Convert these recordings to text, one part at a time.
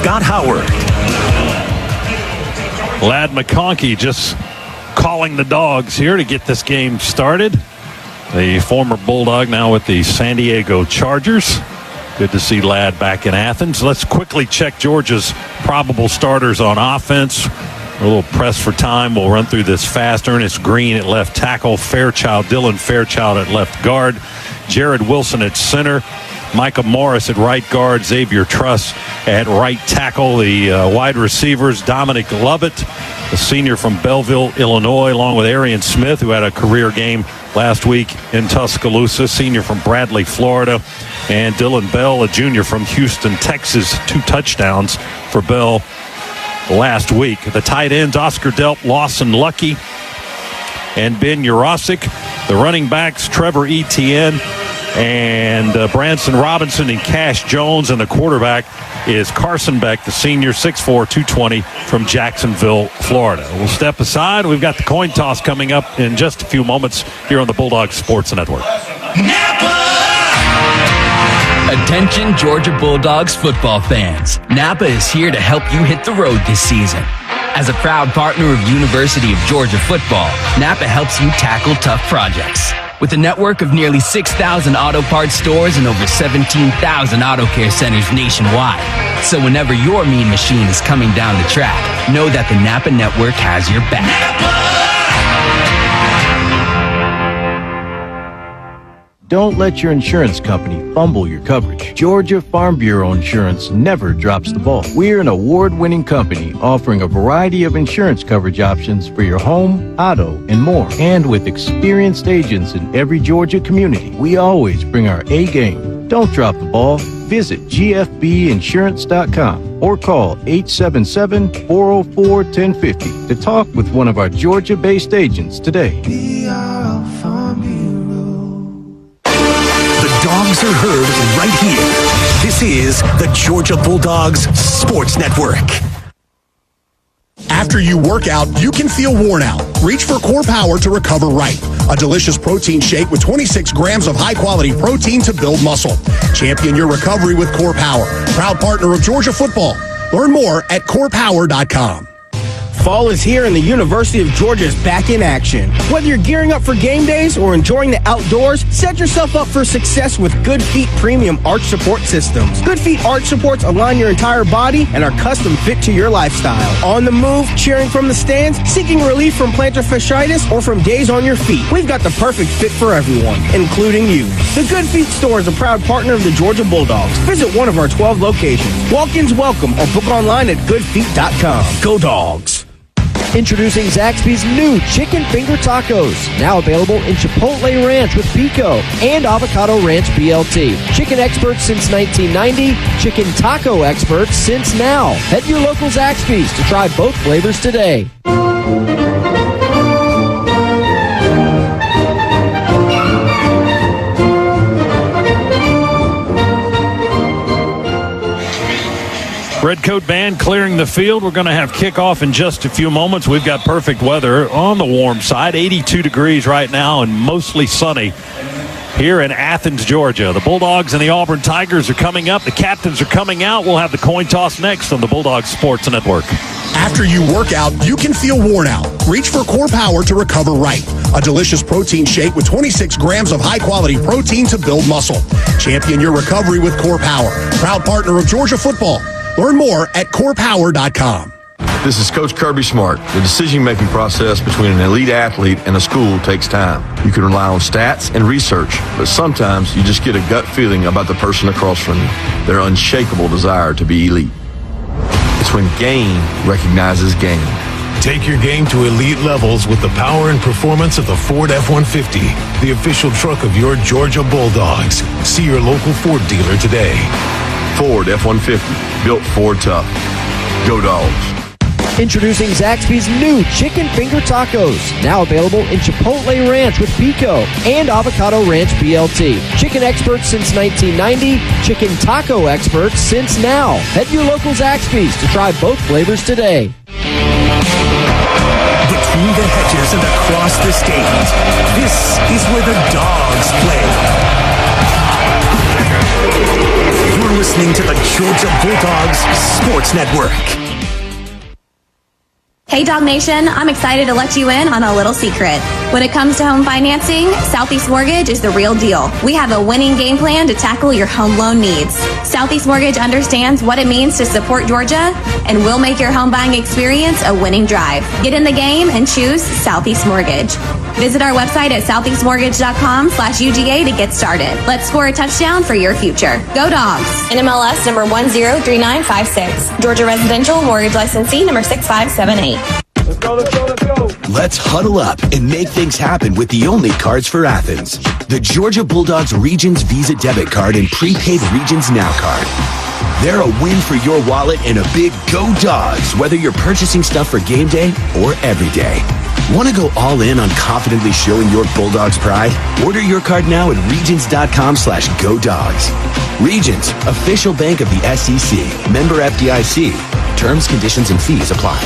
Scott Howard. Ladd McConkey just calling the dogs here to get this game started. The former Bulldog now with the San Diego Chargers. Good to see Ladd back in Athens. Let's quickly check Georgia's probable starters on offense. A little pressed for time. We'll run through this fast. Ernest Green at left tackle. Dylan Fairchild at left guard. Jared Wilson at center. Micah Morris at right guard. Xavier Truss at right tackle. The wide receivers, Dominic Lovett, a senior from Belleville, Illinois, along with Arian Smith, who had a career game last week in Tuscaloosa, senior from Bradley, Florida, and Dylan Bell, a junior from Houston, Texas, 2 touchdowns for Bell last week. The tight ends, Oscar Delp, Lawson Lucky, and Ben Urosic. The running backs, Trevor Etienne and Branson Robinson and Cash Jones. And the quarterback is Carson Beck, the senior, 6'4", 220 from Jacksonville, Florida. We'll step aside. We've got the coin toss coming up in just a few moments here on the Bulldog Sports Network. Attention Georgia Bulldogs football fans. Napa is here to help you hit the road this season. As a proud partner of University of Georgia football, Napa helps you tackle tough projects. With a network of nearly 6,000 auto parts stores and over 17,000 auto care centers nationwide. So whenever your mean machine is coming down the track, know that the Napa network has your back. Don't let your insurance company fumble your coverage. Georgia Farm Bureau Insurance never drops the ball. We're an award-winning company offering a variety of insurance coverage options for your home, auto, and more. And with experienced agents in every Georgia community, we always bring our A game. Don't drop the ball. Visit gfbinsurance.com or call 877-404-1050 to talk with one of our Georgia-based agents today. Dogs are heard right here. This is the Georgia Bulldogs Sports Network. After you work out, you can feel worn out. Reach for Core Power to recover right. A delicious protein shake with 26 grams of high-quality protein to build muscle. Champion your recovery with Core Power. Proud partner of Georgia football. Learn more at corepower.com. Fall is here and the University of Georgia is back in action. Whether you're gearing up for game days or enjoying the outdoors, set yourself up for success with Good Feet Premium Arch Support Systems. Good Feet Arch Supports align your entire body and are custom fit to your lifestyle. On the move, cheering from the stands, seeking relief from plantar fasciitis, or from days on your feet, we've got the perfect fit for everyone, including you. The Good Feet store is a proud partner of the Georgia Bulldogs. Visit one of our 12 locations. Walk-ins welcome or book online at goodfeet.com. Go Dogs! Introducing Zaxby's new Chicken Finger Tacos. Now available in Chipotle Ranch with Pico and Avocado Ranch BLT. Chicken experts since 1990. Chicken taco experts since now. Head to your local Zaxby's to try both flavors today. Redcoat Band clearing the field. We're going to have kickoff in just a few moments. We've got perfect weather on the warm side, 82 degrees right now and mostly sunny here in Athens, Georgia. The Bulldogs and the Auburn Tigers are coming up. The captains are coming out. We'll have the coin toss next on the Bulldogs Sports Network. After you work out, you can feel worn out. Reach for Core Power to recover right. A delicious protein shake with 26 grams of high-quality protein to build muscle. Champion your recovery with Core Power. Proud partner of Georgia football. Learn more at corepower.com. This is Coach Kirby Smart. The decision-making process between an elite athlete and a school takes time. You can rely on stats and research, but sometimes you just get a gut feeling about the person across from you, their unshakable desire to be elite. It's when game recognizes game. Take your game to elite levels with the power and performance of the Ford F-150, the official truck of your Georgia Bulldogs. See your local Ford dealer today. Ford F-150, built Ford tough. Go Dogs. Introducing Zaxby's new Chicken Finger Tacos. Now available in Chipotle Ranch with Pico and Avocado Ranch BLT. Chicken experts since 1990. Chicken taco experts since now. Head to your local Zaxby's to try both flavors today. Between the hedges and across the state, this is where the Dogs play. You're listening to the Georgia Bulldogs Sports Network. Hey Dog Nation, I'm excited to let you in on a little secret. When it comes to home financing, Southeast Mortgage is the real deal. We have a winning game plan to tackle your home loan needs. Southeast Mortgage understands what it means to support Georgia, and we'll make your home buying experience a winning drive. Get in the game and choose Southeast Mortgage. Visit our website at southeastmortgage.com/UGA to get started. Let's score a touchdown for your future. Go Dogs! NMLS number 103956. Georgia Residential Mortgage Licensee number 6578. Let's go. Let's huddle up and make things happen with the only cards for Athens. The Georgia Bulldogs Regions Visa Debit Card and Prepaid Regions Now Card. They're a win for your wallet and a big Go Dogs, whether you're purchasing stuff for game day or every day. Want to go all in on confidently showing your Bulldogs pride? Order your card now at regions.com/GoDogs. Regions, official bank of the SEC. Member FDIC. Terms, conditions, and fees apply.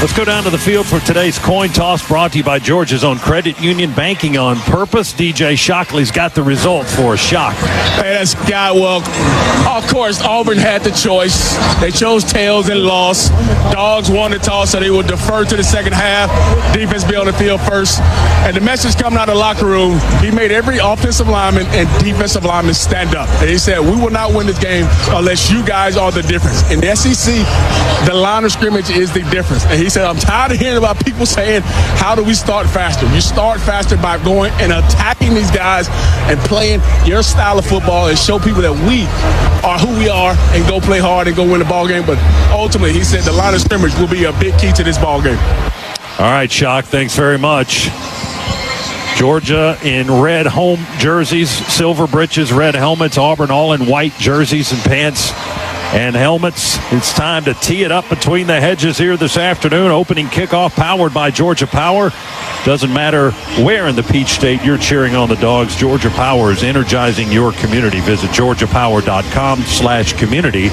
Let's go down to the field for today's coin toss, brought to you by Georgia's own credit union, banking on purpose. DJ Shockley's got the result for us. Shock. Hey, that's guy. Well, of course, Auburn had the choice. They chose tails and lost. Dogs won the toss, so they would defer to the second half. Defense be on the field first. And the message coming out of the locker room, he made every offensive lineman and defensive lineman stand up. And he said, we will not win this game unless you guys are the difference. In the SEC, the line of scrimmage is the difference. And he said, I'm tired of hearing about people saying, how do we start faster? You start faster by going and attacking these guys and playing your style of football and show people that we are who we are and go play hard and go win the ball game. But ultimately, he said the line of scrimmage will be a big key to this ball game. All right, Shock, thanks very much. Georgia in red home jerseys, silver breeches, red helmets. Auburn all in white jerseys and pants and helmets. It's time to tee it up between the hedges here this afternoon. Opening kickoff powered by Georgia Power. Doesn't matter where in the Peach State you're cheering on the Dogs. Georgia Power is energizing your community. Visit georgiapower.com/community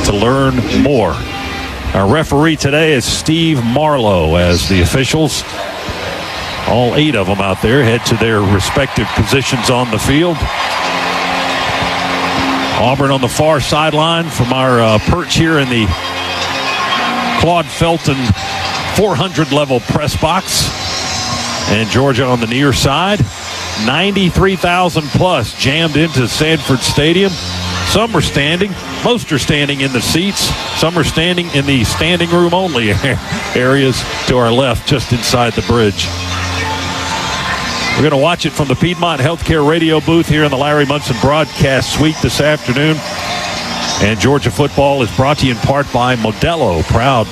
to learn more. Our referee today is Steve Marlowe, as the officials, all 8 of them out there, head to their respective positions on the field. Auburn on the far sideline from our perch here in the Claude Felton 400 level press box. And Georgia on the near side. 93,000 plus jammed into Sanford Stadium. Some are standing. Most are standing in the seats. Some are standing in the standing room only areas to our left, just inside the bridge. We're going to watch it from the Piedmont Healthcare radio booth here in the Larry Munson broadcast suite this afternoon. And Georgia football is brought to you in part by Modelo, proud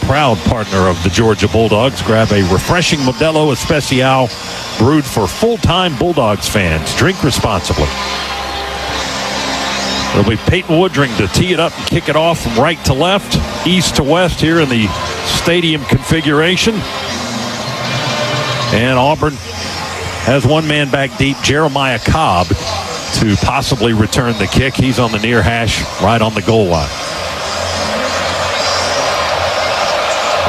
partner of the Georgia Bulldogs. Grab a refreshing Modelo Especial brewed for full-time Bulldogs fans. Drink responsibly. It'll be Peyton Woodring to tee it up and kick it off from right to left, east to west here in the stadium configuration. And Auburn has one man back deep, Jeremiah Cobb, to possibly return the kick. He's on the near hash, right on the goal line.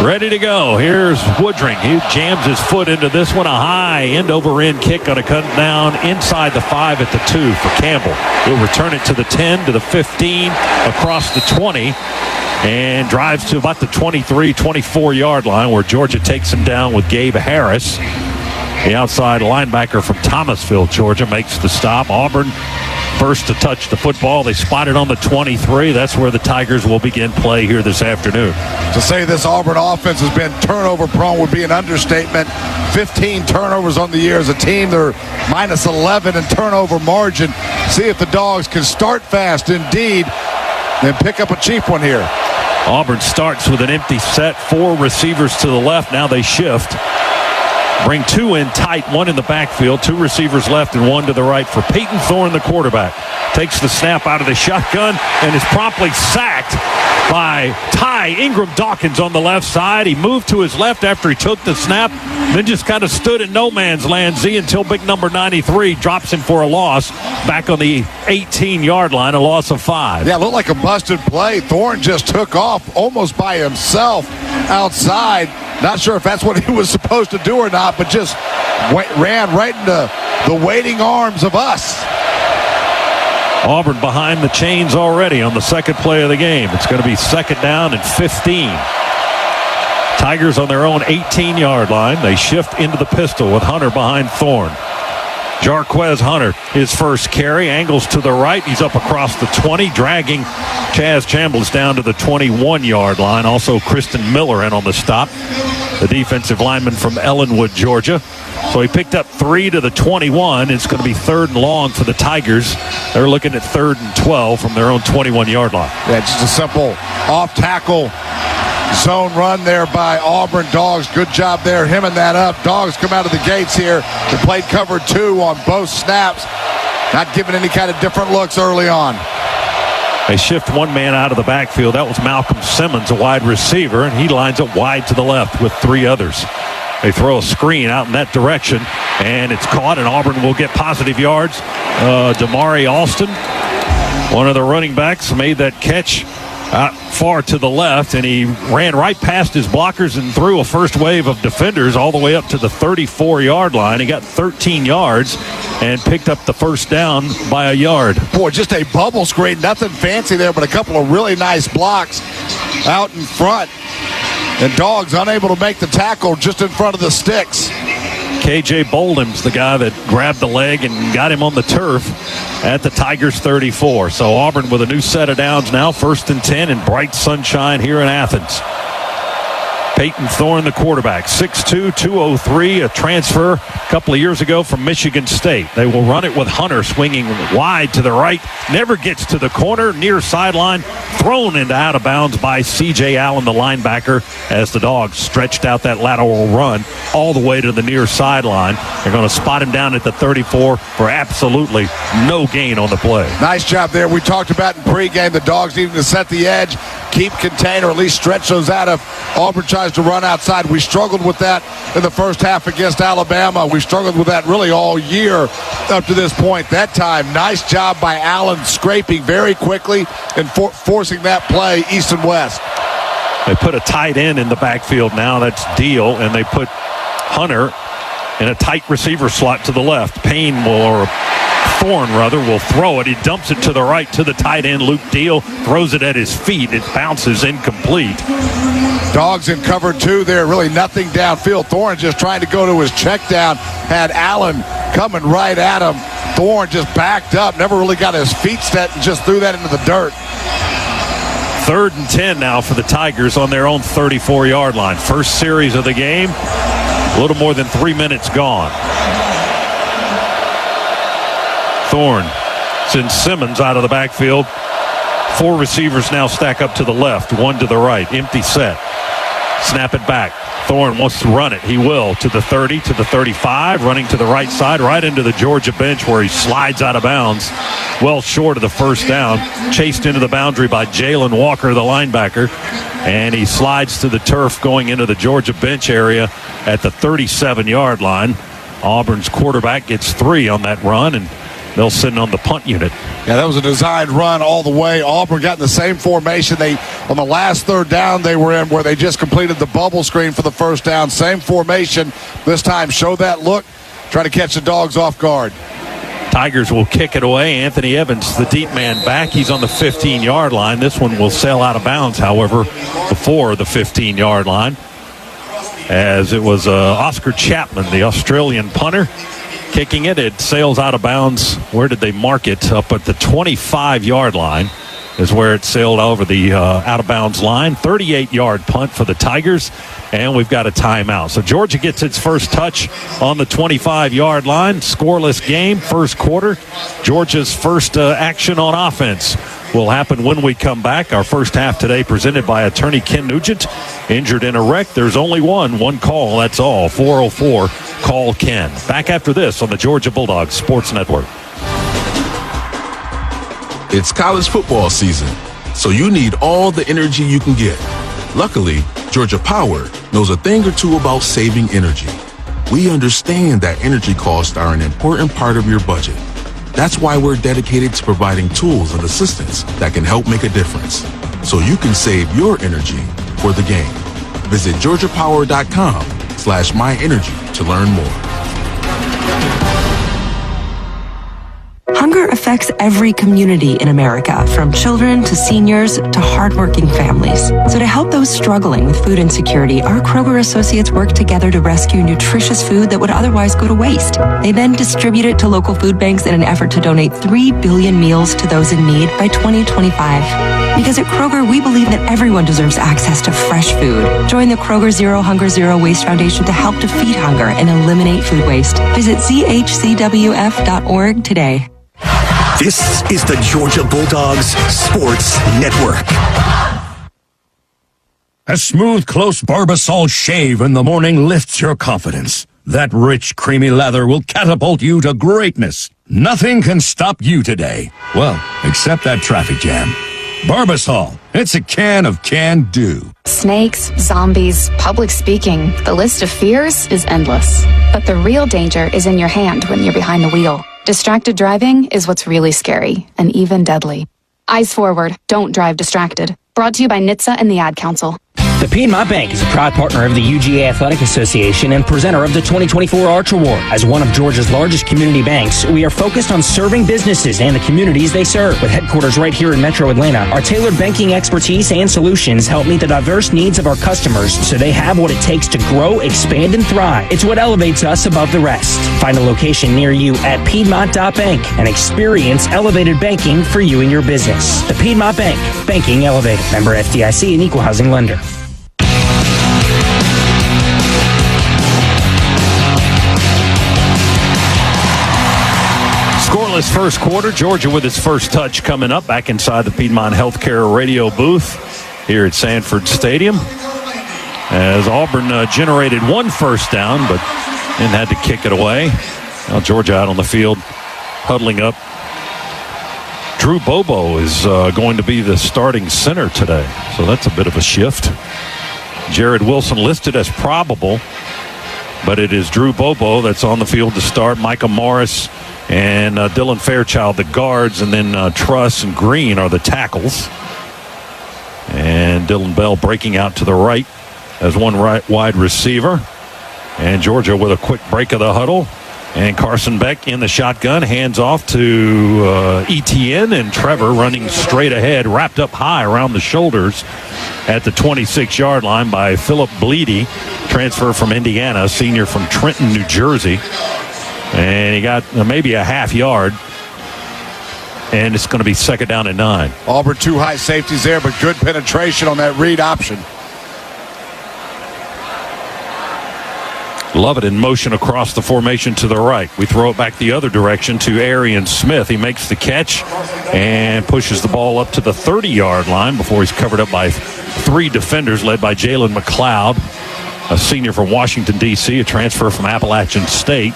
Ready to go. Here's Woodring. He jams his foot into this one. A high end-over-end kick going to cut down inside the 5 at the 2 for Campbell. He'll return it to the 10, to the 15, across the 20, and drives to about the 23, 24-yard line, where Georgia takes him down with Gabe Harris. The outside linebacker from Thomasville, Georgia, makes the stop. Auburn first to touch the football. They spot it on the 23. That's where the Tigers will begin play here this afternoon. To say this Auburn offense has been turnover prone would be an understatement. 15 turnovers on the year as a team. They're minus 11 in turnover margin. See if the Dogs can start fast indeed, then pick up a cheap one here. Auburn starts with an empty set. 4 receivers to the left. Now they shift. Bring 2 in tight, 1 in the backfield, 2 receivers left and 1 to the right for Peyton Thorne, the quarterback. Takes the snap out of the shotgun and is promptly sacked by Ty Ingram Dawkins on the left side. He moved to his left after he took the snap, then just kind of stood in no man's land, Z, until big number 93 drops him for a loss back on the 18-yard line, a loss of 5. Yeah, it looked like a busted play. Thorne just took off almost by himself outside. Not sure if that's what he was supposed to do or not, but just ran right into the waiting arms of us. Auburn behind the chains already on the second play of the game. It's going to be second down and 15. Tigers on their own 18-yard line. They shift into the pistol with Hunter behind Thorne. Jarquez Hunter, his first carry, angles to the right. He's up across the 20, dragging Chaz Chambliss down to the 21-yard line. Also, Kristen Miller in on the stop, the defensive lineman from Ellenwood, Georgia. So he picked up 3 to the 21. It's going to be 3rd and long for the Tigers. They're looking at 3rd and 12 from their own 21-yard line. Yeah, just a simple off-tackle zone run there by Auburn. Dogs, good job there, hemming that up. Dogs come out of the gates here. They played cover 2 on both snaps. Not giving any kind of different looks early on. They shift one man out of the backfield. That was Malcolm Simmons, a wide receiver, and he lines up wide to the left with 3 others. They throw a screen out in that direction, and it's caught, and Auburn will get positive yards. Damari Alston, one of the running backs, made that catch out far to the left, and he ran right past his blockers and threw a first wave of defenders all the way up to the 34-yard line. He got 13 yards and picked up the first down by a yard. Boy, just a bubble screen. Nothing fancy there, but a couple of really nice blocks out in front. And Dogs unable to make the tackle just in front of the sticks. KJ Boldham's the guy that grabbed the leg and got him on the turf at the Tigers 34. So Auburn with a new set of downs now, 1st and 10 in bright sunshine here in Athens. Peyton Thorne, the quarterback, 6'2", 203, a transfer a couple of years ago from Michigan State. They will run it with Hunter swinging wide to the right, never gets to the corner, near sideline, thrown into out of bounds by C.J. Allen, the linebacker, as the Dogs stretched out that lateral run all the way to the near sideline. They're going to spot him down at the 34 for absolutely no gain on the play. Nice job there. We talked about in pregame the Dogs needing to set the edge, keep contained, or at least stretch those out if Auburn tries to run outside. We struggled with that in the first half against Alabama. We've struggled with that really all year up to this point. That time, nice job by Allen scraping very quickly and forcing that play east and west. They put a tight end in the backfield now. That's Deal, and they put Hunter in a tight receiver slot to the left. Thorne will throw it. He dumps it to the right to the tight end. Luke Deal throws it at his feet. It bounces incomplete. Dogs in cover 2 there. Really nothing downfield. Thorne just trying to go to his check down. Had Allen coming right at him. Thorne just backed up. Never really got his feet set and just threw that into the dirt. 3rd and 10 now for the Tigers on their own 34-yard line. First series of the game. A little more than 3 minutes gone. Thorne sends Simmons out of the backfield. 4 receivers now stack up to the left, 1 to the right. Empty set. Snap it back. Thorne wants to run it. He will to the 30, to the 35, running to the right side, right into the Georgia bench where he slides out of bounds. Well short of the first down. Chased into the boundary by Jalen Walker, the linebacker. And he slides to the turf going into the Georgia bench area at the 37-yard line. Auburn's quarterback gets 3 on that run, and they'll send on the punt unit. Yeah, that was a designed run all the way. Auburn got in the same formation on the last 3rd down they were in, where they just completed the bubble screen for the first down. Same formation this time. Show that look. Try to catch the Dogs off guard. Tigers will kick it away. Anthony Evans, the deep man, back. He's on the 15-yard line. This one will sail out of bounds, however, before the 15-yard line, as it was Oscar Chapman, the Australian punter, kicking it. It sails out of bounds. Where did they mark it? Up at the 25-yard line is where it sailed over the out-of-bounds line. 38-yard punt for the Tigers, and we've got a timeout. So Georgia gets its first touch on the 25-yard line. Scoreless game, first quarter. Georgia's first action on offense will happen when we come back. Our first half today presented by attorney Ken Nugent. Injured in a wreck, there's only one call, that's all. 404-CALL-KEN. Back after this on the Georgia Bulldogs Sports Network. It's college football season, so you need all the energy you can get. Luckily, Georgia Power knows a thing or two about saving energy. We understand that energy costs are an important part of your budget. That's why we're dedicated to providing tools and assistance that can help make a difference, so you can save your energy for the game. Visit georgiapower.com/myenergy to learn more. Hunger affects every community in America, from children to seniors to hardworking families. So to help those struggling with food insecurity, our Kroger associates work together to rescue nutritious food that would otherwise go to waste. They then distribute it to local food banks in an effort to donate 3 billion meals to those in need by 2025. Because at Kroger, we believe that everyone deserves access to fresh food. Join the Kroger Zero Hunger Zero Waste Foundation to help defeat hunger and eliminate food waste. Visit chcwf.org today. This is the Georgia Bulldogs Sports Network. A smooth, close Barbasol shave in the morning lifts your confidence. That rich, creamy lather will catapult you to greatness. Nothing can stop you today. Well, except that traffic jam. Barbasol. It's a can of can-do. Snakes, zombies, public speaking. The list of fears is endless. But the real danger is in your hand when you're behind the wheel. Distracted driving is what's really scary and even deadly. Eyes forward. Don't drive distracted. Brought to you by NHTSA and the Ad Council. The Piedmont Bank is a proud partner of the UGA Athletic Association and presenter of the 2024 Arch Award. As one of Georgia's largest community banks, we are focused on serving businesses and the communities they serve. With headquarters right here in Metro Atlanta, our tailored banking expertise and solutions help meet the diverse needs of our customers so they have what it takes to grow, expand, and thrive. It's what elevates us above the rest. Find a location near you at Piedmont.bank and experience elevated banking for you and your business. The Piedmont Bank. Banking elevated. Member FDIC and equal housing lender. Scoreless first quarter. Georgia with its first touch coming up back inside the Piedmont Healthcare radio booth here at Sanford Stadium. As Auburn generated one first down, but then had to kick it away. Now Georgia out on the field, huddling up. Drew Bobo is going to be the starting center today, so that's a bit of a shift. Jared Wilson listed as probable, but it is Drew Bobo that's on the field to start. Micah Morris and Dylan Fairchild, the guards, and then Truss and Green are the tackles. And Dylan Bell breaking out to the right as one right wide receiver. And Georgia with a quick break of the huddle. And Carson Beck in the shotgun, hands off to Etienne, and Trevor running straight ahead, wrapped up high around the shoulders at the 26-yard line by Philip Bleedy, transfer from Indiana, senior from Trenton, New Jersey. And he got maybe a half yard, and it's going to be second down and 9. Auburn, two high safeties there, but good penetration on that read option. Lovett in motion across the formation to the right. We throw it back the other direction to Arian Smith. He makes the catch and pushes the ball up to the 30-yard line before he's covered up by 3 defenders led by Jalen McLeod, a senior from Washington, D.C., a transfer from Appalachian State.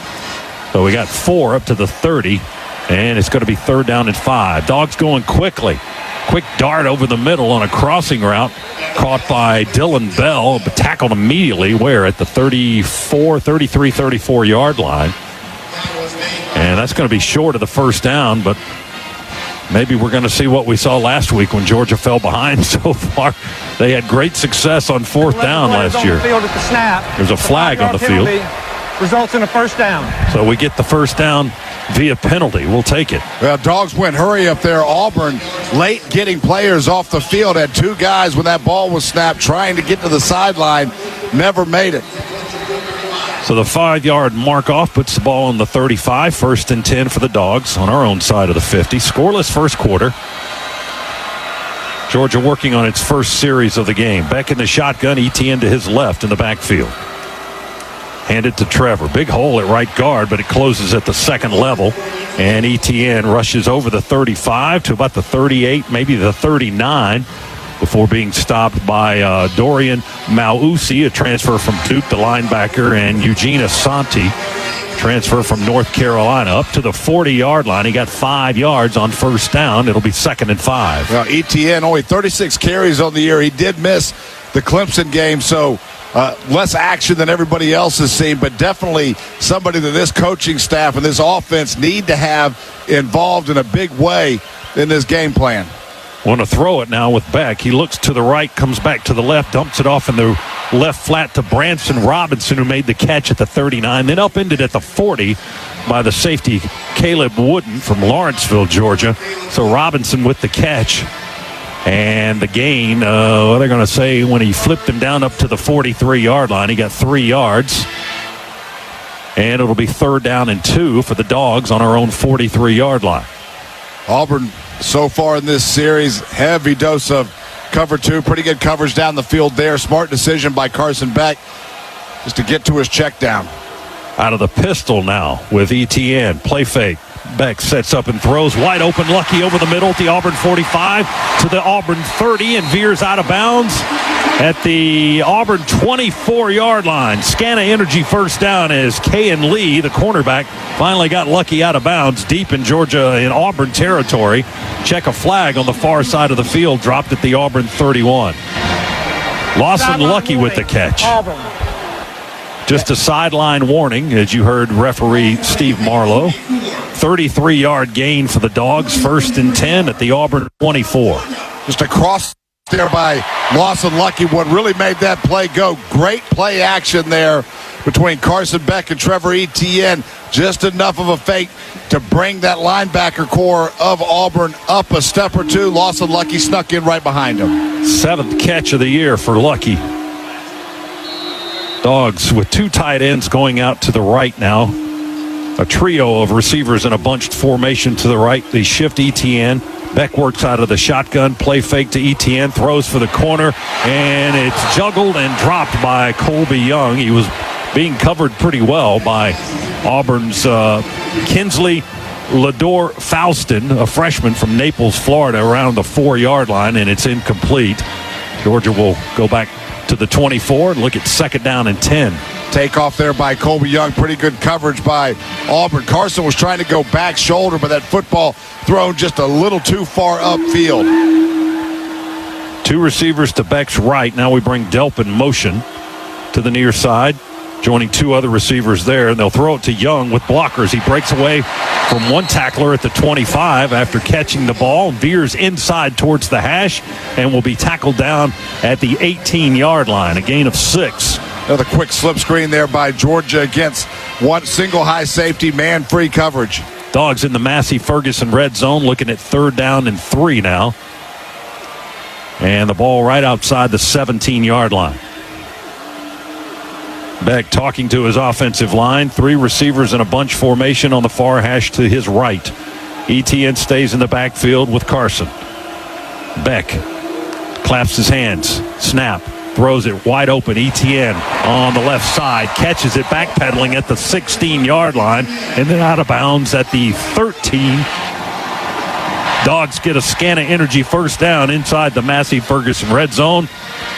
So we got 4 up to the 30, and it's going to be third down and 5. Dogs going quickly. Quick dart over the middle on a crossing route, caught by Dylan Bell, but tackled immediately where at the 34-yard line. And that's going to be short of the first down, but maybe we're going to see what we saw last week when Georgia fell behind so far. They had great success on fourth down last year. There's a flag on the field. Results in a first down. So we get the first down via penalty. We'll take it. Well, Dogs went hurry up there. Auburn late getting players off the field. Had 2 guys when that ball was snapped trying to get to the sideline. Never made it. So the 5-yard mark off puts the ball on the 35. First and 10 for the Dogs on our own side of the 50. Scoreless first quarter. Georgia working on its first series of the game. Beck in the shotgun. Etienne to his left in the backfield. Hand it to Trevor. Big hole at right guard, but it closes at the second level. And Etienne rushes over the 35 to about the 38, maybe the 39, before being stopped by Dorian Mausi, a transfer from Duke, the linebacker, and Eugene Asante, transfer from North Carolina, up to the 40-yard line. He got 5 yards on first down. It'll be second and 5. Well, Etienne only 36 carries on the year. He did miss the Clemson game, so less action than everybody else has seen, but definitely somebody that this coaching staff and this offense need to have involved in a big way in this game plan. Want to throw it now with Beck. He looks to the right, comes back to the left, dumps it off in the left flat to Branson Robinson, who made the catch at the 39, then upended at the 40 by the safety Caleb Wooden from Lawrenceville, Georgia. So Robinson with the catch. And the gain, what they're going to say, when he flipped him down up to the 43-yard line, he got 3 yards. And it'll be 3rd down and 2 for the Dogs on our own 43-yard line. Auburn, so far in this series, heavy dose of cover 2. Pretty good coverage down the field there. Smart decision by Carson Beck just to get to his check down. Out of the pistol now with ETN. Play fake. Beck sets up and throws wide open. Lucky over the middle at the Auburn 45 to the Auburn 30 and veers out of bounds at the Auburn 24-yard line. Scana Energy first down as Kayan Lee, the cornerback, finally got Lucky out of bounds deep in Georgia in Auburn territory. Check a flag on the far side of the field, dropped at the Auburn 31. Lawson Lucky with the catch. Just a sideline warning, as you heard referee Steve Marlowe. 33-yard gain for the Dogs, 1st and 10 at the Auburn 24. Just a cross there by Lawson Lucky. What really made that play go, great play action there between Carson Beck and Trevor Etienne. Just enough of a fake to bring that linebacker core of Auburn up a step or two. Lawson Lucky snuck in right behind him. 7th catch of the year for Lucky. Dogs with 2 tight ends going out to the right now. A trio of receivers in a bunched formation to the right. They shift Etienne. Beck works out of the shotgun. Play fake to Etienne. Throws for the corner. And it's juggled and dropped by Colby Young. He was being covered pretty well by Auburn's Kinsley Lador Faustin, a freshman from Naples, Florida, around the 4-yard line, and it's incomplete. Georgia will go back to the 24 and look at 2nd down and 10. Takeoff there by Colby Young. Pretty good coverage by Auburn. Carson was trying to go back shoulder, but that football thrown just a little too far upfield. 2 receivers to Beck's right. Now we bring Delp in motion to the near side, joining 2 other receivers there, and they'll throw it to Young with blockers. He breaks away from one tackler at the 25 after catching the ball, veers inside towards the hash, and will be tackled down at the 18-yard line, a gain of 6. Another quick slip screen there by Georgia against one single high safety man-free coverage. Dogs in the Massey Ferguson red zone, looking at 3rd down and 3 now. And the ball right outside the 17-yard line. Beck talking to his offensive line. 3 receivers in a bunch formation on the far hash to his right. Etienne stays in the backfield with Carson. Beck claps his hands. Snap. Throws it wide open. Etienne on the left side. Catches it backpedaling at the 16-yard line. And then out of bounds at the 13. Dogs get a Scana Energy first down inside the Massey Ferguson red zone.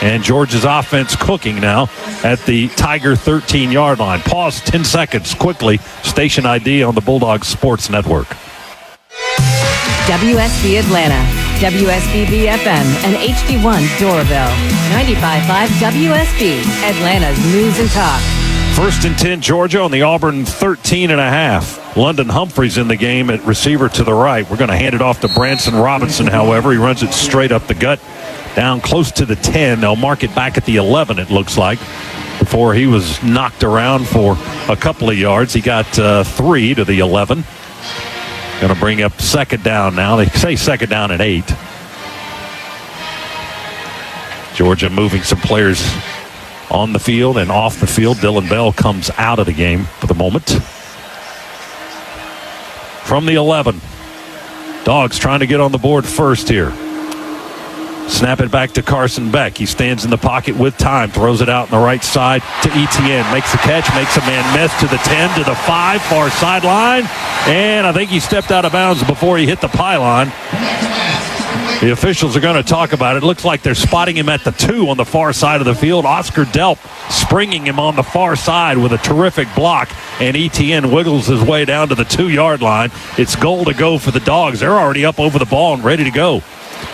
And Georgia's offense cooking now at the Tiger 13-yard line. Pause 10 seconds quickly. Station ID on the Bulldogs Sports Network. WSB Atlanta, WSBB FM, and HD1 Doraville. 95.5 WSB, Atlanta's news and talk. 1st and 10, Georgia on the Auburn 13.5. London Humphreys in the game at receiver to the right. We're going to hand it off to Branson Robinson, however. He runs it straight up the gut, down close to the 10. They'll mark it back at the 11, it looks like, before he was knocked around for a couple of yards. He got 3 to the 11. Going to bring up 2nd down now. They say 2nd down at 8. Georgia moving some players on the field and off the field. Dylan Bell comes out of the game for the moment. From the 11. Dogs trying to get on the board first here. Snap it back to Carson Beck. He stands in the pocket with time. Throws it out on the right side to Etienne. Makes the catch. Makes a man miss to the 10, to the 5, far sideline. And I think he stepped out of bounds before he hit the pylon. The officials are going to talk about it. Looks like they're spotting him at the 2 on the far side of the field. Oscar Delp springing him on the far side with a terrific block. And Etienne wiggles his way down to the 2-yard line. It's goal to go for the Dogs. They're already up over the ball and ready to go.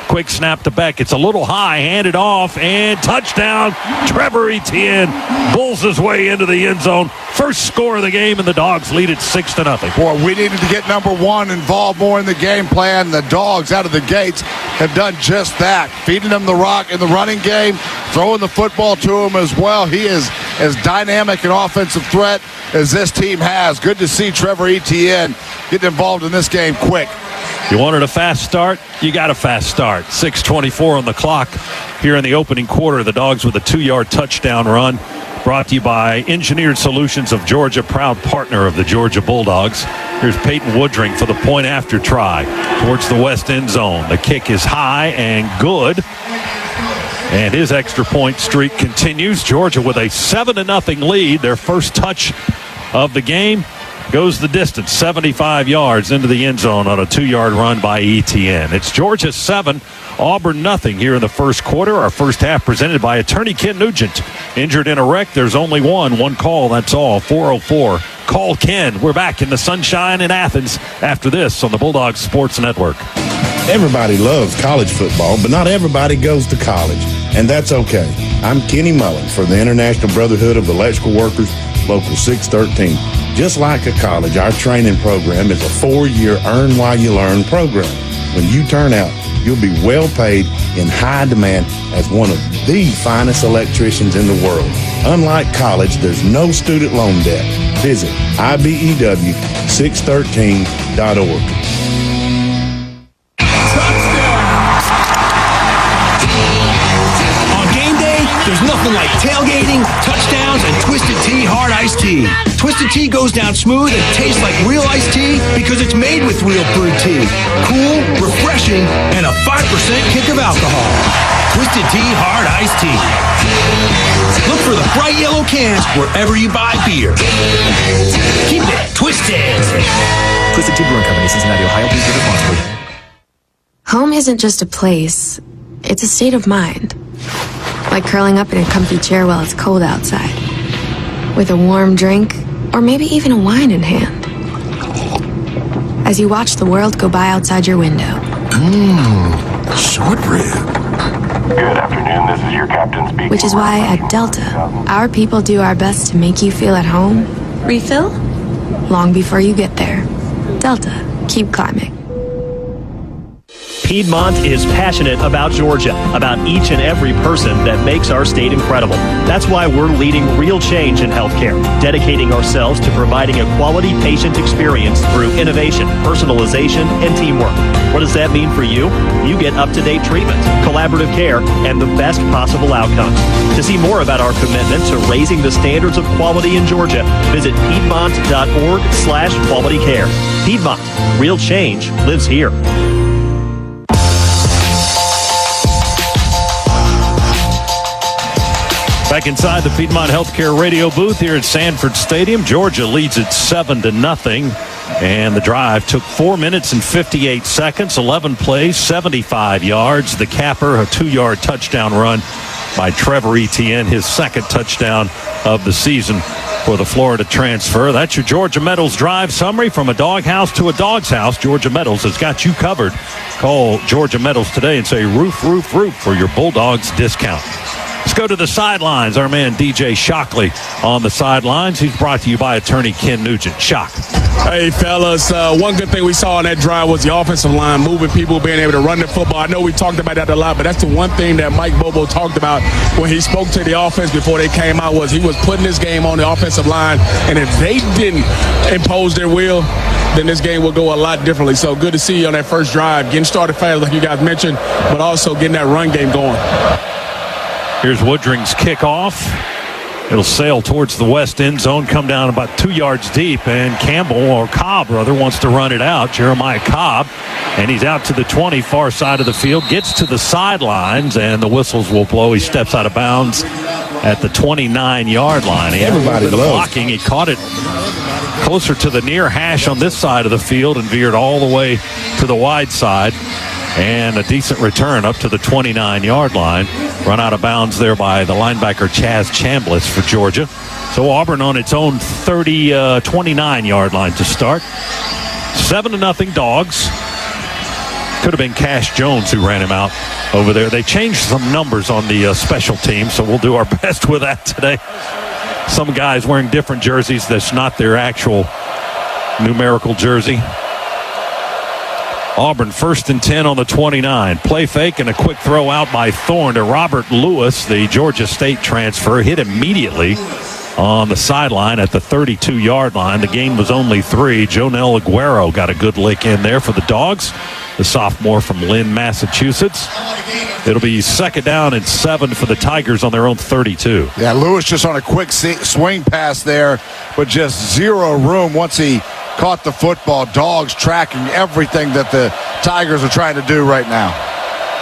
Quick snap to Beck. It's a little high, handed off, and touchdown. Trevor Etienne bulls his way into the end zone. First score of the game, and the Dogs lead it 6-0. Boy, we needed to get number 1 involved more in the game plan. The Dogs out of the gates have done just that. Feeding them the rock in the running game, throwing the football to him as well. He is as dynamic an offensive threat as this team has. Good to see Trevor Etienne getting involved in this game quick. You wanted a fast start? You got a fast start. 6:24 on the clock here in the opening quarter. The Dogs with a 2-yard touchdown run. Brought to you by Engineered Solutions of Georgia, proud partner of the Georgia Bulldogs. Here's Peyton Woodring for the point after try towards the west end zone. The kick is high and good. And his extra point streak continues. Georgia with a 7-0 lead. Their first touch of the game goes the distance, 75 yards into the end zone on a 2-yard run by Etienne. It's Georgia 7, Auburn nothing here in the first quarter. Our first half presented by attorney Ken Nugent. Injured in a wreck, there's only one call, that's all. 404. Call Ken. We're back in the sunshine in Athens after this on the Bulldogs Sports Network. Everybody loves college football, but not everybody goes to college, and that's okay. I'm Kenny Mullen for the International Brotherhood of Electrical Workers, Local 613. Just like a college, our training program is a 4-year earn while you learn program. When you turn out, you'll be well paid, in high demand as one of the finest electricians in the world. Unlike college, there's no student loan debt. Visit IBEW613.org. There's nothing like tailgating, touchdowns, and Twisted Tea Hard Iced Tea. Twisted Tea goes down smooth and tastes like real iced tea because it's made with real brewed tea. Cool, refreshing, and a 5% kick of alcohol. Twisted Tea Hard Iced Tea. Look for the bright yellow cans wherever you buy beer. Keep it twisted. Twisted Tea Brewing Company, Cincinnati, Ohio. Please drink responsibly. Home isn't just a place, it's a state of mind. Like curling up in a comfy chair while it's cold outside, with a warm drink, or maybe even a wine in hand. As you watch the world go by outside your window. Short rib. Good afternoon, this is your captain speaking. Which is why at Delta, our people do our best to make you feel at home. Refill? Long before you get there. Delta, keep climbing. Piedmont is passionate about Georgia, about each and every person that makes our state incredible. That's why we're leading real change in healthcare, dedicating ourselves to providing a quality patient experience through innovation, personalization, and teamwork. What does that mean for you? You get up-to-date treatment, collaborative care, and the best possible outcomes. To see more about our commitment to raising the standards of quality in Georgia, visit piedmont.org/quality care. Piedmont, real change lives here. Back inside the Piedmont Healthcare radio booth here at Sanford Stadium. Georgia leads it 7-0. And the drive took 4 minutes and 58 seconds, 11 plays, 75 yards. The capper, a 2-yard touchdown run by Trevor Etienne, his second touchdown of the season for the Florida transfer. That's your Georgia Metals drive summary. From a doghouse to a dog's house, Georgia Metals has got you covered. Call Georgia Metals today and say roof, roof, roof for your Bulldogs discount. Let's go to the sidelines. Our man DJ Shockley on the sidelines. He's brought to you by attorney Ken Nugent. Shock. Hey, fellas, one good thing we saw on that drive was the offensive line moving people, being able to run the football. I know we talked about that a lot, but that's the one thing that Mike Bobo talked about when he spoke to the offense before they came out, was he was putting this game on the offensive line, and if they didn't impose their will, then this game will go a lot differently. So good to see you on that first drive, getting started fast like you guys mentioned, but also getting that run game going. Here's Woodring's kickoff. It'll sail towards the west end zone, come down about 2 yards deep, and Campbell, or Cobb rather, wants to run it out. Jeremiah Cobb, and he's out to the 20, far side of the field, gets to the sidelines, and the whistles will blow. He steps out of bounds at the 29-yard line. He had a little bit of blocking. He caught it closer to the near hash on this side of the field and veered all the way to the wide side. And a decent return up to the 29-yard line. Run out of bounds there by the linebacker Chaz Chambliss for Georgia. So Auburn on its own 29-yard line to start. 7-0 Dogs. Could have been Cash Jones who ran him out over there. They changed some numbers on the special team, so we'll do our best with that today. Some guys wearing different jerseys. That's not their actual numerical jersey. Auburn 1st and 10 on the 29. Play fake and a quick throw out by Thorne to Robert Lewis, the Georgia State transfer. Hit immediately on the sideline at the 32-yard line. The gain was only 3. Jonel Aguero got a good lick in there for the Dogs, the sophomore from Lynn, Massachusetts. It'll be 2nd down and 7 for the Tigers on their own 32. Yeah, Lewis just on a quick swing pass there, but just zero room once he caught the football. Dogs tracking everything that the Tigers are trying to do right now.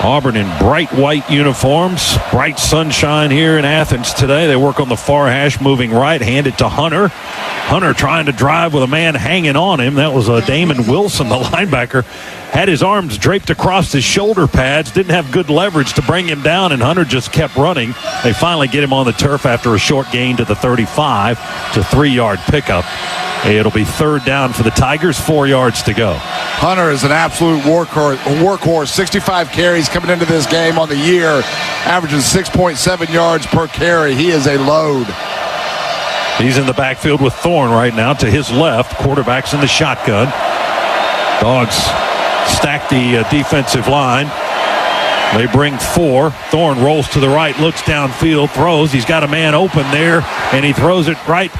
Auburn in bright white uniforms. Bright sunshine here in Athens today. They work on the far hash, moving right, hand it to Hunter. Hunter trying to drive with a man hanging on him. That was Damon Wilson, the linebacker. Had his arms draped across his shoulder pads. Didn't have good leverage to bring him down, and Hunter just kept running. They finally get him on the turf after a short gain to the 35. It's a 3-yard pickup. It'll be 3rd down for the Tigers, 4 yards to go. Hunter is an absolute workhorse. 65 carries coming into this game on the year, averaging 6.7 yards per carry. He is a load. He's in the backfield with Thorne right now to his left. Quarterback's in the shotgun. Dogs stack the defensive line. They bring 4. Thorne rolls to the right, looks downfield, throws. He's got a man open there, and he throws it right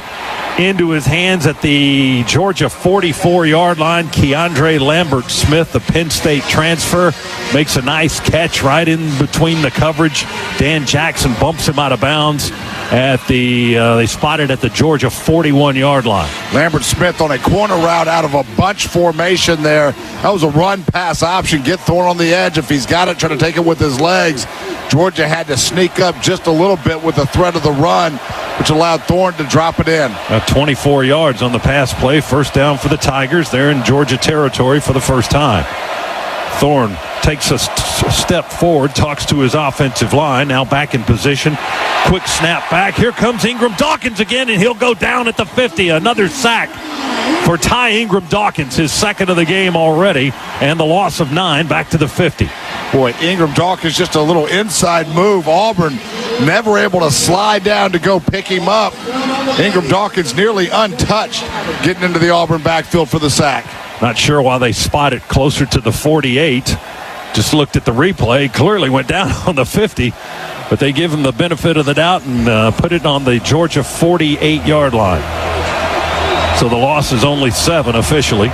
into his hands at the Georgia 44-yard line. Keandre Lambert-Smith, the Penn State transfer, makes a nice catch right in between the coverage. Dan Jackson bumps him out of bounds at they spotted at the Georgia 41-yard line. Lambert-Smith on a corner route out of a bunch formation there. That was a run-pass option. Get Thorne on the edge. If he's got it, try to take it with his legs. Georgia had to sneak up just a little bit with the threat of the run, which allowed Thorne to drop it in. 24 yards on the pass play. 1st down for the Tigers. They're in Georgia territory for the first time. Thorne takes a step forward, talks to his offensive line, now back in position. Quick snap back. Here comes Ingram Dawkins again, and he'll go down at the 50. Another sack for Ty Ingram Dawkins, his 2nd of the game already, and the loss of 9 back to the 50. Boy, Ingram Dawkins just a little inside move. Auburn never able to slide down to go pick him up. Ingram Dawkins nearly untouched getting into the Auburn backfield for the sack. Not sure why they spot it closer to the 48. Just looked at the replay. Clearly went down on the 50. But they give him the benefit of the doubt and put it on the Georgia 48-yard line. So the loss is only 7 officially.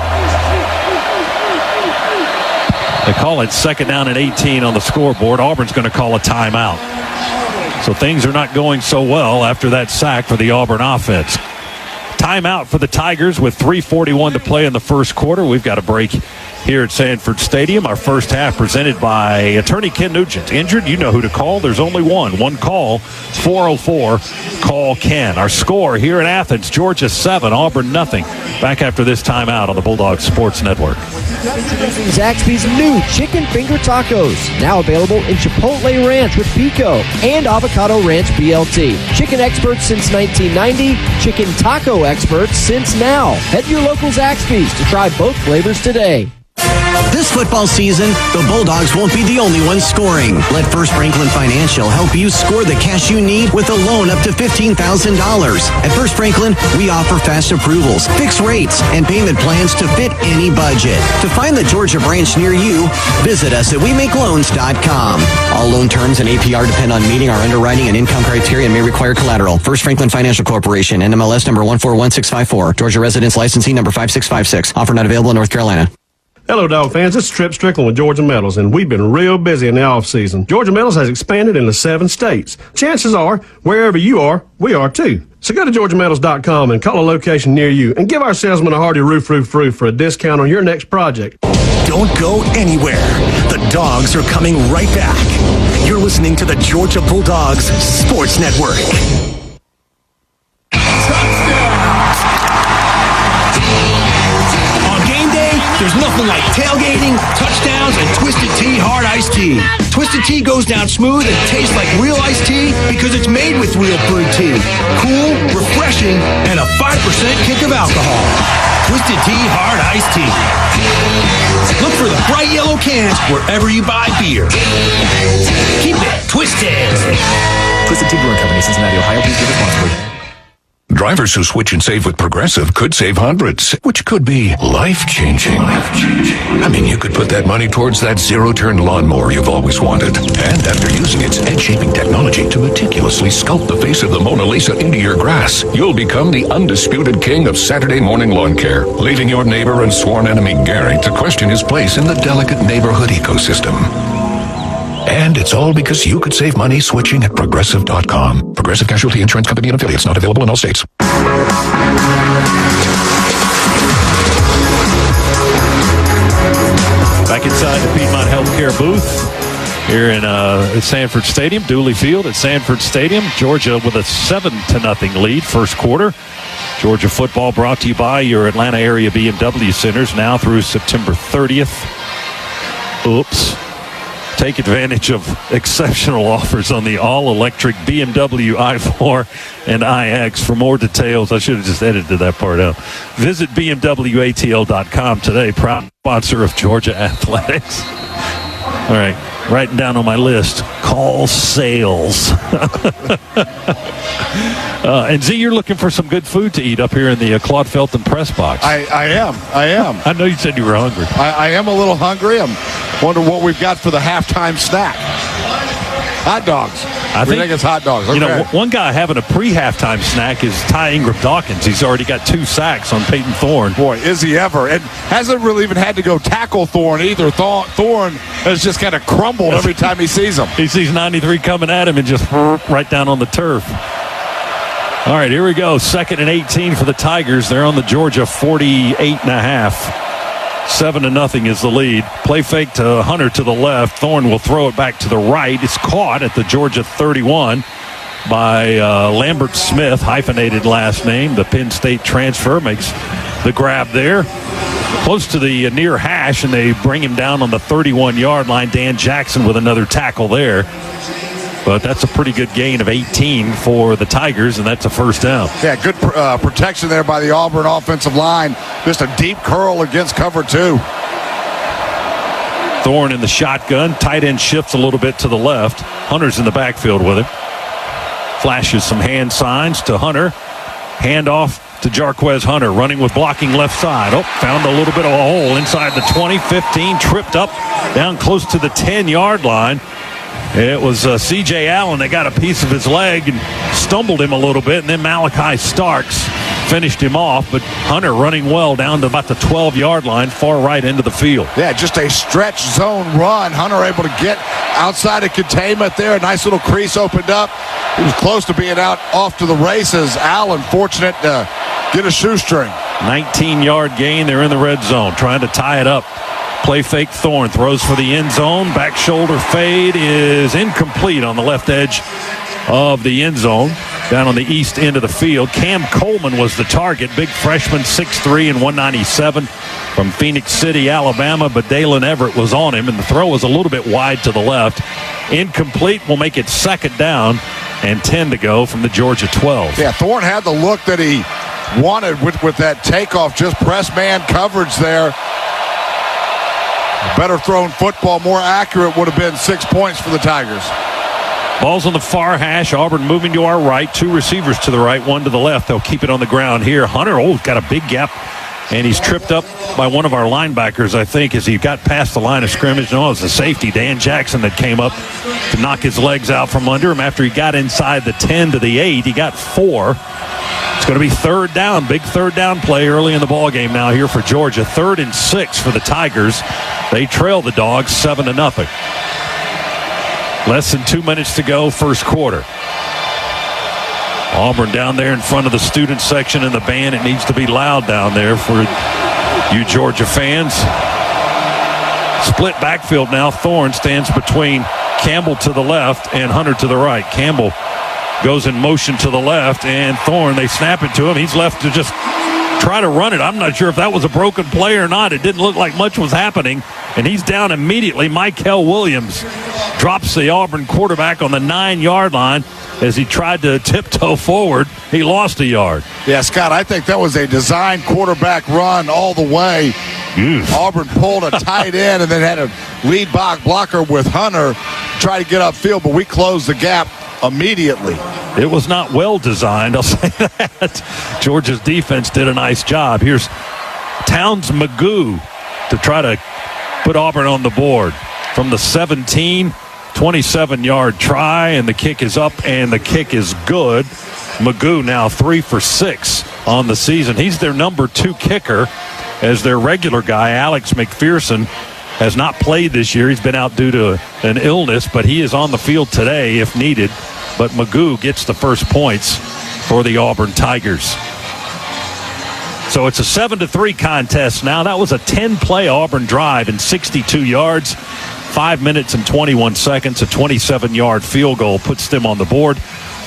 They call it 2nd down and 18 on the scoreboard. Auburn's going to call a timeout. So things are not going so well after that sack for the Auburn offense. Timeout for the Tigers with 3:41 to play in the first quarter. We've got a break here at Sanford Stadium. Our first half presented by attorney Ken Nugent. Injured, you know who to call. There's only one call, 404-CALL-KEN. Our score here in Athens, Georgia 7, Auburn nothing. Back after this timeout on the Bulldog Sports Network. Introducing Zaxby's new chicken finger tacos. Now available in Chipotle Ranch with pico and avocado ranch BLT. Chicken experts since 1990. Chicken taco experts since now. Head to your local Zaxby's to try both flavors today. This football season, the Bulldogs won't be the only ones scoring. Let First Franklin Financial help you score the cash you need with a loan up to $15,000. At First Franklin, we offer fast approvals, fixed rates, and payment plans to fit any budget. To find the Georgia branch near you, visit us at WeMakeLoans.com. All loan terms and APR depend on meeting our underwriting and income criteria and may require collateral. First Franklin Financial Corporation, NMLS number 141654. Georgia residence licensing number 5656. Offer not available in North Carolina. Hello, Dog fans. This is Trip Strickland with Georgia Metals, and we've been real busy in the off-season. Georgia Metals has expanded into 7 states. Chances are, wherever you are, we are too. So go to GeorgiaMetals.com and call a location near you and give our salesman a hearty roof for a discount on your next project. Don't go anywhere. The Dogs are coming right back. You're listening to the Georgia Bulldogs Sports Network. There's nothing like tailgating, touchdowns, and Twisted Tea Hard Iced Tea. Twisted Tea goes down smooth and tastes like real iced tea because it's made with real brewed tea. Cool, refreshing, and a 5% kick of alcohol. Twisted Tea Hard Iced Tea. Look for the bright yellow cans wherever you buy beer. Keep it twisted. Twisted Tea Brewing Company, Cincinnati, Ohio. Please drink responsibly. Drivers who switch and save with Progressive could save hundreds, which could be life-changing. I mean, you could put that money towards that zero-turn lawnmower you've always wanted. And after using its head-shaping technology to meticulously sculpt the face of the Mona Lisa into your grass, you'll become the undisputed king of Saturday morning lawn care, leaving your neighbor and sworn enemy Gary to question his place in the delicate neighborhood ecosystem. And it's all because you could save money switching at Progressive.com. Progressive Casualty Insurance Company and affiliates, not available in all states. Back inside the Piedmont Healthcare booth here in at Sanford Stadium, Dooley Field at Sanford Stadium. Georgia with a 7-0 lead first quarter. Georgia football brought to you by your Atlanta area BMW centers now through September 30th. Oops. Take advantage of exceptional offers on the all-electric BMW i4 and iX. For more details, I should have just edited that part out. Visit BMWATL.com today, proud sponsor of Georgia Athletics. All right, writing down on my list, call sales. And Z, you're looking for some good food to eat up here in the Claude Felton press box. I am. I know you said you were hungry. I am a little hungry. I'm wondering what we've got for the halftime snack. Hot dogs. I think it's hot dogs. Okay. You know, one guy having a pre-halftime snack is Ty Ingram Dawkins. He's already got 2 sacks on Peyton Thorne. Boy, is he ever. And hasn't really even had to go tackle Thorne either. Thorne has just kind of crumbled every time he sees him. He sees 93 coming at him and just right down on the turf. All right, here we go. 2nd and 18 for the Tigers. They're on the Georgia 48.5. 7-0 is the lead. Play fake to Hunter to the left. Thorne will throw it back to the right. It's caught at the Georgia 31 by Lambert Smith, hyphenated last name. The Penn State transfer makes the grab there. Close to the near hash, and they bring him down on the 31-yard line. Dan Jackson with another tackle there. But that's a pretty good gain of 18 for the Tigers, and that's a first down. Yeah, good protection there by the Auburn offensive line. Just a deep curl against cover 2. Thorne in the shotgun. Tight end shifts a little bit to the left. Hunter's in the backfield with him. Flashes some hand signs to Hunter. Handoff to Jarquez Hunter, running with blocking left side. Oh, found a little bit of a hole inside the 20, 15, tripped up down close to the 10-yard line. It was C.J. Allen that got a piece of his leg and stumbled him a little bit, and then Malachi Starks finished him off, but Hunter running well down to about the 12-yard line, far right into the field. Yeah, just a stretch zone run. Hunter able to get outside of containment there. A nice little crease opened up. He was close to being out off to the races. Allen fortunate to get a shoestring. 19-yard gain. They're in the red zone, trying to tie it up. Play fake Thorne throws for the end zone. Back shoulder fade is incomplete on the left edge of the end zone. Down on the east end of the field. Cam Coleman was the target. Big freshman, 6'3" and 197 from Phoenix City, Alabama. But Dalen Everett was on him, and the throw was a little bit wide to the left. Incomplete will make it 2nd down and 10 to go from the Georgia 12. Yeah, Thorne had the look that he wanted with that takeoff. Just press man coverage there. Better thrown football, more accurate, would have been 6 points for the Tigers. Ball's on the far hash. Auburn moving to our right. 2 receivers to the right, 1 to the left. They'll keep it on the ground here. Hunter, got a big gap, and he's tripped up by one of our linebackers, I think, as he got past the line of scrimmage. No, it was the safety, Dan Jackson, that came up to knock his legs out from under him. After he got inside the 10 to the 8, he got 4. It's going to be 3rd down. Big 3rd down play early in the ball game now here for Georgia. 3rd and 6 for the Tigers. They trail the Dogs 7-0. Less than 2 minutes to go, first quarter. Auburn down there in front of the student section and the band. It needs to be loud down there for you Georgia fans. Split backfield now. Thorne stands between Campbell to the left and Hunter to the right. Campbell goes in motion to the left, and Thorne, they snap it to him. He's left to just try to run it. I'm not sure if that was a broken play or not. It didn't look like much was happening, and he's down immediately. Michael Williams drops the Auburn quarterback on the 9-yard line as he tried to tiptoe forward. He lost a yard. Yeah, Scott, I think that was a designed quarterback run all the way. Auburn pulled a tight end and then had a lead blocker with Hunter try to get upfield, but we closed the gap immediately. It was not well designed, I'll say that. Georgia's defense did a nice job. Here's Towns Magoo to try to put Auburn on the board. From the 17, 27-yard try, and the kick is up, and the kick is good. Magoo now 3 for 6 on the season. He's their number 2 kicker, as their regular guy, Alex McPherson, has not played this year. He's been out due to an illness, but he is on the field today if needed. But Magoo gets the first points for the Auburn Tigers. So it's a 7-3 contest now. That was a 10-play Auburn drive in 62 yards, 5 minutes and 21 seconds. A 27-yard field goal puts them on the board.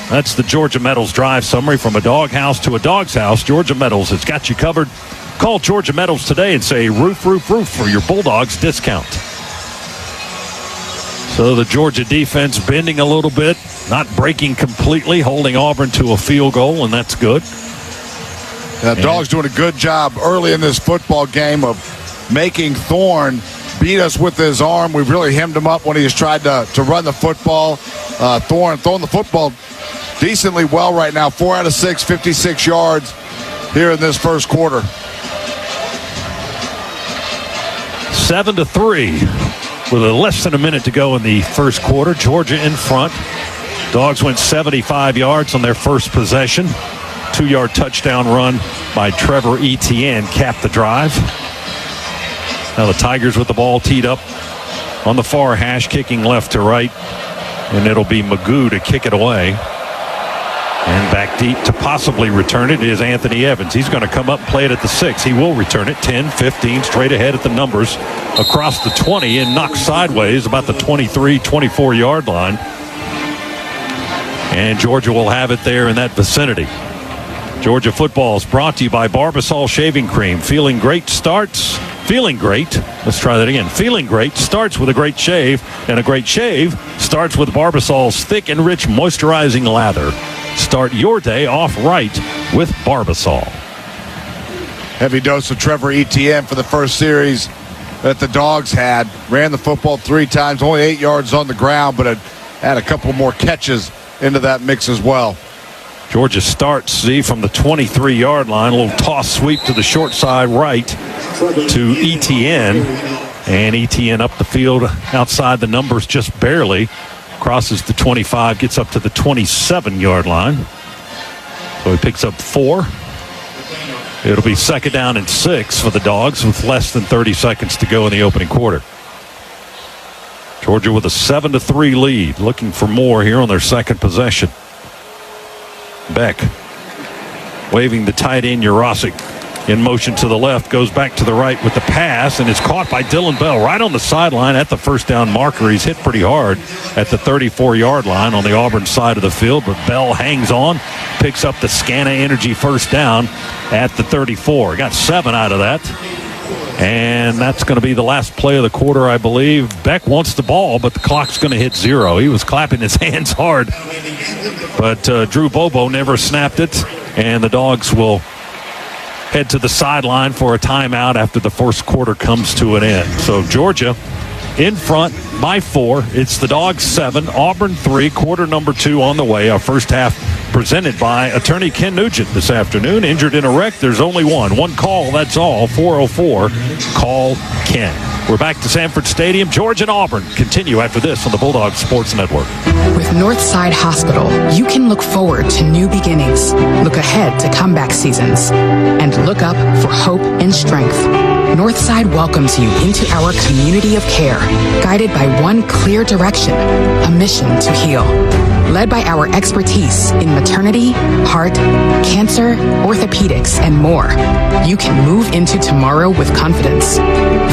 That's the Georgia Metals drive summary. From a doghouse to a dog's house, Georgia Metals has got you covered. Call Georgia Metals today and say roof, roof, roof for your Bulldogs discount. So the Georgia defense bending a little bit, not breaking completely, holding Auburn to a field goal, and that's good. Dogs doing a good job early in this football game of making Thorne beat us with his arm. We've really hemmed him up when he has tried to run the football. Thorne throwing the football decently well right now. 4 out of 6, 56 yards here in this first quarter. 7-3 with less than a minute to go in the first quarter. Georgia in front. Dogs went 75 yards on their first possession. 2-yard touchdown run by Trevor Etienne capped the drive. Now the Tigers with the ball teed up on the far hash, kicking left to right, and it'll be Magoo to kick it away. And back deep to possibly return it is Anthony Evans. He's going to come up and play it at the 6. He will return it. 10, 15, straight ahead at the numbers. Across the 20 and knocked sideways about the 23, 24-yard line. And Georgia will have it there in that vicinity. Georgia football is brought to you by Barbasol Shaving Cream. Feeling great starts. Feeling great. Let's try that again. Feeling great starts with a great shave, and a great shave starts with Barbasol's thick and rich moisturizing lather. Start your day off right with Barbasol. Heavy dose of Trevor Etienne for the first series that the Dogs had. Ran the football 3 times, only 8 yards on the ground, but had a couple more catches into that mix as well. Georgia starts, from the 23-yard line. A little toss sweep to the short side right to Etienne. And Etienne up the field outside the numbers just barely. Crosses the 25, gets up to the 27-yard line. So he picks up 4. It'll be 2nd down and 6 for the Dogs with less than 30 seconds to go in the opening quarter. Georgia with a 7-3 lead, looking for more here on their second possession. Beck waving the tight end Jurasic in motion to the left, goes back to the right with the pass, and is caught by Dylan Bell right on the sideline at the first down marker. He's hit pretty hard at the 34-yard line on the Auburn side of the field, but Bell hangs on, picks up the Scana Energy first down at the 34. Got 7 out of that. And that's going to be the last play of the quarter, I believe. Beck wants the ball, but the clock's going to hit 0. He was clapping his hands hard, but Drew Bobo never snapped it, and the Dogs will head to the sideline for a timeout after the first quarter comes to an end. So Georgia in front by 4. It's the Dogs 7, Auburn 3, quarter number 2 on the way. Our first half presented by attorney Ken Nugent this afternoon. Injured in a wreck, there's only one call, that's all. 404, call Ken. We're back to Sanford Stadium. Georgia and Auburn continue after this on the Bulldog Sports Network. With Northside Hospital, you can look forward to new beginnings, look ahead to comeback seasons, and look up for hope and strength. Northside welcomes you into our community of care, guided by one clear direction, a mission to heal. Led by our expertise in maternity, heart, cancer, orthopedics, and more, you can move into tomorrow with confidence.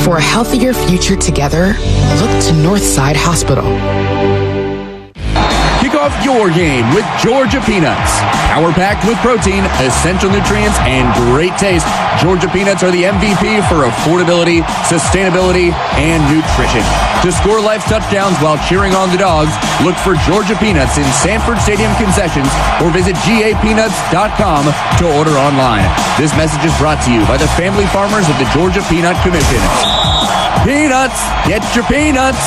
For a healthier future together, look to Northside Hospital. Kick off your game with Georgia Peanuts. Power-packed with protein, essential nutrients, and great taste, Georgia Peanuts are the MVP for affordability, sustainability, and nutrition. To score life touchdowns while cheering on the Dogs, look for Georgia Peanuts in Sanford Stadium concessions or visit GAPeanuts.com to order online. This message is brought to you by the family farmers of the Georgia Peanut Commission. Peanuts! Get your peanuts!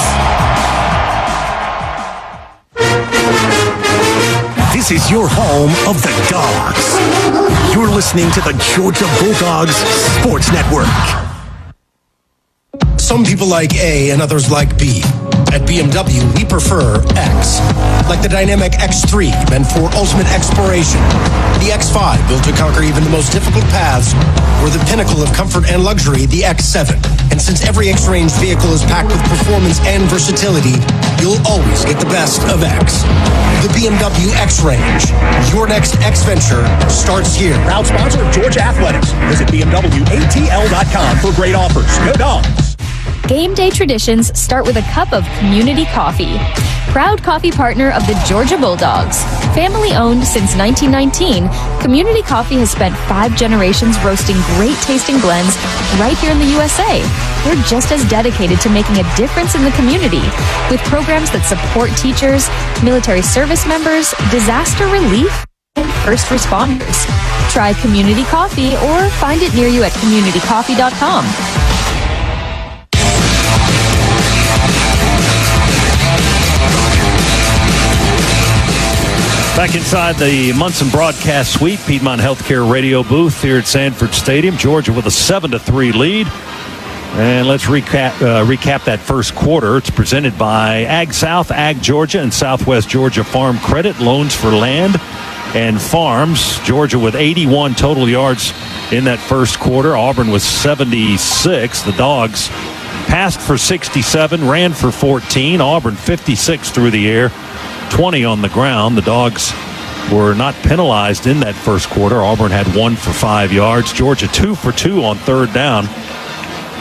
This is your home of the Dogs. You're listening to the Georgia Bulldogs Sports Network. Some people like A and others like B. At BMW, we prefer X. Like the dynamic X3, meant for ultimate exploration. The X5, built to conquer even the most difficult paths. Or the pinnacle of comfort and luxury, the X7. And since every X-Range vehicle is packed with performance and versatility, you'll always get the best of X. The BMW X-Range. Your next X-Venture starts here. Proud sponsor of Georgia Athletics. Visit BMWATL.com for great offers. Go Dogs! Game day traditions start with a cup of community coffee. Proud coffee partner of the Georgia Bulldogs. Family owned since 1919, Community Coffee has spent 5 generations roasting great tasting blends right here in the USA. They're just as dedicated to making a difference in the community with programs that support teachers, military service members, disaster relief, and first responders. Try Community Coffee or find it near you at communitycoffee.com. Back inside the Munson Broadcast Suite, Piedmont Healthcare radio booth here at Sanford Stadium. Georgia with a 7-3 lead. And let's recap that first quarter. It's presented by Ag South, Ag Georgia, and Southwest Georgia Farm Credit. Loans for land and farms. Georgia with 81 total yards in that first quarter. Auburn with 76. The Dogs passed for 67, ran for 14. Auburn 56 through the air, 20 on the ground. The Dogs were not penalized in that first quarter. Auburn had 1 for 5 yards. Georgia 2 for 2 on third down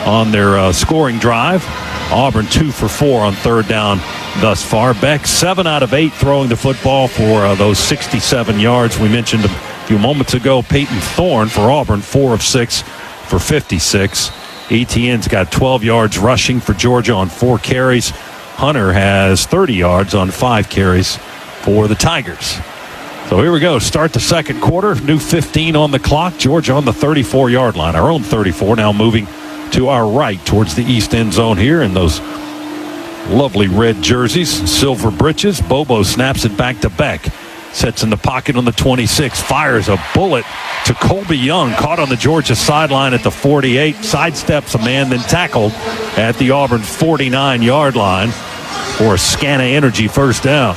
on their scoring drive. Auburn 2 for 4 on third down thus far. Beck 7 out of 8 throwing the football for those 67 yards we mentioned a few moments ago. Peyton Thorne for Auburn 4 of 6 for 56. Etienne's got 12 yards rushing for Georgia on 4 carries. Hunter has 30 yards on 5 carries for the Tigers. So here we go. Start the second quarter. New 15 on the clock. Georgia on the 34-yard line. Our own 34 now moving to our right towards the east end zone here in those lovely red jerseys, silver breeches. Bobo snaps it back to Beck. Sets in the pocket on the 26. Fires a bullet to Colby Young. Caught on the Georgia sideline at the 48. Sidesteps a man, then tackled at the Auburn 49-yard line for a Scana Energy first down.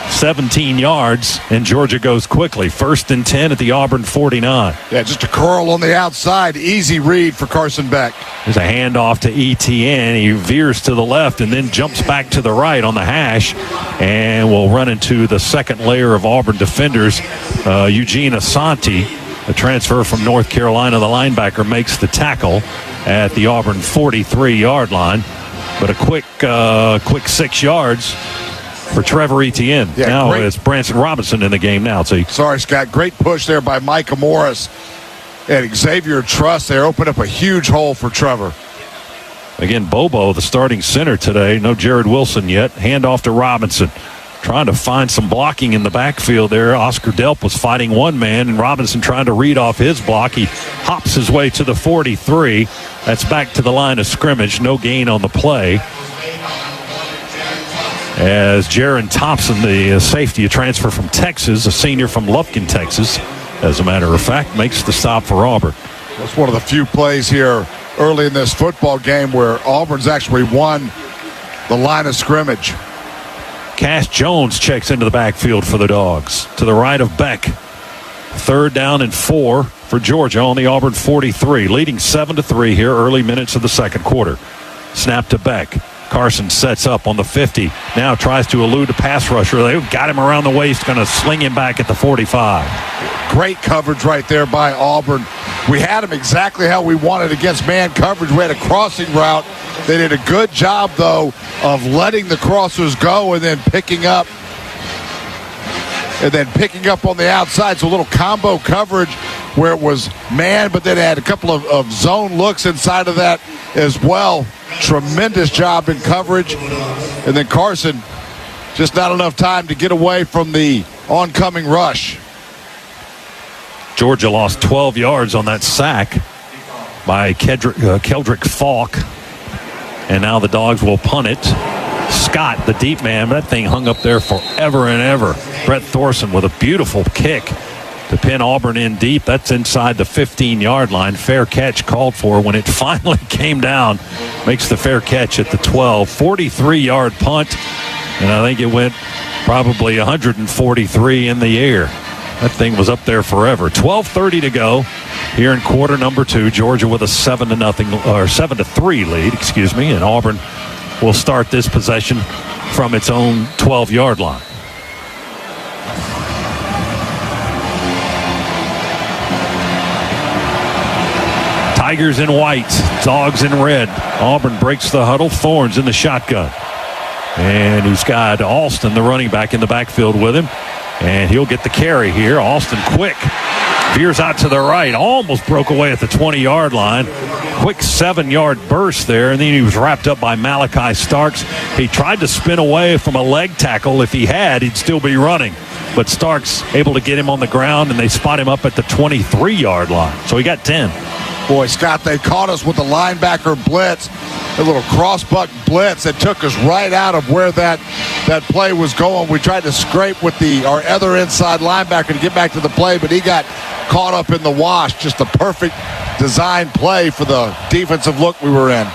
17 yards, and Georgia goes quickly. 1st and 10 at the Auburn 49. Yeah, just a curl on the outside. Easy read for Carson Beck. There's a handoff to Etienne. He veers to the left and then jumps back to the right on the hash, and will run into the second layer of Auburn defenders. Eugene Asante, a transfer from North Carolina, the linebacker, makes the tackle at the Auburn 43-yard line. But a quick 6 yards for Trevor Etienne. Yeah, now it's Branson Robinson in the game now. Sorry, Scott. Great push there by Micah Morris. And Xavier Truss there opened up a huge hole for Trevor. Again, Bobo, the starting center today. No Jared Wilson yet. Handoff to Robinson. Trying to find some blocking in the backfield there. Oscar Delp was fighting one man, and Robinson trying to read off his block. He hops his way to the 43. That's back to the line of scrimmage. No gain on the play. As Jaron Thompson, the safety, a transfer from Texas, a senior from Lufkin, Texas, as a matter of fact, makes the stop for Auburn. That's one of the few plays here early in this football game where Auburn's actually won the line of scrimmage. Cash Jones checks into the backfield for the Dogs. To the right of Beck. 3rd down and 4 for Georgia on the Auburn 43. Leading 7-3 here, early minutes of the second quarter. Snap to Beck. Carson sets up on the 50. Now tries to elude a pass rusher. They've got him around the waist, going to sling him back at the 45. Great coverage right there by Auburn. We had him exactly how we wanted against man coverage. We had a crossing route. They did a good job, though, of letting the crossers go and then picking up on the outside. So a little combo coverage where it was man, but then it had a couple of zone looks inside of that as well. Tremendous job in coverage. And then Carson, just not enough time to get away from the oncoming rush. Georgia lost 12 yards on that sack by Keldrick Falk. And now the Dogs will punt it. Scott, the deep man. That thing hung up there forever and ever. Brett Thorson with a beautiful kick to pin Auburn in deep. That's inside the 15-yard line. Fair catch called for when it finally came down. Makes the fair catch at the 12. 43-yard punt, and I think it went probably 143 in the air. That thing was up there forever. 12:30 to go here in quarter number 2. Georgia with a 7-3 lead, and Auburn will start this possession from its own 12-yard line. Tigers in white, Dogs in red. Auburn breaks the huddle. Thorne's in the shotgun. And he's got Alston, the running back, in the backfield with him. And he'll get the carry here. Alston quick. Veers out to the right. Almost broke away at the 20-yard line. Quick 7-yard burst there. And then he was wrapped up by Malachi Starks. He tried to spin away from a leg tackle. If he had, he'd still be running. But Starks able to get him on the ground, and they spot him up at the 23-yard line. So he got 10. Boy, Scott, they caught us with the linebacker blitz, a little cross-buck blitz that took us right out of where that play was going. We tried to scrape with our other inside linebacker to get back to the play, but he got caught up in the wash. Just a perfect design play for the defensive look we were in.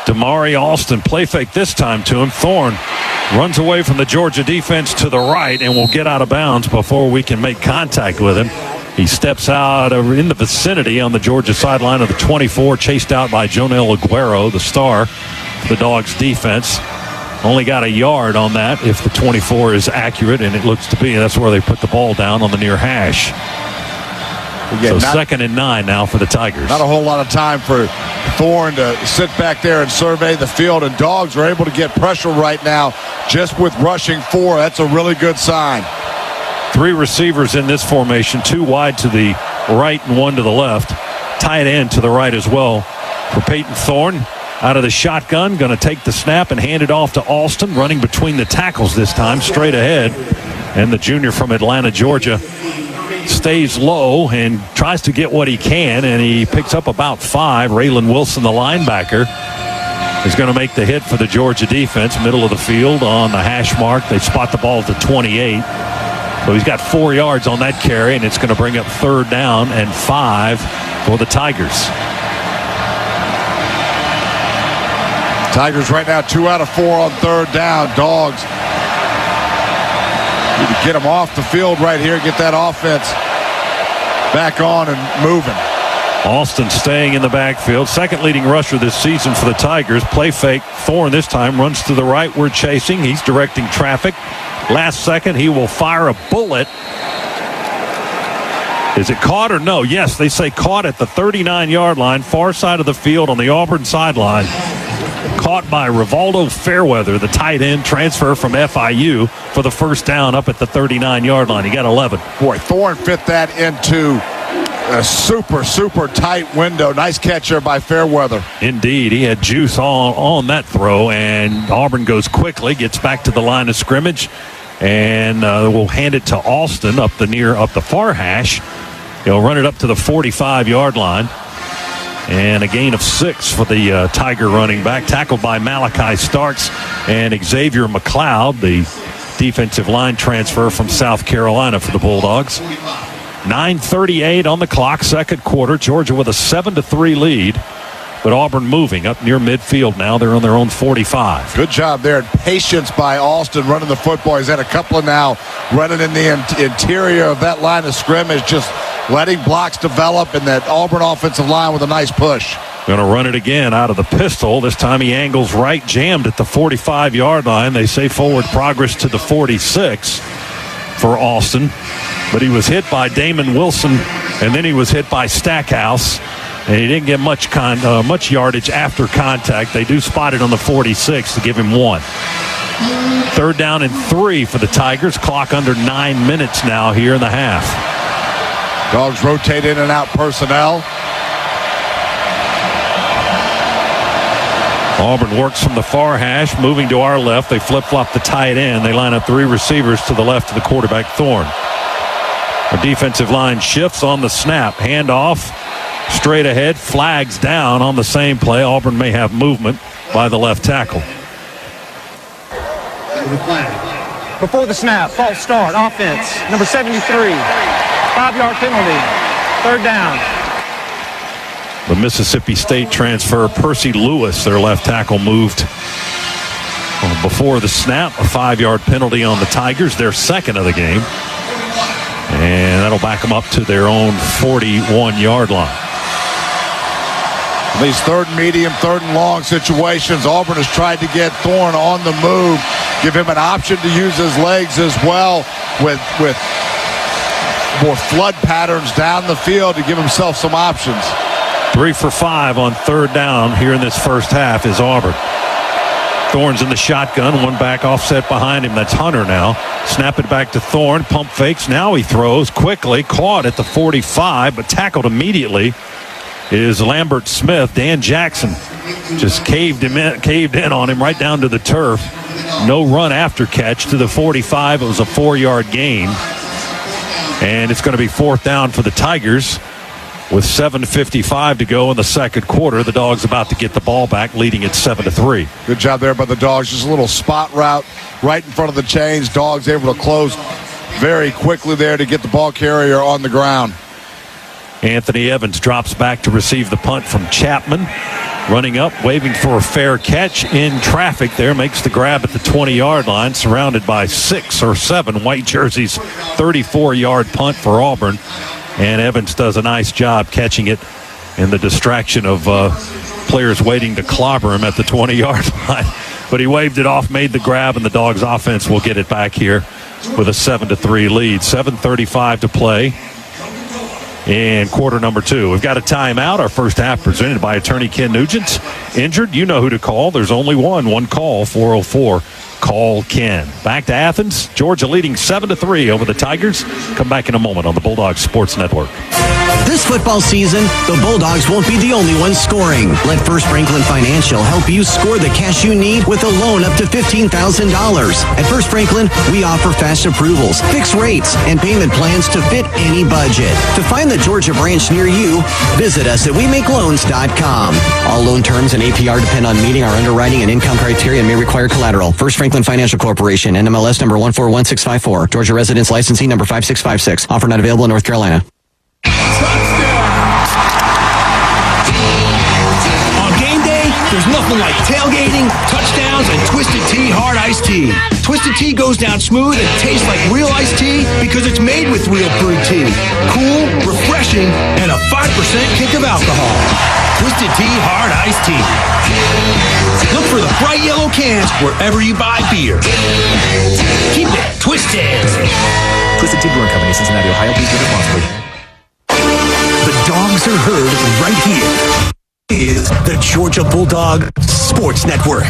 Damari Alston, play fake this time to him. Thorne runs away from the Georgia defense to the right and will get out of bounds before we can make contact with him. He steps out in the vicinity on the Georgia sideline of the 24, chased out by Jonel Aguero, the star of the Dogs defense. Only got a yard on that if the 24 is accurate, and it looks to be. That's where they put the ball down on the near hash. So 2nd and 9 now for the Tigers. Not a whole lot of time for Thorne to sit back there and survey the field, and Dogs are able to get pressure right now just with rushing 4. That's a really good sign. 3 receivers in this formation, 2 wide to the right and 1 to the left. Tight end to the right as well for Peyton Thorne. Out of the shotgun, going to take the snap and hand it off to Alston, running between the tackles this time, straight ahead. And the junior from Atlanta, Georgia, stays low and tries to get what he can, and he picks up about 5. Raylan Wilson, the linebacker, is going to make the hit for the Georgia defense, middle of the field on the hash mark. They spot the ball at the 28. So he's got 4 yards on that carry, and it's going to bring up 3rd down and 5 for the Tigers. Tigers right now 2 out of 4 on 3rd down. Dogs need to get them off the field right here, get that offense back on and moving. Alston staying in the backfield. 2nd leading rusher this season for the Tigers. Play fake. Thorne this time runs to the right. We're chasing. He's directing traffic. Last second, he will fire a bullet. Is it caught or no? Yes, they say caught at the 39-yard line, far side of the field on the Auburn sideline. Caught by Rivaldo Fairweather, the tight end, transfer from FIU for the 1st down up at the 39-yard line. He got 11. Boy, Thorne fit that into a super tight window. Nice catch there by Fairweather. Indeed, he had juice on that throw, and Auburn goes quickly, gets back to the line of scrimmage, and we'll hand it to Alston up the far hash. He'll run it up to the 45-yard line. And a gain of 6 for the Tiger running back, tackled by Malachi Starks and Xavier McLeod, the defensive line transfer from South Carolina for the Bulldogs. 9:38 on the clock, 2nd quarter. Georgia with a 7-3 lead. But Auburn moving up near midfield now. They're on their own 45. Good job there. Patience by Alston running the football. He's had a couple of now running in the interior of that line of scrimmage, just letting blocks develop, and that Auburn offensive line with a nice push. Going to run it again out of the pistol. This time he angles right, jammed at the 45-yard line. They say forward progress to the 46 for Alston. But he was hit by Damon Wilson, and then he was hit by Stackhouse. And he didn't get much yardage after contact. They do spot it on the 46 to give him 1. 3rd down and 3 for the Tigers. Clock under 9 minutes now here in the half. Dogs rotate in and out personnel. Auburn works from the far hash, moving to our left. They flip-flop the tight end. They line up 3 receivers to the left of the quarterback, Thorne. Our defensive line shifts on the snap. Handoff. Straight ahead, flags down on the same play. Auburn may have movement by the left tackle. Before the snap, false start, offense, number 73. 5-yard penalty, 3rd down. The Mississippi State transfer, Percy Lewis, their left tackle, moved before the snap. A 5-yard penalty on the Tigers, their second of the game. And that'll back them up to their own 41-yard line. In these 3rd and medium, 3rd and long situations, Auburn has tried to get Thorne on the move, give him an option to use his legs as well with more flood patterns down the field to give himself some options. 3 for 5 on 3rd down here in this first half is Auburn. Thorne's in the shotgun, one back offset behind him. That's Hunter now. Snap it back to Thorne, pump fakes. Now he throws quickly, caught at the 45, but tackled immediately is Lambert Smith. Dan Jackson just caved in on him right down to the turf. No run after catch to the 45. It was a 4-yard gain. And it's going to be 4th down for the Tigers with 7:55 to go in the second quarter. The Dogs about to get the ball back, leading at 7-3. Good job there by the Dogs. Just a little spot route right in front of the chains. Dogs able to close very quickly there to get the ball carrier on the ground. Anthony Evans drops back to receive the punt from Chapman. Running up, waving for a fair catch in traffic there. Makes the grab at the 20-yard line, surrounded by 6 or 7 white jerseys. 34-yard punt for Auburn. And Evans does a nice job catching it in the distraction of players waiting to clobber him at the 20-yard line. But he waved it off, made the grab, and the Dogs offense will get it back here with a 7-3 lead. 7:35 to play in quarter number 2. We've got a timeout. Our first half presented by attorney Ken Nugent. Injured, you know who to call. There's only one call, 404. Call Ken. Back to Athens. Georgia leading 7-3 over the Tigers. Come back in a moment on the Bulldogs Sports Network. This football season, the Bulldogs won't be the only ones scoring. Let First Franklin Financial help you score the cash you need with a loan up to $15,000. At First Franklin, we offer fast approvals, fixed rates, and payment plans to fit any budget. To find the Georgia branch near you, visit us at WeMakeLoans.com. All loan terms and APR depend on meeting our underwriting and income criteria and may require collateral. First Franklin Financial Corporation, NMLS number 141654. Georgia residence licensing number 5656. Offer not available in North Carolina. On game day, there's nothing like tailgating, touchdowns, and Twisted Tea Hard Iced Tea. Twisted Tea goes down smooth and tastes like real iced tea because it's made with real brewed tea. Cool, refreshing, and a 5% kick of alcohol. Twisted Tea Hard Iced Tea. Look for the bright yellow cans wherever you buy beer. Keep it twisted. Twisted Tea Brewing Company, Cincinnati, Ohio. Please drink responsibly. The Dogs are heard right here. Is the Georgia Bulldog Sports Network.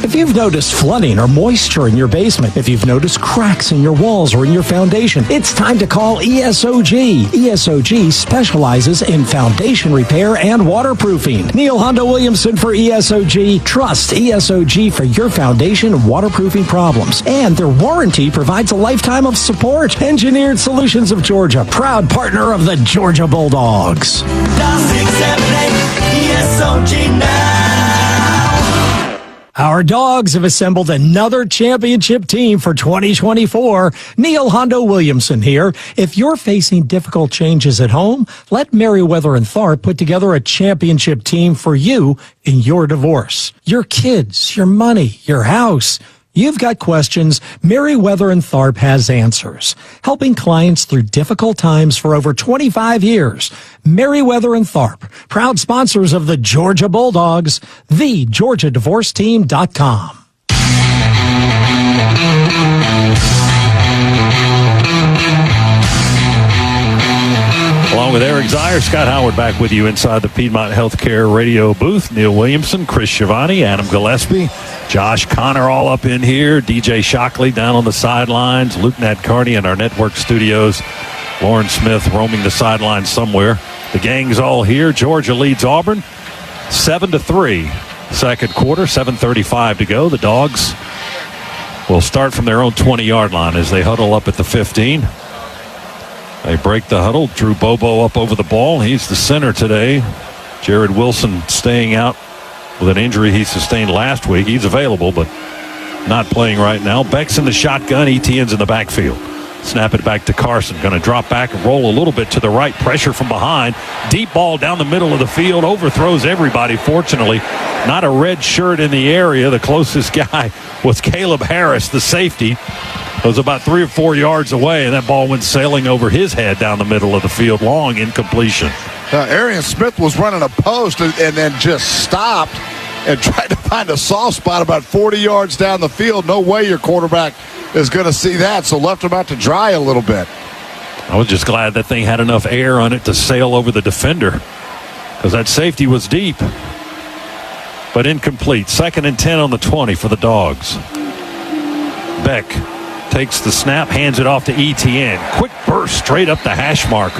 If you've noticed flooding or moisture in your basement, if you've noticed cracks in your walls or in your foundation, it's time to call ESOG. ESOG specializes in foundation repair and waterproofing. Neil Hondo Williamson for ESOG. Trust ESOG for your foundation and waterproofing problems. And their warranty provides a lifetime of support. Engineered Solutions of Georgia, proud partner of the Georgia Bulldogs. Dial 678 ESOG now. Our Dogs have assembled another championship team for 2024. Neil Hondo Williamson here. If you're facing difficult changes at home, let Meriwether and Tharp put together a championship team for you in your divorce, your kids, your money, your house. You've got questions, Meriwether and Tharp has answers. Helping clients through difficult times for over 25 years. Meriwether and Tharp, proud sponsors of the Georgia Bulldogs, thegeorgiadivorceteam.com. Along with Eric Zier, Scott Howard back with you inside the Piedmont Healthcare radio booth. Neil Williamson, Chris Schiavone, Adam Gillespie, Josh Connor all up in here, DJ Shockley down on the sidelines, Luke Nadkarni in our network studios, Lauren Smith roaming the sidelines somewhere. The gang's all here. Georgia leads Auburn 7-3. Second quarter, 7:35 to go. The Dogs will start from their own 20-yard line as they huddle up at the 15. They break the huddle. Drew Bobo up over the ball. He's the center today. Jared Wilson staying out with an injury he sustained last week. He's available, but not playing right now. Beck's in the shotgun. Etienne's in the backfield. Snap it back to Carson. Going to drop back and roll a little bit to the right. Pressure from behind. Deep ball down the middle of the field. Overthrows everybody, fortunately. Not a red shirt in the area. The closest guy was Caleb Harris, the safety. Was about 3 or 4 yards away, and that ball went sailing over his head down the middle of the field. Long incompletion. Arian Smith was running a post and then just stopped and tried to find a soft spot about 40 yards down the field. No way your quarterback is going to see that, so left him out to dry a little bit. I was just glad that thing had enough air on it to sail over the defender, because that safety was deep. But incomplete. 2nd and 10 on the 20 for the Dogs. Beck takes the snap, hands it off to Etienne. Quick burst straight up the hash mark,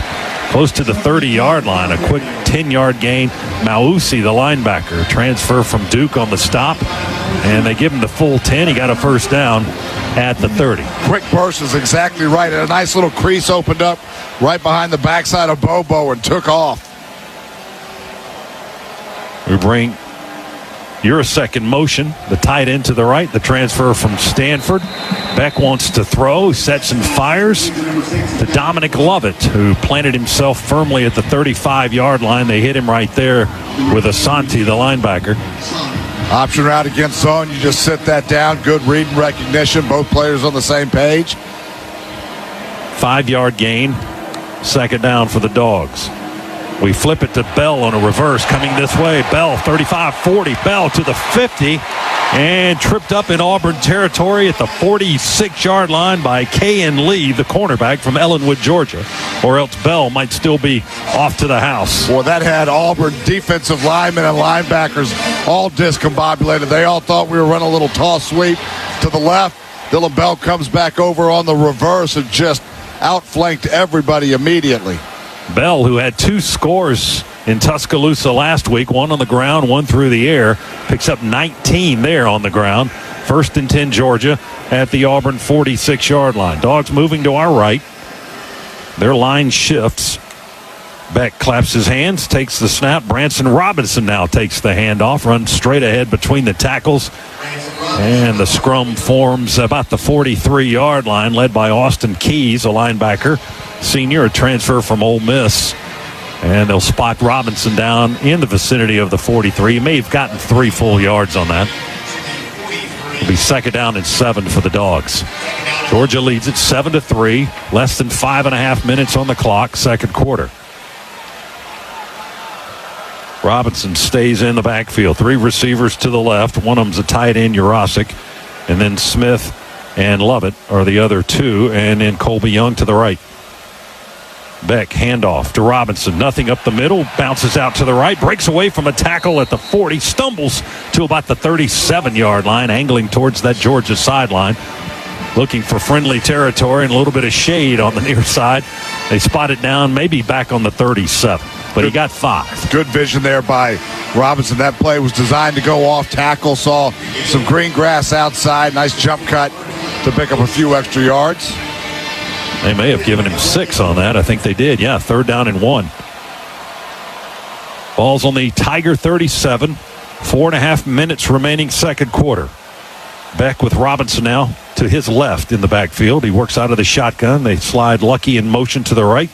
close to the 30-yard line. A quick 10-yard gain. Mausi, the linebacker, transfer from Duke on the stop, and they give him the full 10. He got a first down at the 30. Quick burst is exactly right. And a nice little crease opened up right behind the backside of Bobo and took off. We bring Urasek in motion, the tight end to the right, the transfer from Stanford. Beck wants to throw, sets and fires to Dominic Lovett, who planted himself firmly at the 35-yard line. They hit him right there with Asante, the linebacker. Option route against zone. You just sit that down. Good read and recognition. Both players on the same page. 5-yard gain. 2nd down for the Dogs. We flip it to Bell on a reverse coming this way. Bell, 35-40. Bell to the 50. And tripped up in Auburn territory at the 46-yard line by K.N. Lee, the cornerback from Ellenwood, Georgia. Or else Bell might still be off to the house. Well, that had Auburn defensive linemen and linebackers all discombobulated. They all thought we were running a little toss sweep to the left. Dylan Bell comes back over on the reverse and just outflanked everybody immediately. Bell, who had 2 scores in Tuscaloosa last week, 1 on the ground, 1 through the air, picks up 19 there on the ground. 1st and 10 Georgia at the Auburn 46-yard line. Dogs moving to our right. Their line shifts. Beck claps his hands, takes the snap. Branson Robinson now takes the handoff, runs straight ahead between the tackles. And the scrum forms about the 43-yard line, led by Austin Keys, a linebacker, senior, a transfer from Ole Miss. And they'll spot Robinson down in the vicinity of the 43. He may have gotten 3 full yards on that. It'll be 2nd down and 7 for the Dogs. Georgia leads it 7-3. Less than 5.5 minutes on the clock, 2nd quarter. Robinson stays in the backfield. 3 receivers to the left. One of them's a tight end, Urasek. And then Smith and Lovett are the other 2. And then Colby Young to the right. Beck, handoff to Robinson. Nothing up the middle. Bounces out to the right. Breaks away from a tackle at the 40. Stumbles to about the 37-yard line, angling towards that Georgia sideline. Looking for friendly territory and a little bit of shade on the near side. They spot it down, maybe back on the 37. But he got 5. Good vision there by Robinson. That play was designed to go off tackle. Saw some green grass outside. Nice jump cut to pick up a few extra yards. They may have given him 6 on that. I think they did. Yeah, 3rd down and 1. Ball's on the Tiger 37. 4.5 minutes remaining, 2nd quarter. Beck with Robinson now to his left in the backfield. He works out of the shotgun. They slide Lucky in motion to the right.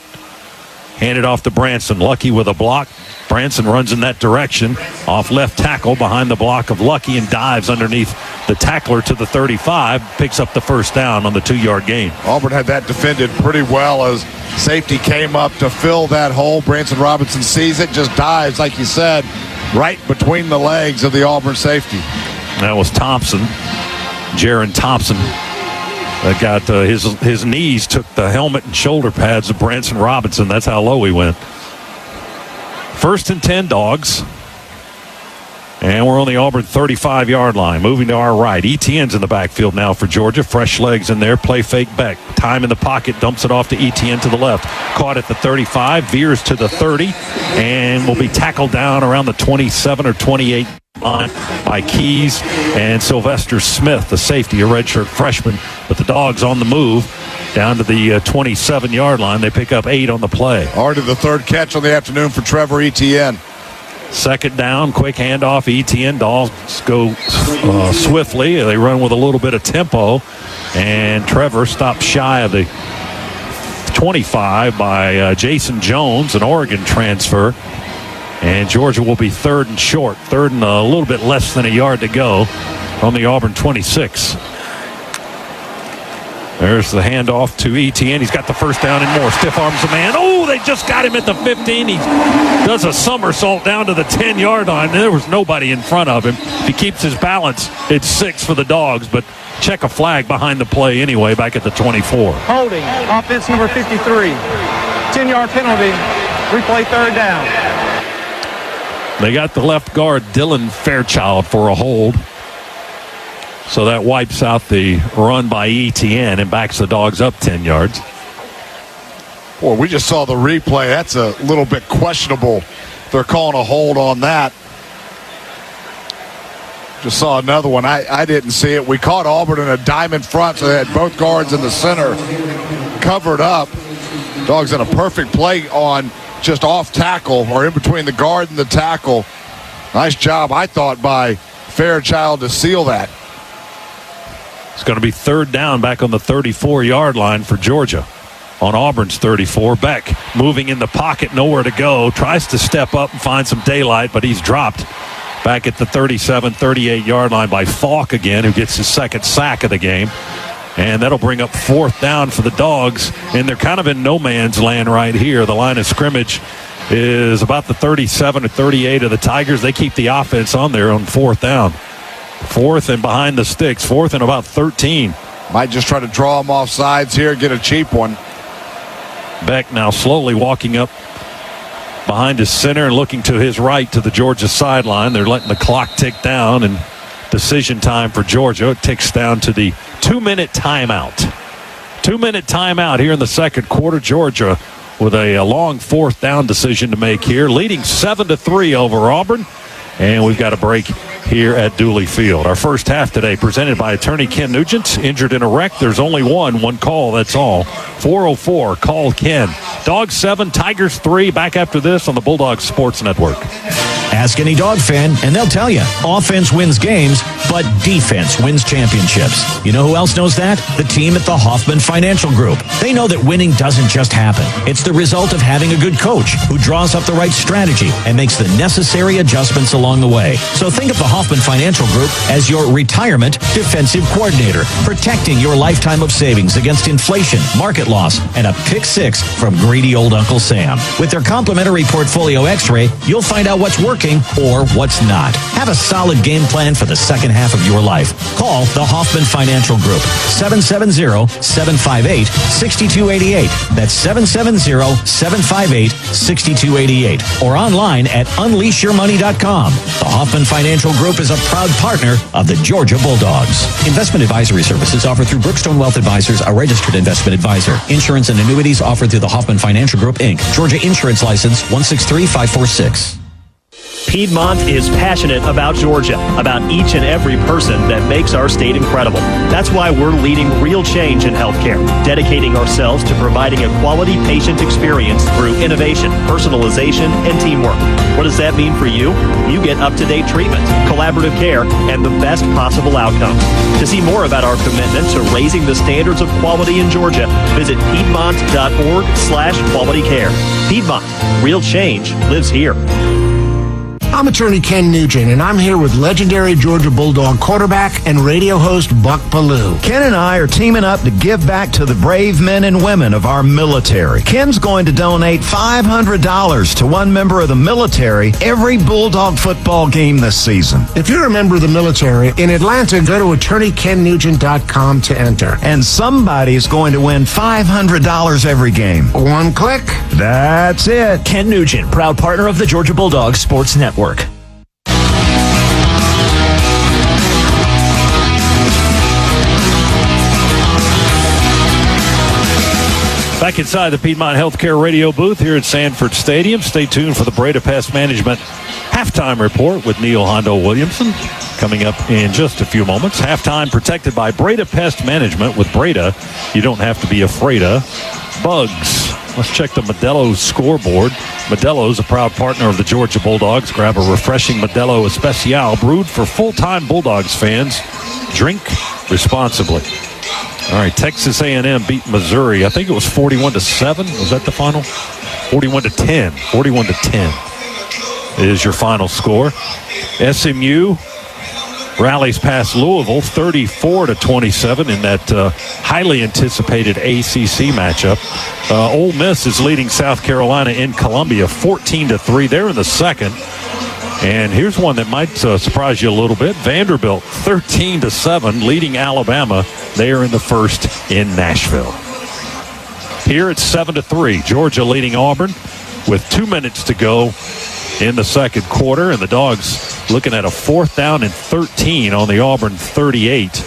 Hand it off to Branson. Lucky with a block. Branson runs in that direction. Off left tackle behind the block of Lucky and dives underneath the tackler to the 35. Picks up the 1st down on the 2-yard gain. Auburn had that defended pretty well as safety came up to fill that hole. Branson Robinson sees it, just dives, like you said, right between the legs of the Auburn safety. That was Thompson. Jaron Thompson. That got his knees took the helmet and shoulder pads of Branson Robinson. That's how low he went. 1st and 10 Dogs. And we're on the Auburn 35-yard line. Moving to our right. Etienne's in the backfield now for Georgia. Fresh legs in there. Play fake Beck. Time in the pocket. Dumps it off to Etienne to the left. Caught at the 35. Veers to the 30. And will be tackled down around the 27 or 28 line by Keys and Sylvester Smith, the safety, a redshirt freshman. But the Dogs on the move down to the 27-yard line. They pick up 8 on the play. Already the 3rd catch on the afternoon for Trevor Etienne. Second down, quick handoff, ETN. Dogs go swiftly. They run with a little bit of tempo, and Trevor stops shy of the 25 by Jason Jones, an Oregon transfer. And Georgia will be third and short, third and a little bit less than a yard to go on the Auburn 26. There's the handoff to ETN. He's got the first down and more. Stiff arms the man. Oh, they just got him at the 15. He does a somersault down to the 10-yard line. There was nobody in front of him. If he keeps his balance, it's 6 for the Dogs, but check a flag behind the play anyway back at the 24. Holding, offense number 53. 10-yard penalty, replay third down. They got the left guard, Dylan Fairchild, for a hold. So that wipes out the run by ETN and backs the Dogs up 10 yards. Boy, we just saw the replay. That's a little bit questionable. They're calling a hold on that. Just saw another one. I didn't see it. We caught Auburn in a diamond front, so they had both guards in the center covered up. Dogs in a perfect play on just off tackle or in between the guard and the tackle. Nice job, I thought, by Fairchild to seal that. It's going to be third down back on the 34-yard line for Georgia. On Auburn's 34, Beck moving in the pocket, nowhere to go. Tries to step up and find some daylight, but he's dropped back at the 37, 38-yard line by Falk again, who gets his second sack of the game. And that'll bring up fourth down for the Dogs. And they're kind of in no man's land right here. The line of scrimmage is about the 37 or 38 of the Tigers. They keep the offense on there on fourth down. Fourth and behind the sticks. Fourth and about 13. Might just try to draw them off sides here, get a cheap one. Beck now slowly walking up behind his center and looking to his right to the Georgia sideline. They're letting the clock tick down, and decision time for Georgia. It ticks down to the 2-minute timeout. 2-minute timeout here in the second quarter. Georgia with a long fourth down decision to make here, leading 7-3 over Auburn. And we've got a break here at Dooley Field. Our first half today presented by attorney Ken Nugent. Injured in a wreck, there's only one call, that's all. 404, call Ken. Dogs 7, Tigers 3. Back after this on the Bulldogs Sports Network. Ask any dog fan, and they'll tell you, offense wins games, but defense wins championships. You know who else knows that? The team at the Hoffman Financial Group. They know that winning doesn't just happen. It's the result of having a good coach who draws up the right strategy and makes the necessary adjustments along the way. So think of the Hoffman Financial Group as your retirement defensive coordinator, protecting your lifetime of savings against inflation, market loss, and a pick six from greedy old Uncle Sam. With their complimentary portfolio x-ray, you'll find out what's working or what's not. Have a solid game plan for the second half of your life. Call the Hoffman Financial Group, 770-758-6288. That's 770-758-6288. Or online at unleashyourmoney.com. The Hoffman Financial Group is a proud partner of the Georgia Bulldogs. Investment advisory services offered through Brookstone Wealth Advisors, a registered investment advisor. Insurance and annuities offered through the Hoffman Financial Group, Inc. Georgia Insurance License 163546. Piedmont is passionate about Georgia, about each and every person that makes our state incredible. That's why we're leading real change in healthcare, dedicating ourselves to providing a quality patient experience through innovation, personalization, and teamwork. What does that mean for you? You get up-to-date treatment, collaborative care, and the best possible outcomes. To see more about our commitment to raising the standards of quality in Georgia, visit piedmont.org/quality care. Piedmont, real change lives here. I'm attorney Ken Nugent, and I'm here with legendary Georgia Bulldog quarterback and radio host Buck Ballou. Ken and I are teaming up to give back to the brave men and women of our military. Ken's going to donate $500 to one member of the military every Bulldog football game this season. If you're a member of the military in Atlanta, go to attorneykennugent.com to enter. And somebody's going to win $500 every game. One click. That's it. Ken Nugent, proud partner of the Georgia Bulldogs Sports Network. Back inside the Piedmont Healthcare radio booth here at Sanford Stadium. Stay tuned for the Breda Pest Management halftime report with Neil Hondo Williamson coming up in just a few moments. Halftime presented by Breda Pest Management. With Breda, you don't have to be afraid of bugs. Let's check the Modelo scoreboard. Modelo is a proud partner of the Georgia Bulldogs. Grab a refreshing Modelo Especial brewed for full-time Bulldogs fans. Drink responsibly. All right, Texas A&M beat Missouri. I think it was 41-7. Was that the final? 41-10. 41-10 is your final score. SMU rallies past Louisville 34-27 in that highly anticipated ACC matchup. Ole Miss is leading South Carolina in Columbia 14-3. They're in the second. And here's one that might surprise you a little bit. Vanderbilt 13-7 leading Alabama. They are in the first in Nashville. Here it's 7-3. Georgia leading Auburn with 2 minutes to go in the second quarter, and the Dogs looking at a 4th down and 13 on the Auburn 38.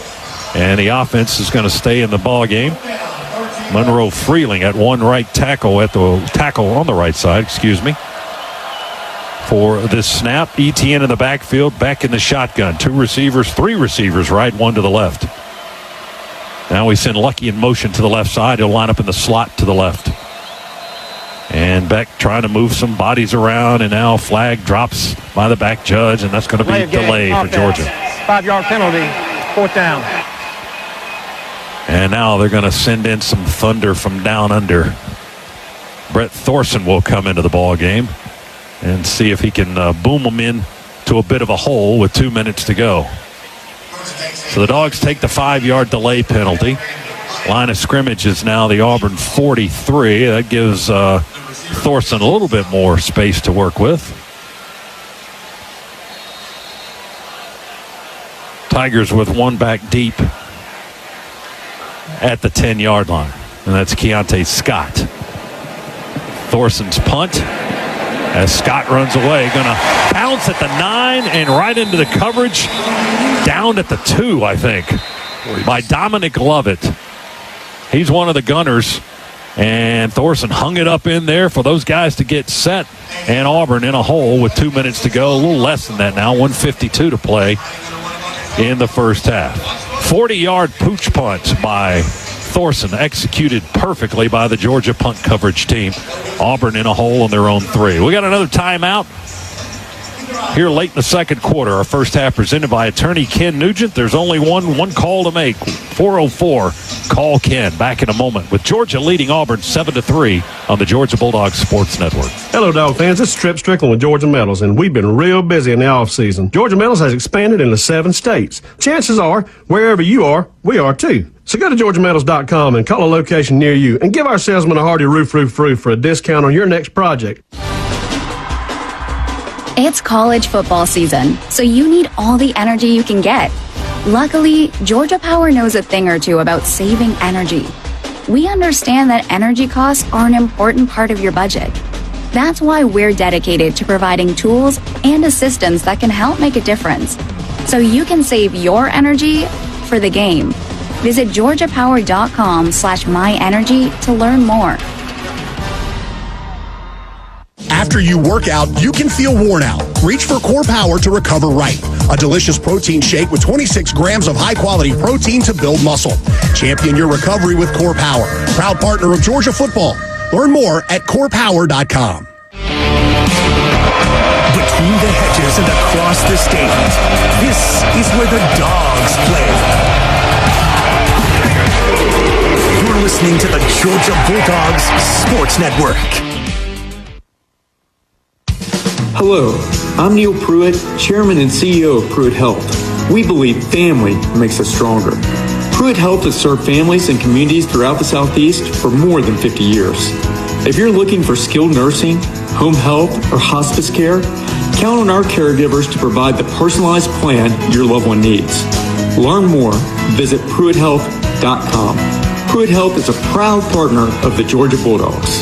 And the offense is going to stay in the ball game. Monroe Freeling at one right tackle on the right side, for this snap. Etienne in the backfield, back in the shotgun. 3 receivers right, 1 to the left. Now we send Lucky in motion to the left side. He'll line up in the slot to the left. And Beck trying to move some bodies around, and now flag drops by the back judge, and that's going to be delayed for Georgia. 5-yard penalty, 4th down. And now they're going to send in some thunder from down under. Brett Thorson will come into the ball game and see if he can boom them in to a bit of a hole with 2 minutes to go. So the Dogs take the 5-yard delay penalty. Line of scrimmage is now the Auburn 43. That gives Thorson a little bit more space to work with. Tigers with one back deep at the 10-yard line, and that's Keontae Scott. Thorson's punt as Scott runs away, gonna bounce at the 9 and right into the coverage, down at the 2, I think, by Dominic Lovett. He's one of the gunners, and Thorson hung it up in there for those guys to get set, and Auburn in a hole with 2 minutes to go, a little less than that now, 1:52 to play in the first half. 40-yard pooch punt by Thorson, executed perfectly by the Georgia punt coverage team. Auburn in a hole on their own 3. We got another timeout here late in the second quarter. Our first half presented by attorney Ken Nugent. There's only one call to make. 404. Call Ken. Back in a moment with Georgia leading Auburn 7-3 on the Georgia Bulldogs Sports Network. Hello, Dog fans. This is Trip Strickland with Georgia Metals, and we've been real busy in the offseason. Georgia Metals has expanded into 7 states. Chances are, wherever you are, we are too. So go to GeorgiaMetals.com and call a location near you and give our salesman a hearty roof for a discount on your next project. It's college football season, so you need all the energy you can get. Luckily, Georgia Power knows a thing or two about saving energy. We understand that energy costs are an important part of your budget. That's why we're dedicated to providing tools and assistance that can help make a difference, so you can save your energy for the game. Visit georgiapower.com/myenergy to learn more. After you work out, you can feel worn out. Reach for Core Power to recover right. A delicious protein shake with 26 grams of high-quality protein to build muscle. Champion your recovery with Core Power. Proud partner of Georgia football. Learn more at corepower.com. Between the hedges and across the state, this is where the Dogs play. You're listening to the Georgia Bulldogs Sports Network. Hello, I'm Neil Pruitt, Chairman and CEO of Pruitt Health. We believe family makes us stronger. Pruitt Health has served families and communities throughout the Southeast for more than 50 years. If you're looking for skilled nursing, home health, or hospice care, count on our caregivers to provide the personalized plan your loved one needs. Learn more, visit PruittHealth.com. Pruitt Health is a proud partner of the Georgia Bulldogs.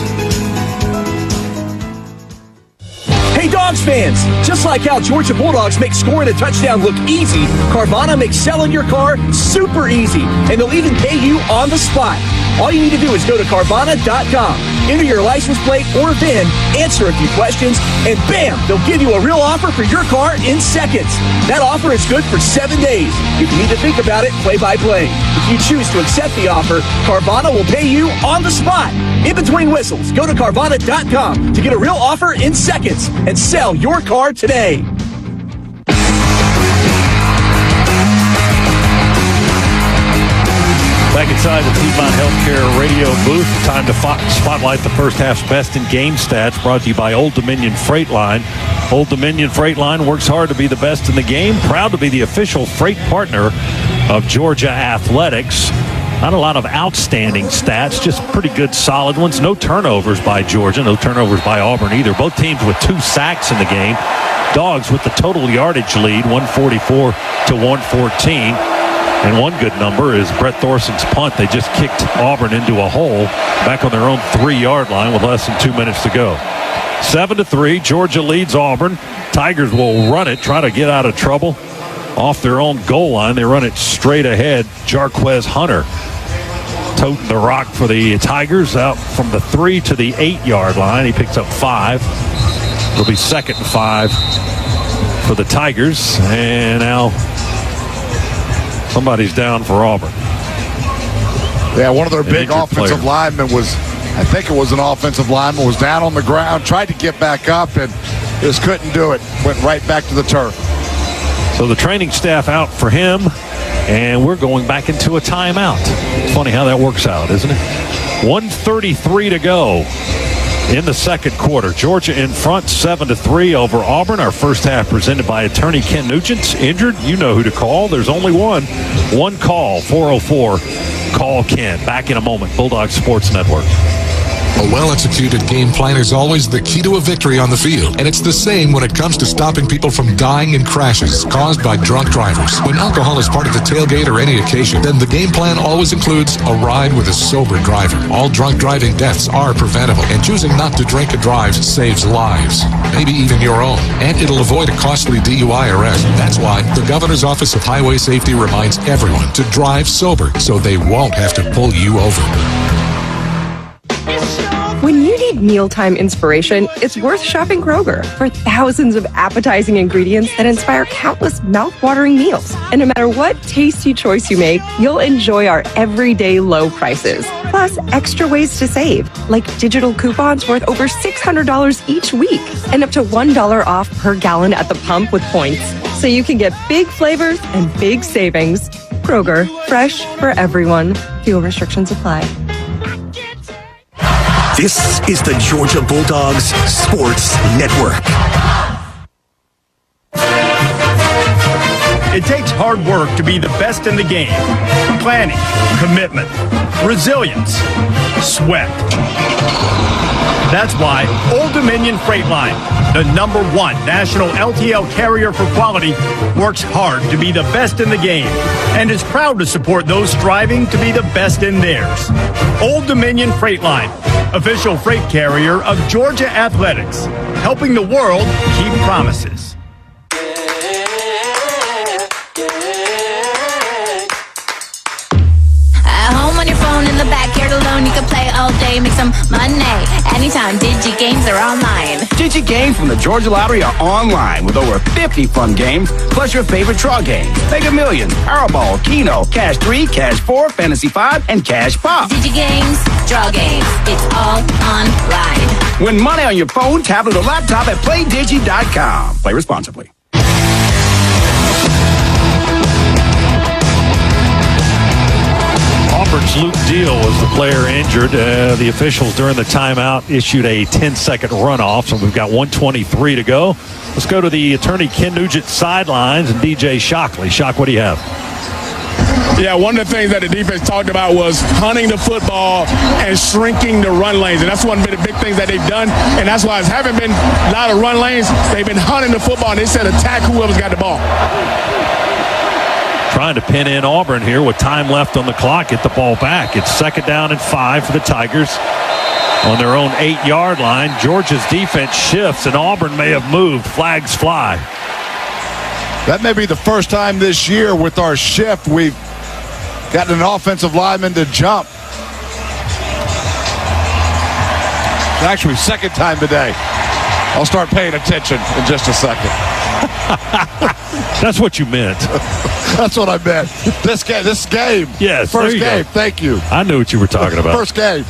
Hey, Dogs fans! Just like how Georgia Bulldogs make scoring a touchdown look easy, Carvana makes selling your car super easy, and they'll even pay you on the spot. All you need to do is go to Carvana.com, enter your license plate or VIN, answer a few questions, and bam! They'll give you a real offer for your car in seconds. That offer is good for 7 days. If you need to think about it, play by play. If you choose to accept the offer, Carvana will pay you on the spot. In between whistles, go to Carvana.com to get a real offer in seconds and sell your car today. Back inside the Piedmont Healthcare radio booth, time to spotlight the first half's best in game stats, brought to you by Old Dominion Freight Line. Old Dominion Freight Line works hard to be the best in the game, proud to be the official freight partner of Georgia Athletics. Not a lot of outstanding stats, just pretty good, solid ones. No turnovers by Georgia, no turnovers by Auburn either. Both teams with 2 sacks in the game. Dogs with the total yardage lead, 144 to 114. And one good number is Brett Thorson's punt. They just kicked Auburn into a hole back on their own 3-yard line with less than 2 minutes to go. 7-3, Georgia leads Auburn. Tigers will run it, try to get out of trouble. Off their own goal line, they run it straight ahead. Jarquez Hunter toting the rock for the Tigers out from the 3 to the 8-yard line. He picks up 5. It'll be 2nd and 5 for the Tigers. And now somebody's down for Auburn. Yeah, one of their big offensive linemen I think it was an offensive lineman, was down on the ground, tried to get back up, and just couldn't do it. Went right back to the turf. So the training staff out for him, and we're going back into a timeout. It's funny how that works out, isn't it? 1:33 to go in the second quarter. Georgia in front, 7-3 over Auburn. Our first half presented by attorney Ken Nugent. Injured, you know who to call. There's only one call, 404-CALL-KEN. Back in a moment. Bulldog Sports Network. A well-executed game plan is always the key to a victory on the field, and it's the same when it comes to stopping people from dying in crashes caused by drunk drivers. When alcohol is part of the tailgate or any occasion, then the game plan always includes a ride with a sober driver. All drunk driving deaths are preventable, and choosing not to drink and drive saves lives, maybe even your own, and it'll avoid a costly DUI arrest. That's why the Governor's Office of Highway Safety reminds everyone to drive sober so they won't have to pull you over. When you need mealtime inspiration, it's worth shopping Kroger for thousands of appetizing ingredients that inspire countless mouth-watering meals. And no matter what tasty choice you make, you'll enjoy our everyday low prices. Plus, extra ways to save, like digital coupons worth over $600 each week and up to $1 off per gallon at the pump with points. So you can get big flavors and big savings. Kroger, fresh for everyone. Fuel restrictions apply. This is the Georgia Bulldogs Sports Network. It takes hard work to be the best in the game. Planning, commitment, resilience, sweat. That's why Old Dominion Freight Line, the #1 national LTL carrier for quality, works hard to be the best in the game and is proud to support those striving to be the best in theirs. Old Dominion Freight Line, official freight carrier of Georgia Athletics, helping the world keep promises. At home on your phone, in the backyard alone, you can play all day, make some money. Anytime, DigiGames are online. DigiGames from the Georgia Lottery are online with over 50 fun games, plus your favorite draw games. Mega Millions, Powerball, Keno, Cash 3, Cash 4, Fantasy 5, and Cash Pop. DigiGames, draw games, it's all online. Win money on your phone, tablet, or laptop at PlayDigi.com. Play responsibly. Auburn's Luke Deal was the player injured. The officials during the timeout issued a 10-second runoff, so we've got 1:23 to go. Let's go to the attorney Ken Nugent sidelines and DJ Shockley. Shock, what do you have? Yeah, one of the things that the defense talked about was hunting the football and shrinking the run lanes. And that's one of the big things that they've done. And that's why it haven't been a lot of run lanes. They've been hunting the football, and they said attack whoever's got the ball. Trying to pin in Auburn here with time left on the clock. Get the ball back. It's 2nd down and 5 for the Tigers on their own 8-yard line. Georgia's defense shifts, and Auburn may have moved. Flags fly. That may be the first time this year with our shift we've gotten an offensive lineman to jump. Actually, second time today. I'll start paying attention in just a second. That's what you meant. That's what I meant. This game. Yes. First game. Thank you. I knew what you were talking about. First game.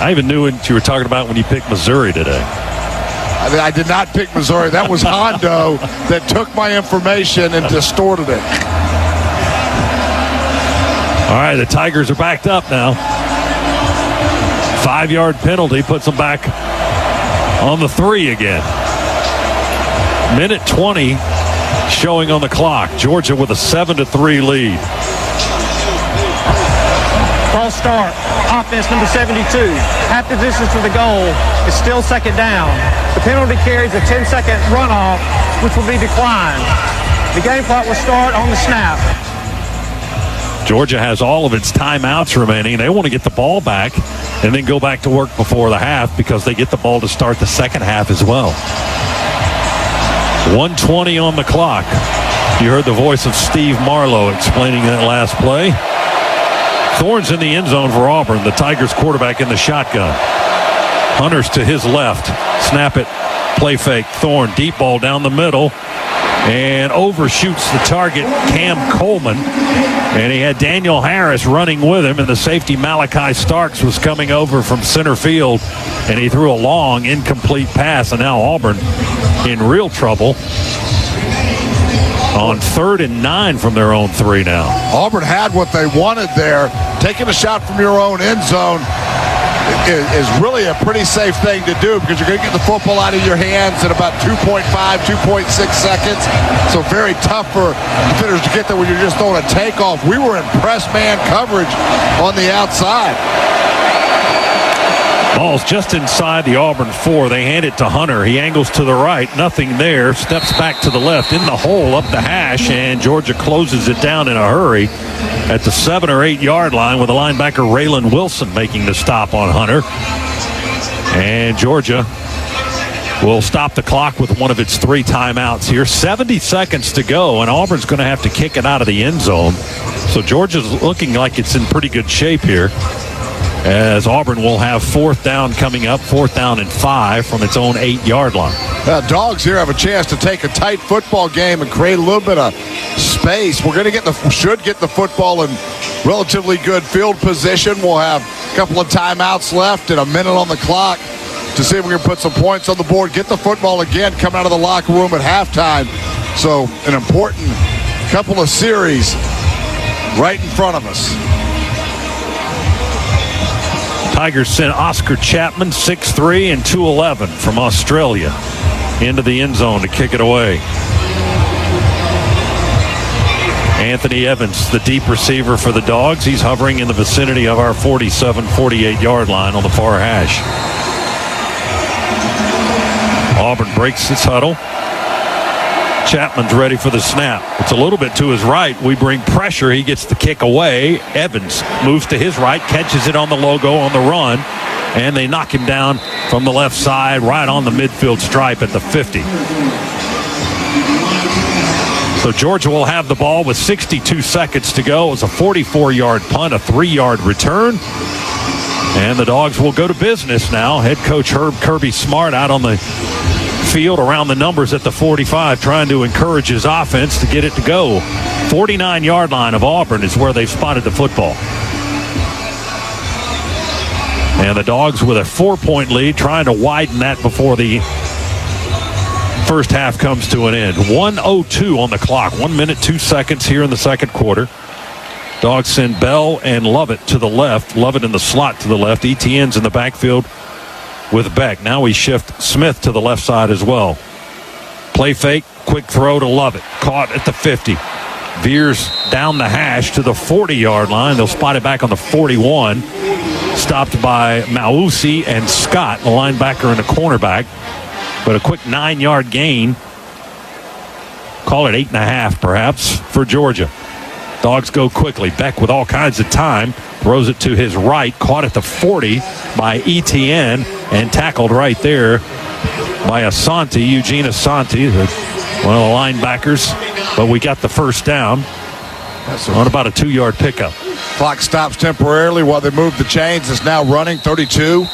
I even knew what you were talking about when you picked Missouri today. I did not pick Missouri. That was Hondo that took my information and distorted it. All right, the Tigers are backed up now. 5-yard penalty puts them back on the 3 again. Minute 20 showing on the clock. Georgia with a 7-3 lead. False start. Offense number 72. Half the distance to the goal. It's still second down. The penalty carries a 10-second runoff, which will be declined. The game clock will start on the snap. Georgia has all of its timeouts remaining. They want to get the ball back and then go back to work before the half because they get the ball to start the second half as well. 1:20 on the clock. You heard the voice of Steve Marlowe explaining that last play. Thorne's in the end zone for Auburn. The Tigers quarterback in the shotgun. Hunter's to his left. Snap it. Play fake. Thorne. Deep ball down the middle. And overshoots the target, Cam Coleman. And he had Daniel Harris running with him, and the safety Malachi Starks was coming over from center field, and he threw a long, incomplete pass, and now Auburn in real trouble on 3rd and 9 from their own 3 now. Auburn had what they wanted there. Taking a shot from your own end zone is really a pretty safe thing to do because you're going to get the football out of your hands in about 2.5, 2.6 seconds. So very tough for defenders to get there when you're just throwing a takeoff. We were in press man coverage on the outside. Ball's just inside the Auburn 4. They hand it to Hunter. He angles to the right. Nothing there. Steps back to the left in the hole up the hash, and Georgia closes it down in a hurry at the 7 or 8 yard line with the linebacker Raylan Wilson making the stop on Hunter. And Georgia will stop the clock with one of its 3 timeouts here. 70 seconds to go, and Auburn's going to have to kick it out of the end zone. So Georgia's looking like it's in pretty good shape here, as Auburn will have 4th down coming up, 4th down and 5 from its own 8 yard line. Dogs here have a chance to take a tight football game and create a little bit of space. We're going to should get the football in relatively good field position. We'll have a couple of timeouts left and a minute on the clock to see if we can put some points on the board. Get the football again, come out of the locker room at halftime. So an important couple of series right in front of us. Tigers sent Oscar Chapman, 6'3" and 211 from Australia, into the end zone to kick it away. Anthony Evans, the deep receiver for the Dogs. He's hovering in the vicinity of our 47, 48 yard line on the far hash. Auburn breaks its huddle. Chapman's ready for the snap. It's a little bit to his right. We bring pressure. He gets the kick away. Evans moves to his right, catches it on the logo on the run, and they knock him down from the left side right on the midfield stripe at the 50. So Georgia will have the ball with 62 seconds to go. It's a 44-yard punt, a 3-yard return. And the Dogs will go to business now. Head coach Herb Kirby Smart out on the field around the numbers at the 45, trying to encourage his offense to get it to go. 49-yard line of Auburn is where they've spotted the football. And the Dogs with a 4-point lead, trying to widen that before the first half comes to an end. 1:02 on the clock. 1 minute, 2 seconds here in the second quarter. Dogs send Bell and Lovett to the left. Lovett in the slot to the left. Etienne's in the backfield with Beck. Now we shift Smith to the left side as well. Play fake, quick throw to Lovett. Caught at the 50. Veers down the hash to the 40-yard line. They'll spot it back on the 41. Stopped by Mausi and Scott, the linebacker and the cornerback. But a quick 9-yard gain. Call it 8.5 perhaps for Georgia. Dogs go quickly. Beck with all kinds of time. Throws it to his right. Caught at the 40 by Etienne and tackled right there by Asante, Eugene Asante, one of the linebackers. But we got the first down on about a 2-yard pickup. Clock stops temporarily while they move the chains. It's now running 32.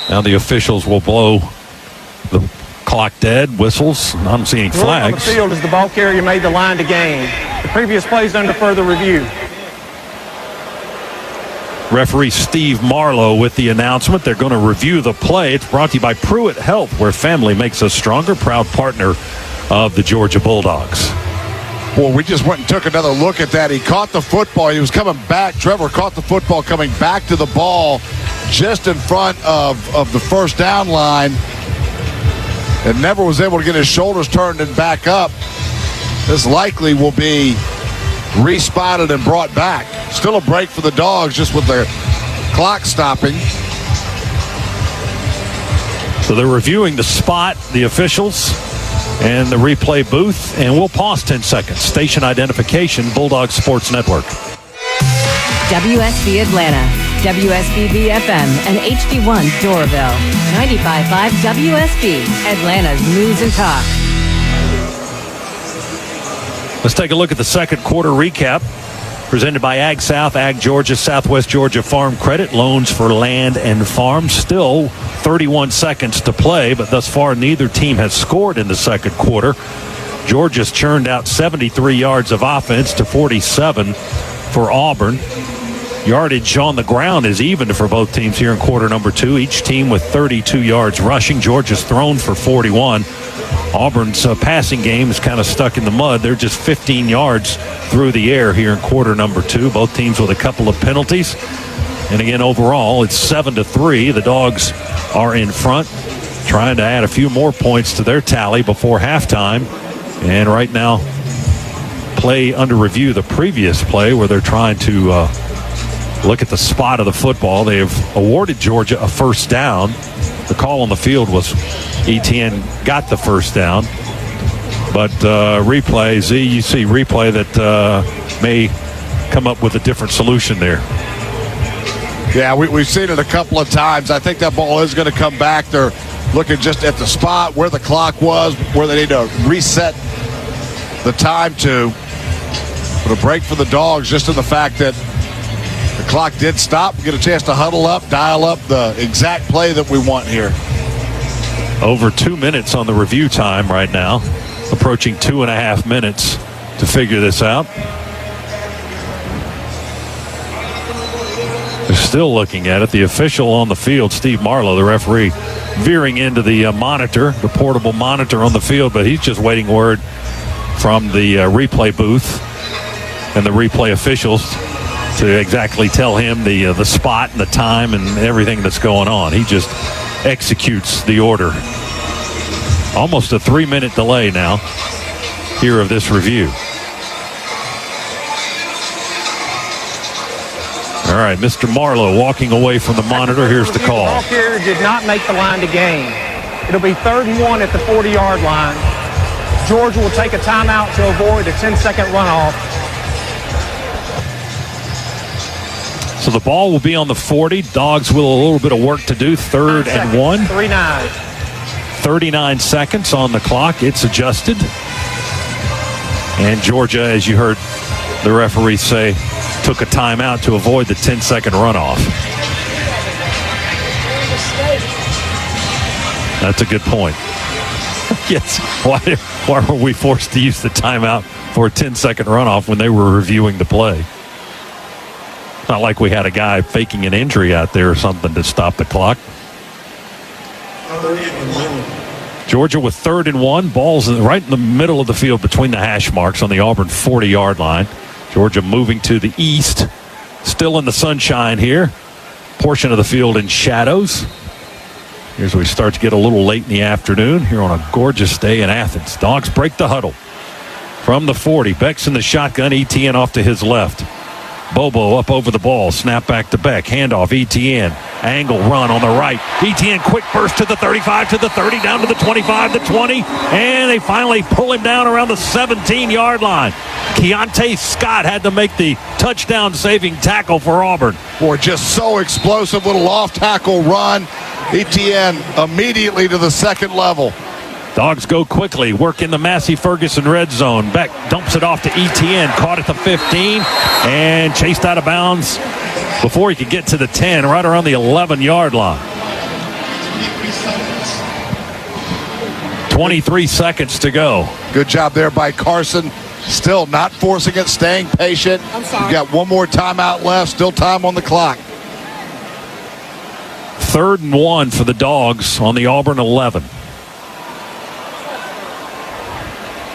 Now the officials will blow the clock dead, whistles. I don't see any flags. On the field as the ball carrier made the line to gain. The previous play is under further review. Referee Steve Marlowe with the announcement. They're going to review the play. It's brought to you by Pruitt Health, where family makes us stronger. Proud partner of the Georgia Bulldogs. Well, we just went and took another look at that. He caught the football. He was coming back. Trevor caught the football coming back to the ball just in front of the first down line and never was able to get his shoulders turned and back up. This likely will be respotted and brought back. Still a break for the Dogs just with the clock stopping. So they're reviewing the spot, the officials, and the replay booth, and we'll pause 10 seconds. Station identification, Bulldog Sports Network. WSB Atlanta, WSBB FM, and HD1 Doraville. 95.5 WSB, Atlanta's News and Talk. Let's take a look at the second quarter recap. Presented by Ag South, Ag Georgia, Southwest Georgia Farm Credit, loans for land and farm. Still 31 seconds to play, but thus far neither team has scored in the second quarter. Georgia's churned out 73 yards of offense to 47 for Auburn. Yardage on the ground is even for both teams here in quarter number 2. Each team with 32 yards rushing. Georgia's thrown for 41. Auburn's passing game is kind of stuck in the mud. They're just 15 yards through the air here in quarter number 2. Both teams with a couple of penalties. And again, overall, it's 7-3. The Dogs are in front, trying to add a few more points to their tally before halftime. And right now, play under review, the previous play where they're trying to look at the spot of the football. They have awarded Georgia a first down. The call on the field was Etienne got the first down. But replay, Z, you see replay that may come up with a different solution there. Yeah, we've seen it a couple of times. I think that ball is going to come back. They're looking just at the spot where the clock was, where they need to reset the time to. But a break for the Dogs just in the fact that the clock did stop. Get a chance to huddle up, dial up the exact play that we want here. Over 2 minutes on the review time right now. Approaching 2.5 minutes to figure this out. They're still looking at it. The official on the field, Steve Marlowe, the referee, veering into the monitor, the portable monitor on the field, but he's just waiting word from the replay booth and the replay officials to exactly tell him the spot and the time and everything that's going on. He just executes the order. Almost a 3-minute delay now here of this review. All right, Mr. Marlowe walking away from the monitor. Here's the call. The ball carrier did not make the line to gain. It'll be 3rd and 1 at the 40-yard line. Georgia will take a timeout to avoid a 10-second runoff. So the ball will be on the 40. Dogs will a little bit of work to do. 3rd and 1. 3-9. 39 seconds on the clock. It's adjusted. And Georgia, as you heard the referee say, took a timeout to avoid the 10-second runoff. That's a good point. Yes. Why were we forced to use the timeout for a 10-second runoff when they were reviewing the play? It's not like we had a guy faking an injury out there or something to stop the clock. Georgia with 3rd and 1. Ball's right in the middle of the field between the hash marks on the Auburn 40-yard line. Georgia moving to the east. Still in the sunshine here. Portion of the field in shadows. Here's where we start to get a little late in the afternoon here on a gorgeous day in Athens. Dogs break the huddle. From the 40, Beck's in the shotgun. Etienne off to his left. Bobo up over the ball. Snap back to Beck. Handoff. Etienne. Angle run on the right. Etienne quick burst to the 35, to the 30, down to the 25, the 20. And they finally pull him down around the 17-yard line. Keontae Scott had to make the touchdown-saving tackle for Auburn. Boy, just so explosive. Little off-tackle run. Etienne immediately to the second level. Dogs go quickly, work in the Massey Ferguson red zone. Beck dumps it off to Etienne, caught at the 15, and chased out of bounds before he could get to the 10, right around the 11-yard line. 23 seconds to go. Good job there by Carson. Still not forcing it, staying patient. You've got one more timeout left, still time on the clock. 3rd and 1 for the Dogs on the Auburn 11.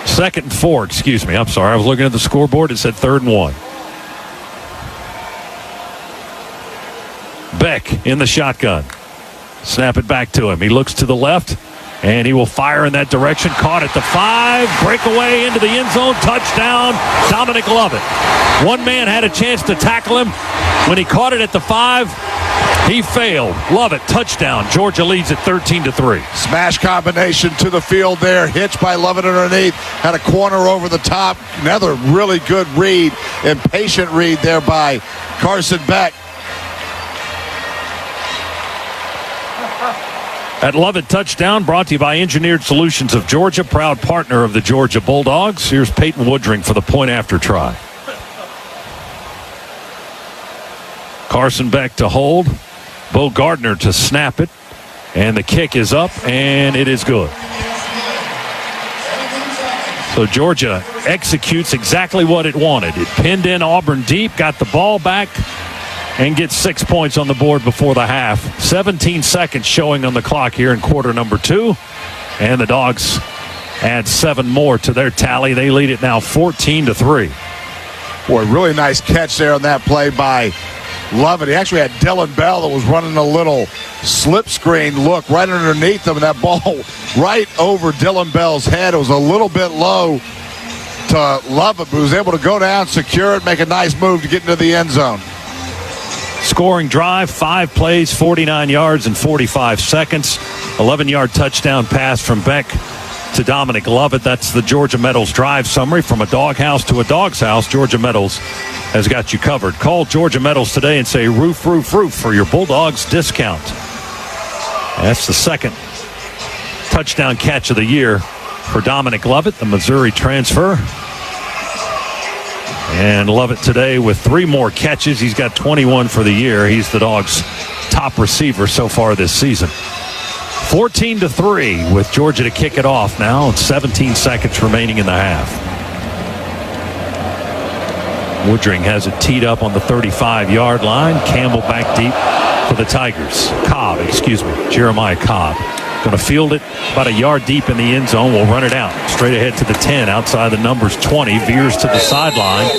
2nd and 4, excuse me. I'm sorry. I was looking at the scoreboard. It said 3rd and 1. Beck in the shotgun. Snap it back to him. He looks to the left, and he will fire in that direction. Caught at the 5. Breakaway into the end zone. Touchdown, Dominic Lovett. One man had a chance to tackle him. When he caught it at the 5, he failed. Lovett, touchdown. Georgia leads at 13-3. Smash combination to the field there. Hitch by Lovett underneath. Had a corner over the top. Another really good read. Impatient read there by Carson Beck. That Lovett touchdown brought to you by Engineered Solutions of Georgia, proud partner of the Georgia Bulldogs. Here's Peyton Woodring for the point after try. Carson Beck to hold. Bo Gardner to snap it. And the kick is up, and it is good. So Georgia executes exactly what it wanted. It pinned in Auburn deep, got the ball back, and gets 6 points on the board before the half. 17 seconds showing on the clock here in quarter number 2. And the Dogs add 7 more to their tally. They lead it now 14-3. Boy, really nice catch there on that play by Lovett. He actually had Dylan Bell that was running a little slip screen look right underneath him, and that ball right over Dylan Bell's head. It was a little bit low to Lovett, but was able to go down, secure it, make a nice move to get into the end zone. Scoring drive, 5 plays, 49 yards in 45 seconds. 11-yard touchdown pass from Beck to Dominic Lovett. That's the Georgia Metals drive summary. From a doghouse to a dog's house, Georgia Metals has got you covered. Call Georgia Metals today and say roof, roof, roof for your Bulldogs discount. That's the second touchdown catch of the year for Dominic Lovett, the Missouri transfer. And Lovett today with 3 more catches. He's got 21 for the year. He's the Dogs' top receiver so far this season. 14-3 with Georgia to kick it off now. 17 seconds remaining in the half. Woodring has it teed up on the 35-yard line. Campbell back deep for the Tigers. Jeremiah Cobb. Going to field it about a yard deep in the end zone. Will run it out. Straight ahead to the 10, outside the numbers 20. Veers to the sideline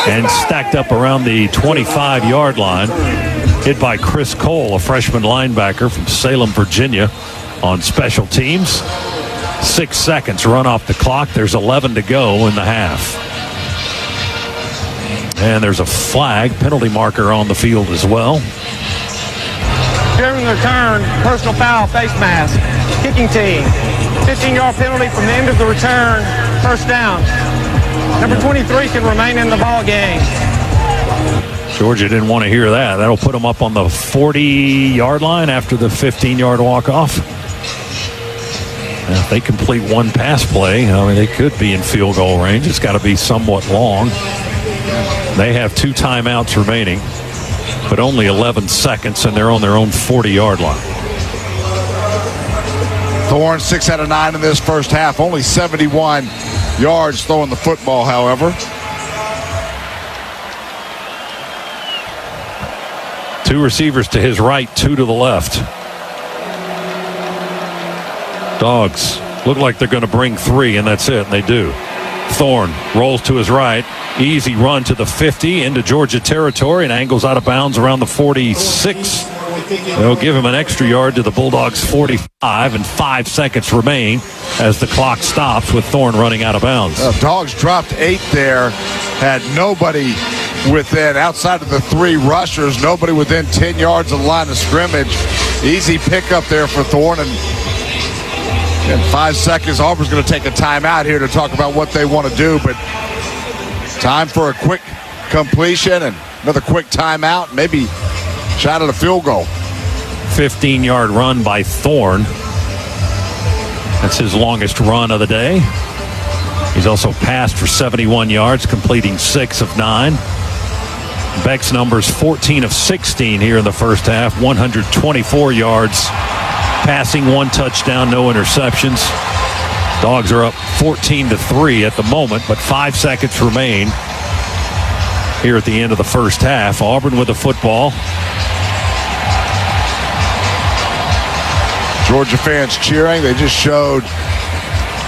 and stacked up around the 25-yard line. Hit by Chris Cole, a freshman linebacker from Salem, Virginia, on special teams. 6 seconds run off the clock. There's 11 to go in the half. And there's a flag, penalty marker on the field as well. During the return, personal foul, face mask, kicking team. 15-yard penalty from the end of the return, first down. Number 23 can remain in the ball game. Georgia didn't want to hear that. That'll put them up on the 40-yard line after the 15-yard walk-off. If they complete one pass play, they could be in field goal range. It's got to be somewhat long. They have 2 timeouts remaining, but only 11 seconds, and they're on their own 40-yard line. Thorne 6 out of 9 in this first half. Only 71 yards throwing the football, however. 2 receivers to his right, 2 to the left. Dogs look like they're going to bring 3, and that's it, and they do. Thorne rolls to his right. Easy run to the 50 into Georgia territory and angles out of bounds around the 46. They'll give him an extra yard to the Bulldogs' 45, and 5 seconds remain as the clock stops with Thorne running out of bounds. Dogs dropped 8 there. Had nobody within, outside of the 3 rushers, nobody within 10 yards of the line of scrimmage. Easy pickup there for Thorne. And in 5 seconds, Auburn's going to take a timeout here to talk about what they want to do. But time for a quick completion and another quick timeout. Maybe shot at a field goal. 15-yard run by Thorne. That's his longest run of the day. He's also passed for 71 yards, completing 6 of 9. Beck's numbers 14 of 16 here in the first half, 124 yards. Passing, 1 touchdown, no interceptions. Dogs are up 14-3 at the moment, but 5 seconds remain here at the end of the first half. Auburn with the football. Georgia fans cheering. They just showed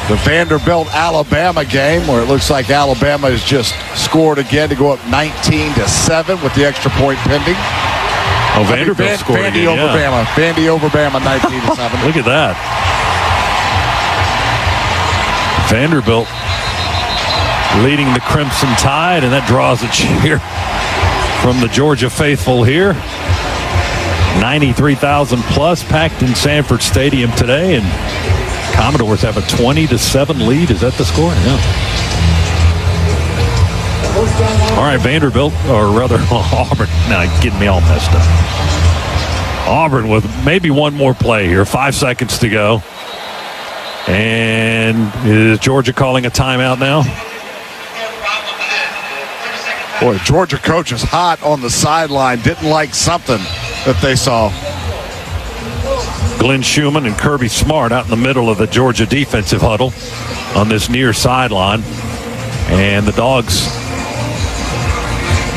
the Vanderbilt-Alabama game where it looks like Alabama has just scored again to go up 19-7 with the extra point pending. Oh, Vanderbilt scored Vandy again, over Bama. Vandy over Bama, 19-7. Look at that. Vanderbilt leading the Crimson Tide, and that draws a cheer from the Georgia faithful here. 93,000 plus packed in Sanford Stadium today, and Commodores have a 20-7 lead. Is that the score? Yeah. All right, Vanderbilt, or rather Auburn. Now, getting me all messed up. Auburn with maybe one more play here. 5 seconds to go. And is Georgia calling a timeout now? Boy, Georgia coach is hot on the sideline. Didn't like something that they saw. Glenn Schumann and Kirby Smart out in the middle of the Georgia defensive huddle on this near sideline. And the Dogs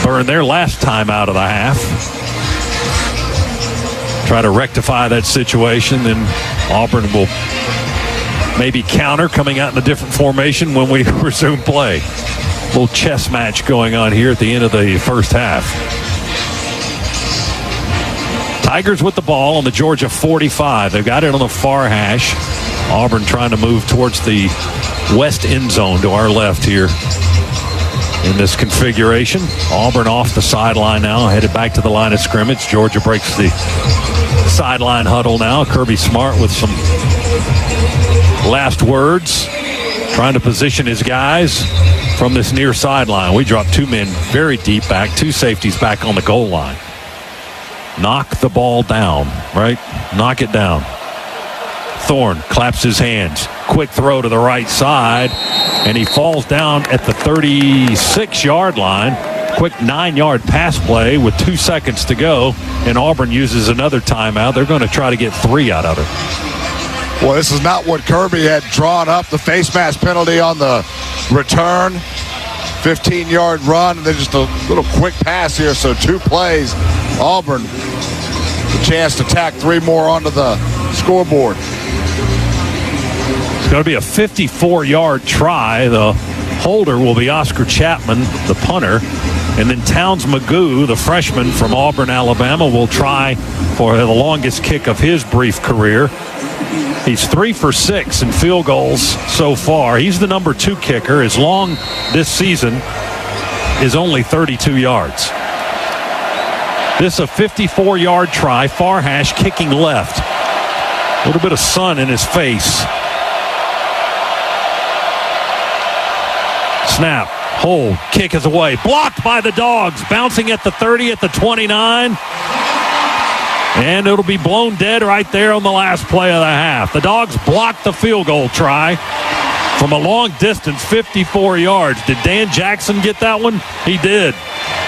burn their last time out of the half. Try to rectify that situation, then Auburn will maybe counter, coming out in a different formation when we resume play. A little chess match going on here at the end of the first half. Tigers with the ball on the Georgia 45. They've got it on the far hash. Auburn trying to move towards the west end zone to our left here in this configuration. Auburn off the sideline now, headed back to the line of scrimmage. Georgia breaks the sideline huddle now. Kirby Smart with some last words, trying to position his guys from this near sideline. We drop two men very deep back, two safeties back on the goal line. Knock the ball down, right? Knock it down. Thorne claps his hands. Quick throw to the right side, and he falls down at the 36-yard line. Quick 9-yard pass play with 2 seconds to go, and Auburn uses another timeout. They're going to try to get 3 out of it. Well, this is not what Kirby had drawn up. The face mask penalty on the return. 15-yard run, and then just a little quick pass here. So 2 plays. Auburn, the chance to tack 3 more onto the scoreboard. It's going to be a 54-yard try. The holder will be Oscar Chapman, the punter. And then Towns Magoo, the freshman from Auburn, Alabama, will try for the longest kick of his brief career. He's 3 for 6 in field goals so far. He's the number 2 kicker. His long this season is only 32 yards. This is a 54-yard try, far hash, kicking left. A little bit of sun in his face. Snap, hold, kick is away. Blocked by the Dogs, bouncing at the 30, at the 29. And it'll be blown dead right there on the last play of the half. The Dogs blocked the field goal try from a long distance, 54 yards. Did Dan Jackson get that one? He did.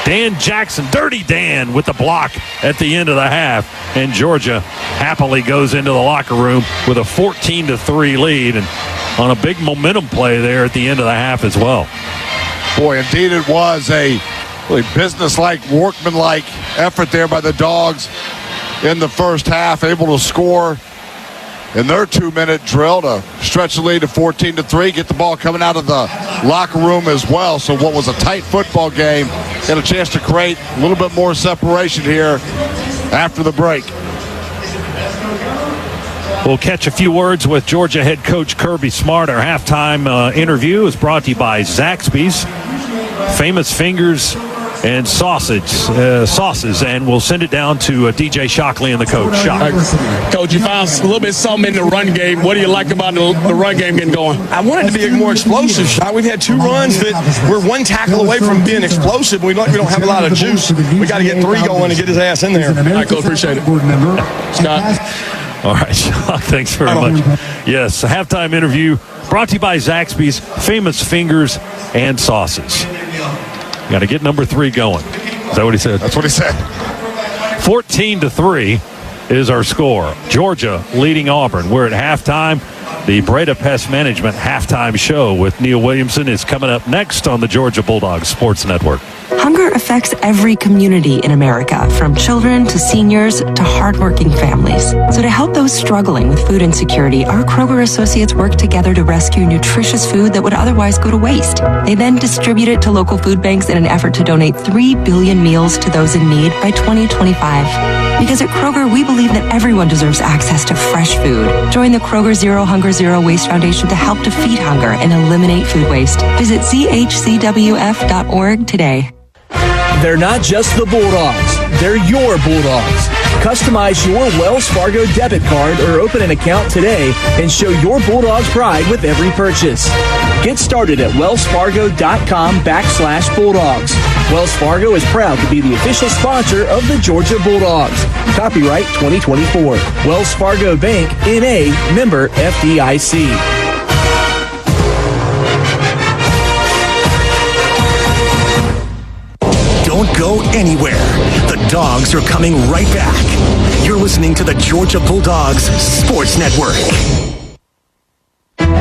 Dan Jackson, Dirty Dan, with the block at the end of the half. And Georgia happily goes into the locker room with a 14-3 lead, and on a big momentum play there at the end of the half as well. Boy, indeed it was a really business-like, workman-like effort there by the Dogs in the first half, able to score in their 2-minute drill to stretch the lead to 14-3, get the ball coming out of the locker room as well. So what was a tight football game, got a chance to create a little bit more separation here after the break. We'll catch a few words with Georgia head coach Kirby Smart. Our halftime interview is brought to you by Zaxby's Famous Fingers and sauces, and we'll send it down to DJ Shockley and the coach. Coach, you found a little bit something in the run game. What do you like about the run game getting going? I want it to be more explosive. We've had 2 runs that we're 1 tackle away from being explosive. We don't have a lot of juice. We got to get 3 going and get his ass in there. All right, Coach, appreciate it. Scott. All right, Shock, thanks very much. Yes, a halftime interview brought to you by Zaxby's Famous Fingers and Sauces. Got to get number 3 going. Is that what he said? That's what he said. 14-3 is our score. Georgia leading Auburn. We're at halftime. The Breda Pest Management halftime show with Neil Williamson is coming up next on the Georgia Bulldogs Sports Network. Hunger affects every community in America, from children to seniors to hardworking families. So to help those struggling with food insecurity, our Kroger associates work together to rescue nutritious food that would otherwise go to waste. They then distribute it to local food banks in an effort to donate 3 billion meals to those in need by 2025. Because at Kroger, we believe that everyone deserves access to fresh food. Join the Kroger Zero Hunger Zero Waste Foundation to help defeat hunger and eliminate food waste. Visit chcwf.org today. They're not just the Bulldogs, they're your Bulldogs. Customize your Wells Fargo debit card or open an account today and show your Bulldogs pride with every purchase. Get started at wellsfargo.com/Bulldogs. Wells Fargo is proud to be the official sponsor of the Georgia Bulldogs. Copyright 2024. Wells Fargo Bank, N.A., member FDIC. Don't go anywhere. The Dogs are coming right back. You're listening to the Georgia Bulldogs Sports Network.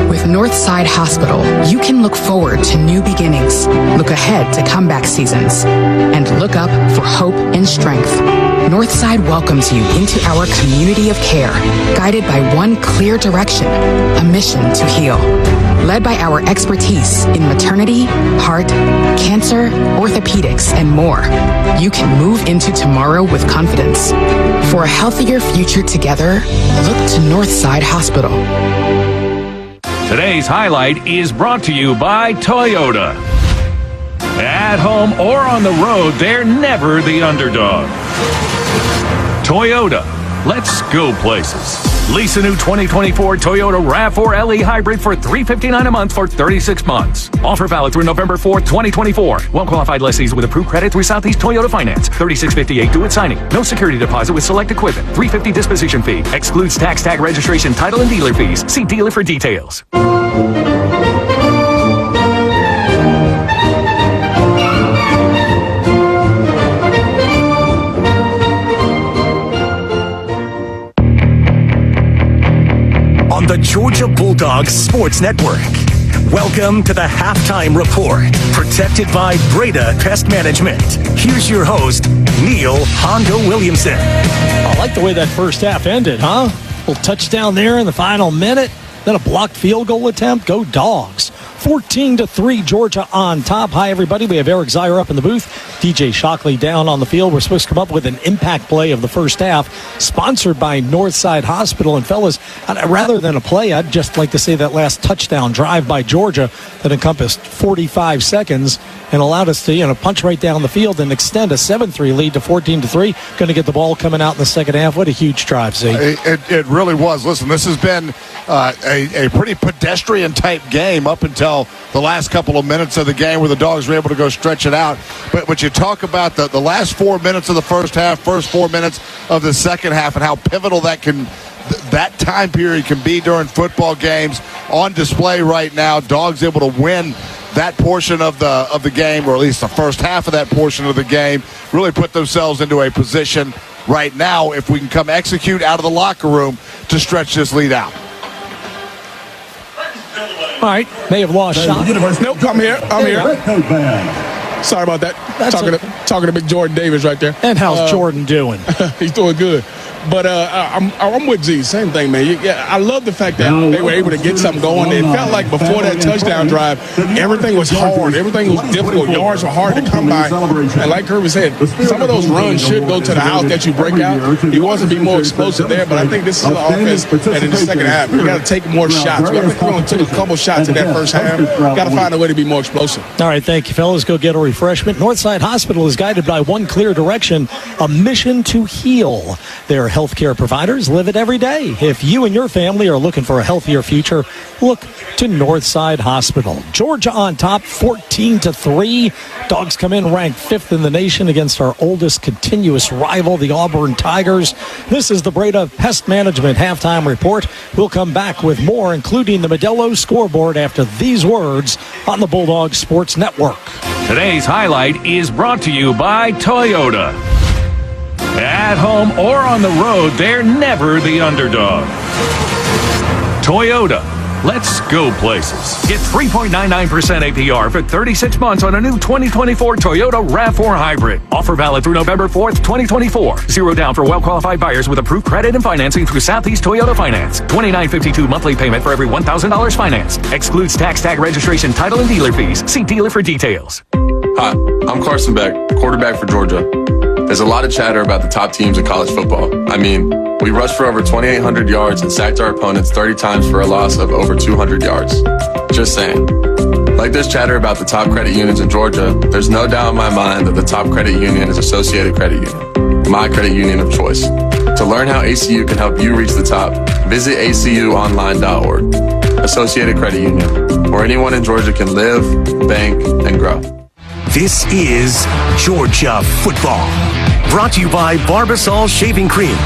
With Northside Hospital, you can look forward to new beginnings, look ahead to comeback seasons, and look up for hope and strength. Northside welcomes you into our community of care, guided by one clear direction, a mission to heal. Led by our expertise in maternity, heart, cancer, orthopedics, and more, you can move into tomorrow with confidence. For a healthier future together, look to Northside Hospital. Today's highlight is brought to you by Toyota. At home or on the road, they're never the underdog. Toyota, let's go places. Lease a new 2024 Toyota RAV4 LE Hybrid for $359 a month for 36 months. Offer valid through November 4th, 2024. Well-qualified lessees with approved credit through Southeast Toyota Finance. $36.58 due at signing. No security deposit with select equipment. $350 disposition fee. Excludes tax, tag registration, title, and dealer fees. See dealer for details. On the Georgia Bulldogs Sports Network. Welcome to the Halftime Report, protected by Breda Pest Management. Here's your host, Neil Hondo Williamson. I like the way that first half ended, huh? A little touchdown there in the final minute, then a blocked field goal attempt. Go Dogs. 14-3, Georgia on top. Hi, everybody. We have Eric Zier up in the booth. DJ Shockley down on the field. We're supposed to come up with an impact play of the first half, sponsored by Northside Hospital. And, fellas, rather than a play, I'd just like to say that last touchdown drive by Georgia that encompassed 45 seconds and allowed us to, punch right down the field and extend a 7-3 lead to 14-3. Going to get the ball coming out in the second half. What a huge drive, Z. It really was. Listen, this has been a pretty pedestrian-type game up until the last couple of minutes of the game where the Dogs were able to go stretch it out. But you talk about the last 4 minutes of the first half, first 4 minutes of the second half, and how pivotal that time period can be during football games. On display right now, Dogs able to win that portion of the game, or at least the first half of that portion of the game, really put themselves into a position right now, if we can come execute out of the locker room, to stretch this lead out. All right, may have lost shot. Nope, I'm here. Sorry about that. Talking to big Jordan Davis right there. And how's Jordan doing? He's doing good. But I'm with Z. Same thing, man. I love the fact that they were able to get something going. It felt like before that touchdown drive, everything was hard. Everything was difficult. Yards were hard to come by. And like Kirby said, some of those runs should go to the house that you break out. He wants to be more explosive there, but I think this is the offense that in the second half, we got to take more shots. I think we only took a couple shots in that first half. Got to find a way to be more explosive. All right, thank you, fellas. Go get a refreshment. Northside Hospital is guided by one clear direction, a mission to heal. Their healthcare providers live it every day. If you and your family are looking for a healthier future, look to Northside Hospital. Georgia on top, 14-3. Dogs come in ranked 5th in the nation against our oldest continuous rival, the Auburn Tigers. This is the Breda Pest Management Halftime Report. We'll come back with more, including the Modelo scoreboard, after these words on the Bulldog Sports Network. Today's highlight is brought to you by Toyota. At home or on the road, they're never the underdog. Toyota, Let's go places. Get 3.99% APR for 36 months on a new 2024 Toyota RAV4 Hybrid. Offer valid through November 4th, 2024. Zero down for well-qualified buyers with approved credit and financing through Southeast Toyota Finance. $29.52 monthly payment for every $1,000 financed. Excludes tax, tag registration, title, and dealer fees. See dealer for details. Hi, I'm Carson Beck, quarterback for Georgia. There's a lot of chatter about the top teams in college football. I mean, we rushed for over 2,800 yards and sacked our opponents 30 times for a loss of over 200 yards. Just saying. Like there's chatter about the top credit unions in Georgia, there's no doubt in my mind that the top credit union is Associated Credit Union, my credit union of choice. To learn how ACU can help you reach the top, visit acuonline.org. Associated Credit Union, where anyone in Georgia can live, bank, and grow. This is Georgia football. Brought to you by Barbasol Shaving Cream.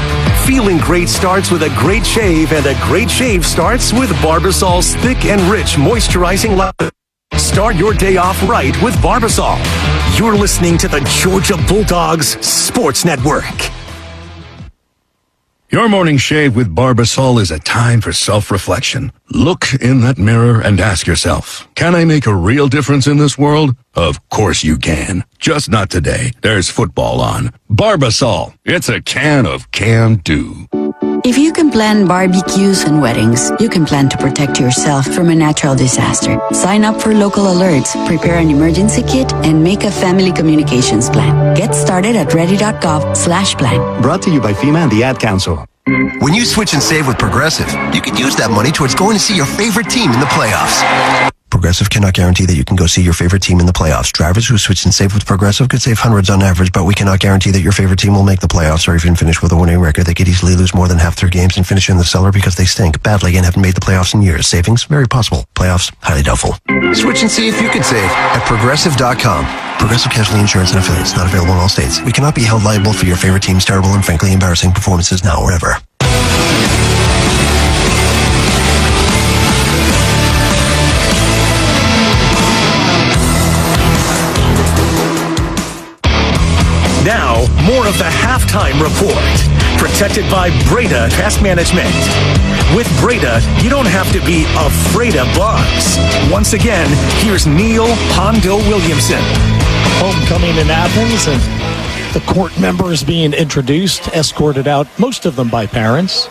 Feeling great starts with a great shave, and a great shave starts with Barbasol's thick and rich moisturizing lather. Start your day off right with Barbasol. You're listening to the Georgia Bulldogs Sports Network. Your morning shave with Barbasol is a time for self-reflection. Look in that mirror and ask yourself, can I make a real difference in this world? Of course you can. Just not today. There's football on. Barbasol. It's a can of can-do. If you can plan barbecues and weddings, you can plan to protect yourself from a natural disaster. Sign up for local alerts, prepare an emergency kit, and make a family communications plan. Get started at ready.gov/plan. Brought to you by FEMA and the Ad Council. When you switch and save with Progressive, you could use that money towards going to see your favorite team in the playoffs. Progressive cannot guarantee that you can go see your favorite team in the playoffs. Drivers who switch and save with Progressive could save hundreds on average, but we cannot guarantee that your favorite team will make the playoffs or even finish with a winning record. They could easily lose more than half their games and finish in the cellar because they stink badly and haven't made the playoffs in years. Savings? Very possible. Playoffs? Highly doubtful. Switch and see if you could save at Progressive.com. Progressive Casualty Insurance and Affiliates. Not available in all states. We cannot be held liable for your favorite team's terrible and frankly embarrassing performances now or ever. Now, more of the Halftime Report, protected by Breda Pest Management. With Breda, you don't have to be afraid of bugs. Once again, here's Neil Hondo Williamson. Homecoming in Athens, and the court members being introduced, escorted out, most of them by parents.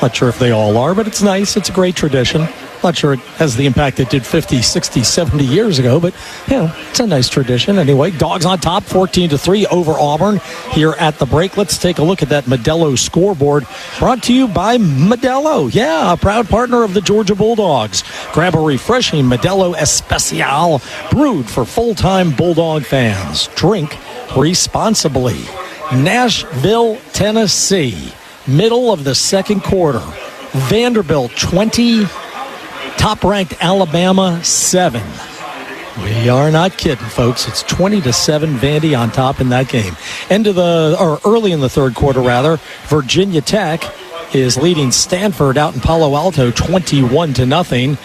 Not sure if they all are, but it's nice. It's a great tradition. Not sure it has the impact it did 50, 60, 70 years ago, but, you know, it's a nice tradition. Anyway, Dogs on top, 14-3 over Auburn here at the break. Let's take a look at that Modelo scoreboard, brought to you by Modelo. Yeah, a proud partner of the Georgia Bulldogs. Grab a refreshing Modelo Especial, brewed for full-time Bulldog fans. Drink responsibly. Nashville, Tennessee, middle of the second quarter. Vanderbilt, 20. Top-ranked Alabama, 7. We are not kidding, folks. It's 20-7, Vandy on top in that game. Early in the third quarter, rather, Virginia Tech is leading Stanford out in Palo Alto, 21-0.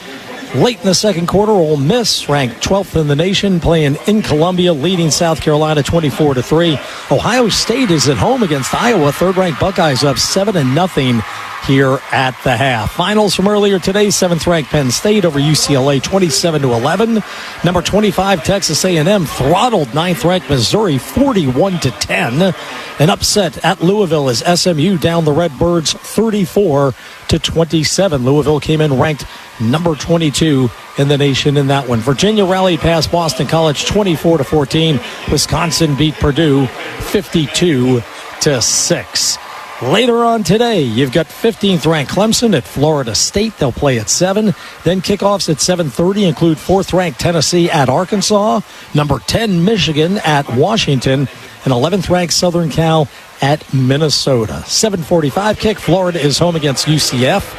Late in the second quarter, Ole Miss, ranked 12th in the nation, playing in Columbia, leading South Carolina 24-3. Ohio State is at home against Iowa. Third-ranked Buckeyes up 7-0 here at the half. Finals from earlier today, 7th-ranked Penn State over UCLA, 27-11. Number 25, Texas A&M throttled 9th-ranked Missouri, 41-10. An upset at Louisville as SMU down the Redbirds, 34-27. Louisville came in ranked number 22 in the nation in that one. Virginia rallied past Boston College, 24-14. Wisconsin beat Purdue, 52-6. Later on today, you've got 15th-ranked Clemson at Florida State. They'll play at 7. Then kickoffs at 7:30 include 4th-ranked Tennessee at Arkansas, number 10 Michigan at Washington, and 11th-ranked Southern Cal at Minnesota. 7:45 kick. Florida is home against UCF.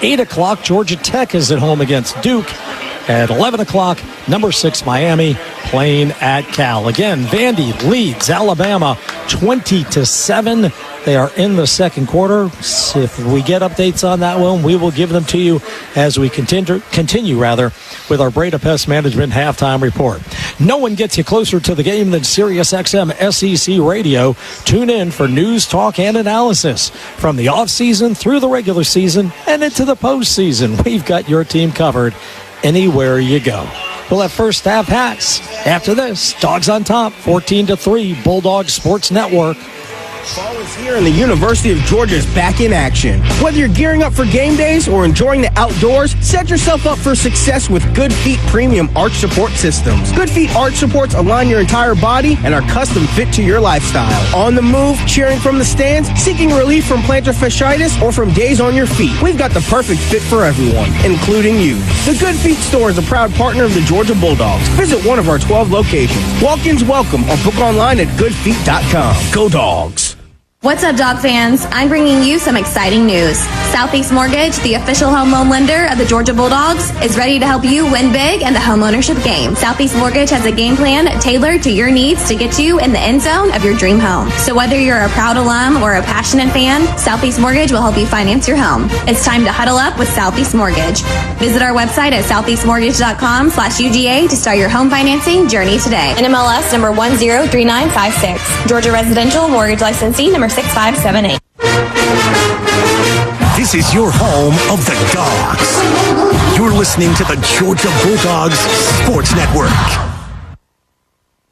8 o'clock, Georgia Tech is at home against Duke. At 11 o'clock, number 6 Miami playing at Cal. Again, Vandy leads Alabama 20-7. They are in the second quarter. If we get updates on that one, we will give them to you as we continue with our Breda Pest Management halftime report. No one gets you closer to the game than SiriusXM SEC Radio. Tune in for news, talk, and analysis. From the offseason through the regular season and into the postseason, we've got your team covered anywhere you go. We'll have first half hats. After this, Dogs on top, 14-3, Bulldog Sports Network. Fall is here and the University of Georgia is back in action. Whether you're gearing up for game days or enjoying the outdoors, set yourself up for success with Good Feet Premium Arch Support Systems. Good Feet Arch Supports align your entire body and are custom fit to your lifestyle. On the move, cheering from the stands, seeking relief from plantar fasciitis, or from days on your feet, we've got the perfect fit for everyone, including you. The Good Feet store is a proud partner of the Georgia Bulldogs. Visit one of our 12 locations. Walk-ins welcome or book online at goodfeet.com. Go Dogs! What's up, dog fans? I'm bringing you some exciting news. Southeast Mortgage, the official home loan lender of the Georgia Bulldogs, is ready to help you win big in the homeownership game. Southeast Mortgage has a game plan tailored to your needs to get you in the end zone of your dream home. So whether you're a proud alum or a passionate fan, Southeast Mortgage will help you finance your home. It's time to huddle up with Southeast Mortgage. Visit our website at southeastmortgage.com/UGA to start your home financing journey today. NMLS number 103956. Georgia Residential Mortgage Licensee number 6578. This is your home of the Dogs. You're listening to the Georgia Bulldogs Sports Network.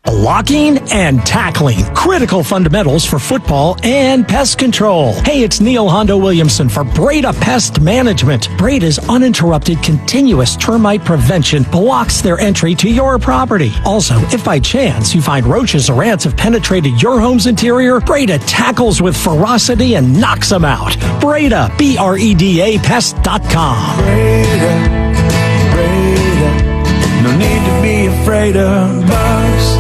Blocking and tackling, critical fundamentals for football and pest control. Hey, it's Neil Hondo Williamson for Breda Pest Management. Breda's uninterrupted, continuous termite prevention blocks their entry to your property. Also, if by chance you find roaches or ants have penetrated your home's interior, Breda tackles with ferocity and knocks them out. Breda, BREDA Pest.com. Breda, no need to be afraid of bugs.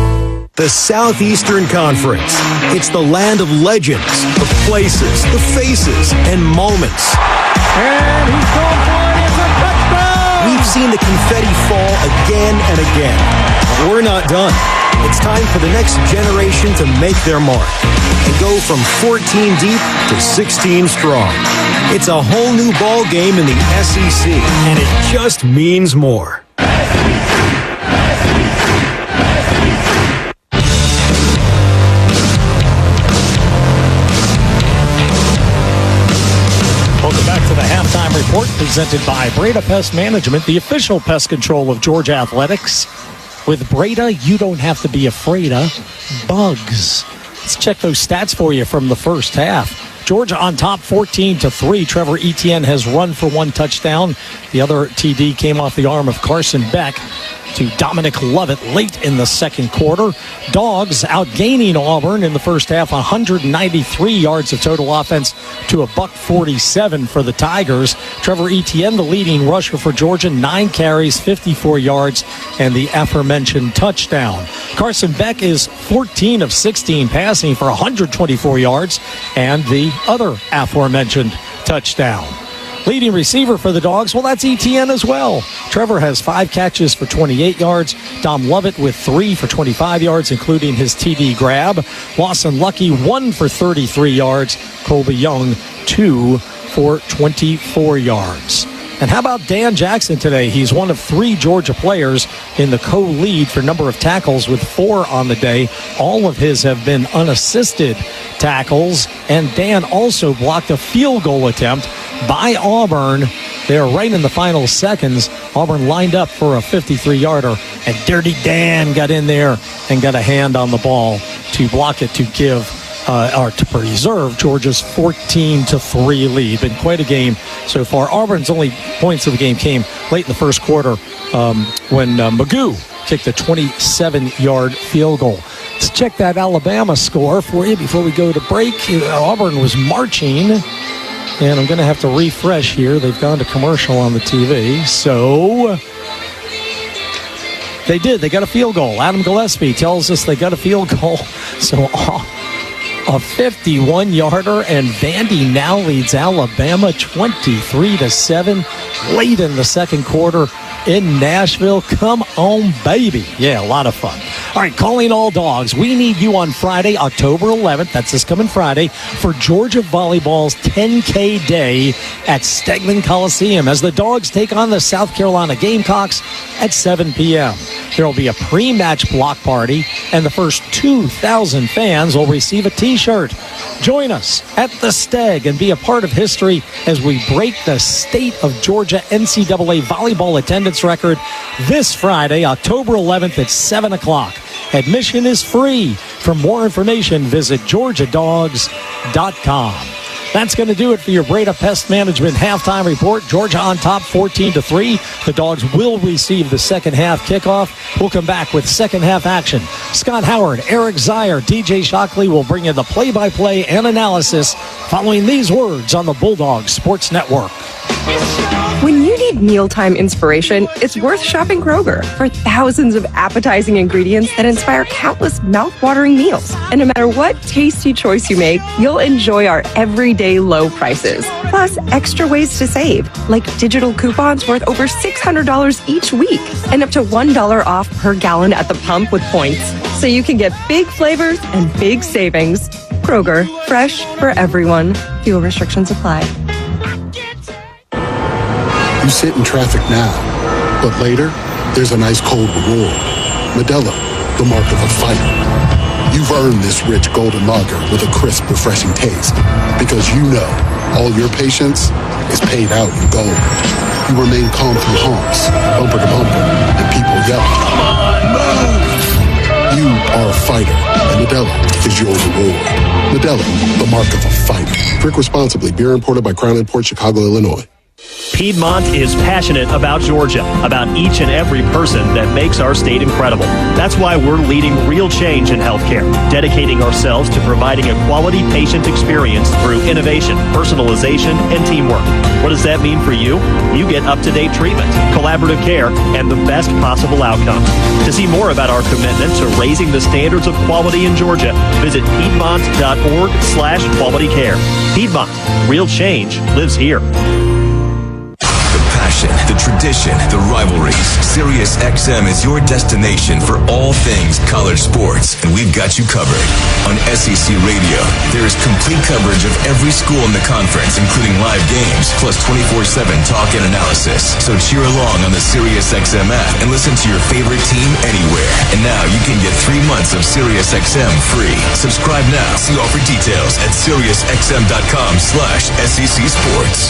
The Southeastern Conference. It's the land of legends, the places, the faces, and moments. And he's going for it. It's a touchdown! We've seen the confetti fall again and again. But we're not done. It's time for the next generation to make their mark and go from 14 deep to 16 strong. It's a whole new ball game in the SEC, and it just means more. Welcome back to the Halftime Report presented by Breda Pest Management, the official pest control of Georgia Athletics. With Breda, you don't have to be afraid of bugs. Let's check those stats for you from the first half. Georgia on top 14-3. Trevor Etienne has run for one touchdown. The other TD came off the arm of Carson Beck to Dominic Lovett late in the second quarter. Dogs outgaining Auburn in the first half, 193 yards of total offense to $147 for the Tigers. Trevor Etienne, the leading rusher for Georgia, 9 carries, 54 yards, and the aforementioned touchdown. Carson Beck is 14 of 16 passing for 124 yards, and the other aforementioned touchdown. Leading receiver for the Dogs, well, that's Etienne as well. Trevor has 5 catches for 28 yards. Dom Lovett with 3 for 25 yards, including his TD grab. Lawson Lucky, 1 for 33 yards. Colby Young, 2 for 24 yards. And how about Dan Jackson today? He's one of 3 Georgia players in the co-lead for number of tackles with 4 on the day. All of his have been unassisted tackles. And Dan also blocked a field goal attempt by Auburn. They're right in the final seconds. Auburn lined up for a 53-yarder, and Dirty Dan got in there and got a hand on the ball to block it to give or to preserve Georgia's 14-3 lead. Been quite a game so far. Auburn's only points of the game came late in the first quarter when Magoo kicked a 27-yard field goal. Let's check that Alabama score for you before we go to break. Auburn was marching. And I'm going to have to refresh here. They've gone to commercial on the TV. So they did. They got a field goal. Adam Gillespie tells us they got a field goal. So a 51-yarder, and Vandy now leads Alabama 23-7 late in the second quarter in Nashville. Come on, baby. Yeah, a lot of fun. All right, calling all dogs. We need you on Friday, October 11th. That's this coming Friday for Georgia Volleyball's 10K Day at Stegman Coliseum as the dogs take on the South Carolina Gamecocks at 7 p.m. There will be a pre-match block party, and the first 2,000 fans will receive a T-shirt. Join us at the Steg and be a part of history as we break the state of Georgia NCAA volleyball attendance record this Friday, October 11th at 7 o'clock. Admission is free. For more information, visit georgiadogs.com. That's going to do it for your Breda Pest Management halftime report. Georgia on top 14-3. The Dogs will receive the second half kickoff. We'll come back with second half action. Scott Howard, Eric Zier, DJ Shockley will bring you the play-by-play and analysis following these words on the Bulldogs Sports Network. When you need mealtime inspiration, it's worth shopping Kroger for thousands of appetizing ingredients that inspire countless mouth-watering meals. And no matter what tasty choice you make, you'll enjoy our everyday low prices. Plus, extra ways to save, like digital coupons worth over $600 each week and up to $1 off per gallon at the pump with points. So you can get big flavors and big savings. Kroger, fresh for everyone. Fuel restrictions apply. You sit in traffic now, but later, there's an ice cold reward. Modelo, the mark of a fighter. You've earned this rich golden lager with a crisp, refreshing taste. Because you know, all your patience is paid out in gold. You remain calm through honks, bumper to bumper, and people yelling. Come on, move! You are a fighter, and Modelo is your reward. Modelo, the mark of a fighter. Drink responsibly. Beer imported by Crown Imports, Chicago, Illinois. Piedmont is passionate about Georgia, about each and every person that makes our state incredible. That's why we're leading real change in healthcare, dedicating ourselves to providing a quality patient experience through innovation, personalization, and teamwork. What does that mean for you? You get up-to-date treatment, collaborative care, and the best possible outcomes. To see more about our commitment to raising the standards of quality in Georgia, visit piedmont.org/quality care. Piedmont, real change lives here. The tradition, the rivalries. Sirius XM is your destination for all things college sports, and we've got you covered. On SEC Radio, there is complete coverage of every school in the conference, including live games, plus 24/7 talk and analysis. So cheer along on the Sirius XM app and listen to your favorite team anywhere. And now you can get 3 months of Sirius XM free. Subscribe now. See offer details at SiriusXM.com/SEC Sports.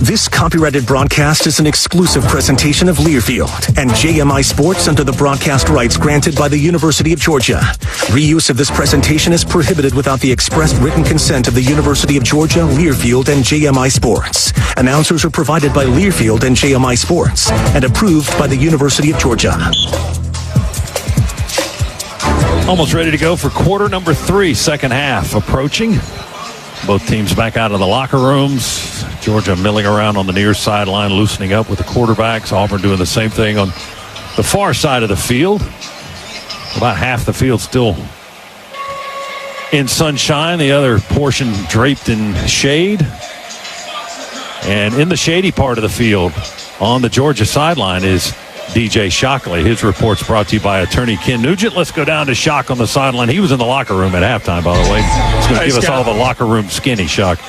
This copyrighted broadcast is an exclusive presentation of Learfield and JMI Sports under the broadcast rights granted by the University of Georgia. Reuse of this presentation is prohibited without the express written consent of the University of Georgia, Learfield, and JMI Sports. Announcers are provided by Learfield and JMI Sports and approved by the University of Georgia. Almost ready to go for quarter number 3, second half approaching. Both teams back out of the locker rooms. Georgia milling around on the near sideline, loosening up with the quarterbacks. Auburn doing the same thing on the far side of the field. About half the field still in sunshine, the other portion draped in shade. And in the shady part of the field on the Georgia sideline is DJ Shockley. His report's brought to you by attorney Ken Nugent. Let's go down to Shock on the sideline. He was in the locker roroom at halftime, by the way. He's going to give us all the locker room skinny, Shock.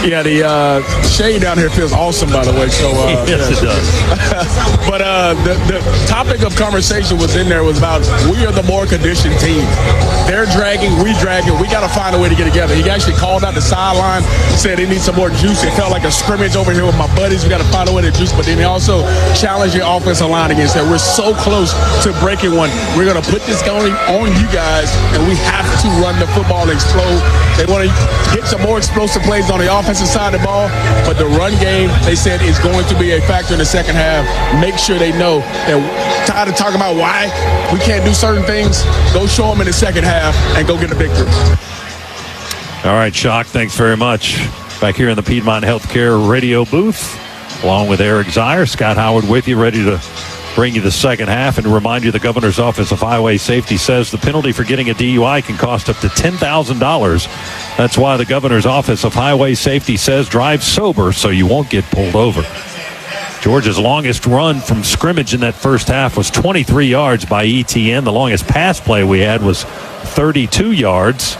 Yeah, the shade down here feels awesome, by the way. So yes, it does. But the topic of conversation was in there was about we are the more conditioned team. They're dragging, we dragging. We got to find a way to get together. He actually called out the sideline, said he needs some more juice. It felt like a scrimmage over here with my buddies. We got to find a way to juice. But then he also challenged the offensive line against that. We're so close to breaking one. We're going to put this going on you guys, and we have to run the football and explode. They want to get some more explosive plays on the offensive side of the ball, but the run game, they said, is going to be a factor in the second half. Make sure they know that tired of talking about why we can't do certain things. Go show them in the second half and go get a victory. All right, Shock, thanks very much. Back here in the Piedmont Healthcare radio booth, along with Eric Zier, Scott Howard with you, ready to bring you the second half and remind you the Governor's Office of Highway Safety says the penalty for getting a DUI can cost up to $10,000. That's why the Governor's Office of Highway Safety says drive sober so you won't get pulled over. Georgia's longest run from scrimmage in that first half was 23 yards by ETN. The longest pass play we had was 32 yards.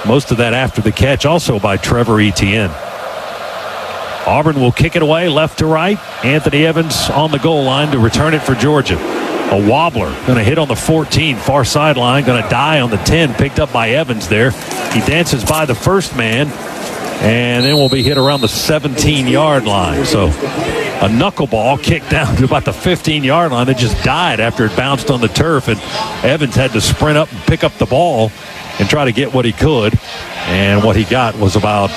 Most of that after the catch also by Trevor Etienne. Auburn will kick it away left to right. Anthony Evans on the goal line to return it for Georgia. A wobbler going to hit on the 14, far sideline, going to die on the 10, picked up by Evans there. He dances by the first man and then will be hit around the 17-yard line. So a knuckleball kicked down to about the 15-yard line that just died after it bounced on the turf, and Evans had to sprint up and pick up the ball and try to get what he could, and what he got was about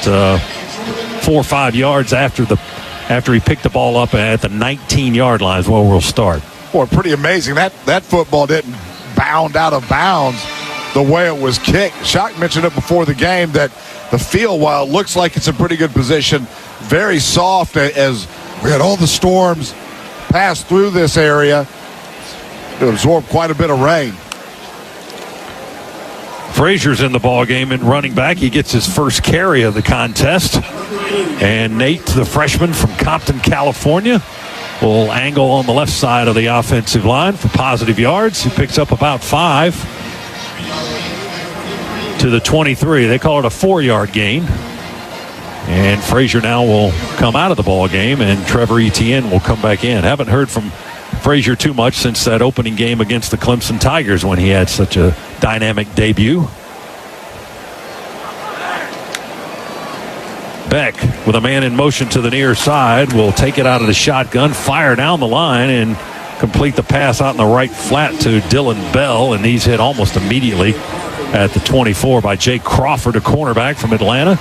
4 or 5 yards after he picked the ball up at the 19-yard line is where we'll start. Boy, pretty amazing. That football didn't bound out of bounds the way it was kicked. Shock mentioned it before the game that the field, while it looks like it's in pretty good position, very soft as we had all the storms pass through this area. It absorbed quite a bit of rain. Frazier's in the ball game and running back. He gets his first carry of the contest. And Nate, the freshman from Compton, California, will angle on the left side of the offensive line for positive yards. He picks up about 5 to the 23. They call it a 4-yard gain. And Frazier now will come out of the ball game, and Trevor Etienne will come back in. Haven't heard from Frazier too much since that opening game against the Clemson Tigers when he had such a dynamic debut. Beck with a man in motion to the near side will take it out of the shotgun, fire down the line, and complete the pass out in the right flat to Dylan Bell, and he's hit almost immediately at the 24 by Jake Crawford, a cornerback from Atlanta.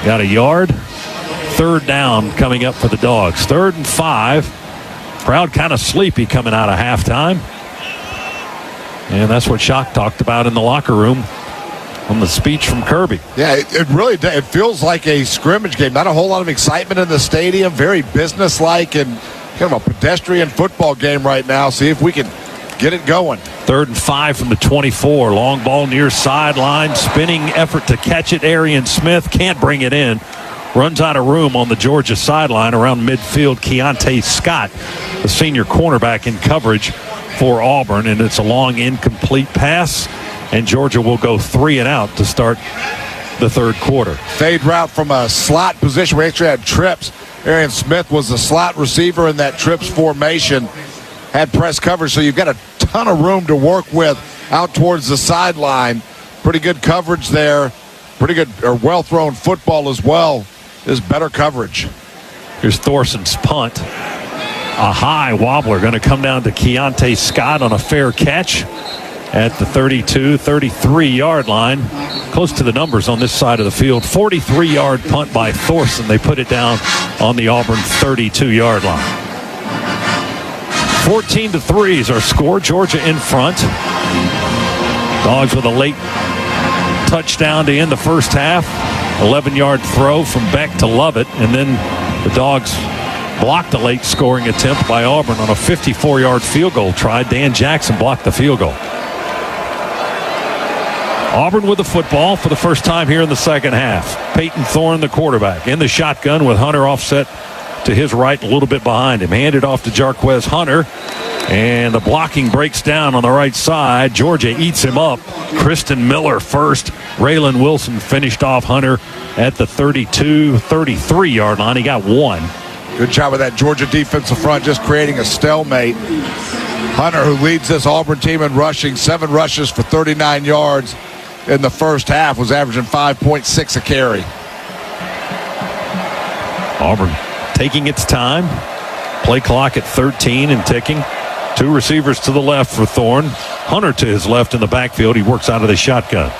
Got a yard. 3rd down coming up for the Dogs. 3rd and 5. Crowd kind of sleepy coming out of halftime. And that's what Shock talked about in the locker room on the speech from Kirby. Yeah, it really it feels like a scrimmage game. Not a whole lot of excitement in the stadium. Very businesslike and kind of a pedestrian football game right now. See if we can get it going. 3rd and 5 from the 24. Long ball near sideline. Spinning effort to catch it. Arian Smith can't bring it in. Runs out of room on the Georgia sideline around midfield. Keontae Scott, the senior cornerback, in coverage for Auburn, and it's a long incomplete pass, and Georgia will go 3 and out to start the 3rd quarter. Fade route from a slot position. We actually had trips. Arian Smith was the slot receiver in that trips formation. Had press coverage, so you've got a ton of room to work with out towards the sideline. Pretty good coverage there. Pretty good, or well-thrown football as well. Is better coverage. Here's Thorson's punt. A high wobbler going to come down to Keontae Scott on a fair catch at the 32, 33-yard line. Close to the numbers on this side of the field. 43-yard punt by Thorson. They put it down on the Auburn 32-yard line. 14-3 is our score. Georgia in front. Dogs with a late touchdown to end the first half. 11-yard throw from Beck to Lovett, and then the Dogs blocked a late scoring attempt by Auburn on a 54-yard field goal try. Dan Jackson blocked the field goal. Auburn with the football for the first time here in the second half. Peyton Thorne, the quarterback, in the shotgun with Hunter offset to his right, a little bit behind him. Handed off to Jarquez Hunter, and the blocking breaks down on the right side. Georgia eats him up. Kristen Miller first. Raylan Wilson finished off Hunter at the 32, 33-yard line. He got 1. Good job of that Georgia defensive front, just creating a stalemate. Hunter, who leads this Auburn team in rushing, 7 rushes for 39 yards in the first half, was averaging 5.6 a carry. Auburn taking its time. Play clock at 13 and ticking. 2 receivers to the left for Thorne. Hunter to his left in the backfield. He works out of the shotgun.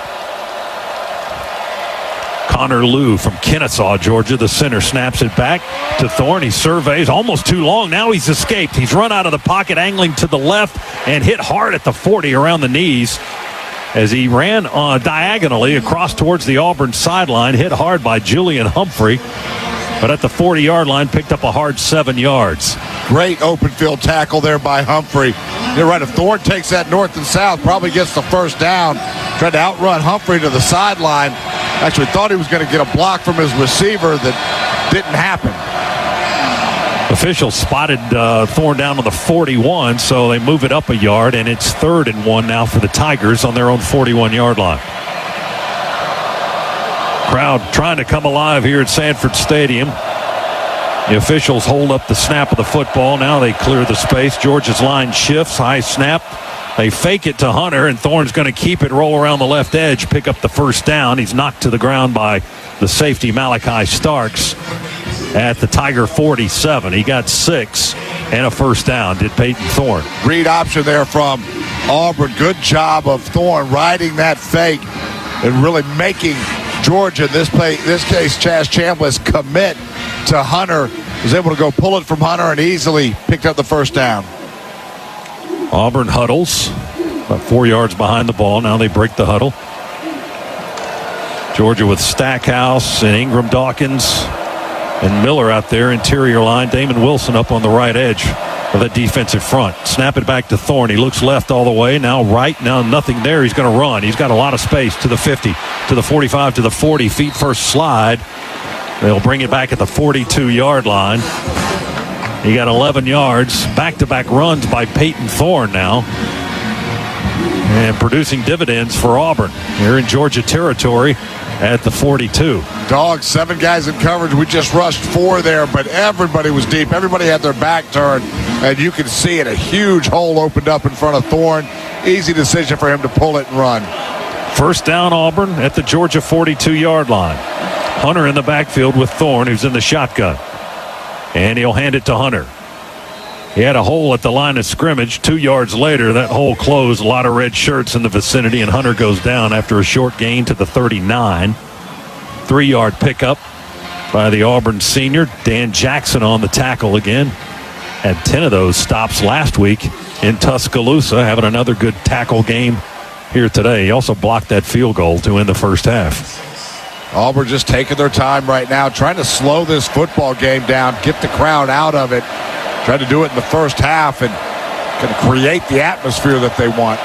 Connor Liu from Kennesaw, Georgia, the center, snaps it back to Thorne. He surveys, almost too long. Now he's escaped. He's run out of the pocket, angling to the left, and hit hard at the 40 around the knees as he ran diagonally across towards the Auburn sideline. Hit hard by Julian Humphrey, but at the 40-yard line, picked up a hard 7 yards. Great open field tackle there by Humphrey. You're right, if Thorne takes that north and south, probably gets the first down. Tried to outrun Humphrey to the sideline. Actually thought he was going to get a block from his receiver that didn't happen. Officials spotted Thorne down on the 41, so they move it up a yard, and it's 3rd and 1 now for the Tigers on their own 41-yard line. Crowd trying to come alive here at Sanford Stadium. The officials hold up the snap of the football. Now they clear the space. Georgia's line shifts. High snap. They fake it to Hunter, and Thorne's going to keep it, roll around the left edge, pick up the first down. He's knocked to the ground by the safety, Malachi Starks, at the Tiger 47. He got 6 and a first down, did Peyton Thorne. Read option there from Auburn. Good job of Thorne riding that fake and really making Georgia, this case, Chaz Chambliss, commit to Hunter. Was able to go pull it from Hunter and easily picked up the first down. Auburn huddles about 4 yards behind the ball. Now they break the huddle. Georgia with Stackhouse and Ingram Dawkins and Miller out there, interior line. Damon Wilson up on the right edge of that defensive front. Snap it back to Thorne. He looks left all the way. Now right. Now nothing there. He's going to run. He's got a lot of space to the 50, to the 45, to the 40. Feet first slide. They'll bring it back at the 42-yard line. He got 11 yards. Back-to-back runs by Peyton Thorne now. And producing dividends for Auburn. Here in Georgia territory at the 42. Dogs, 7 guys in coverage. We just rushed 4 there, but everybody was deep. Everybody had their back turned, and you can see it. A huge hole opened up in front of Thorne. Easy decision for him to pull it and run. First down, Auburn at the Georgia 42-yard line. Hunter in the backfield with Thorne, who's in the shotgun. And he'll hand it to Hunter. He had a hole at the line of scrimmage. 2 yards later, that hole closed. A lot of red shirts in the vicinity, and Hunter goes down after a short gain to the 39. 3-yard pickup by the Auburn senior. Dan Jackson on the tackle again. Had 10 of those stops last week in Tuscaloosa, having another good tackle game here today. He also blocked that field goal to end the first half. Auburn just taking their time right now, trying to slow this football game down, get the crowd out of it. Try to do it in the first half and can create the atmosphere that they want.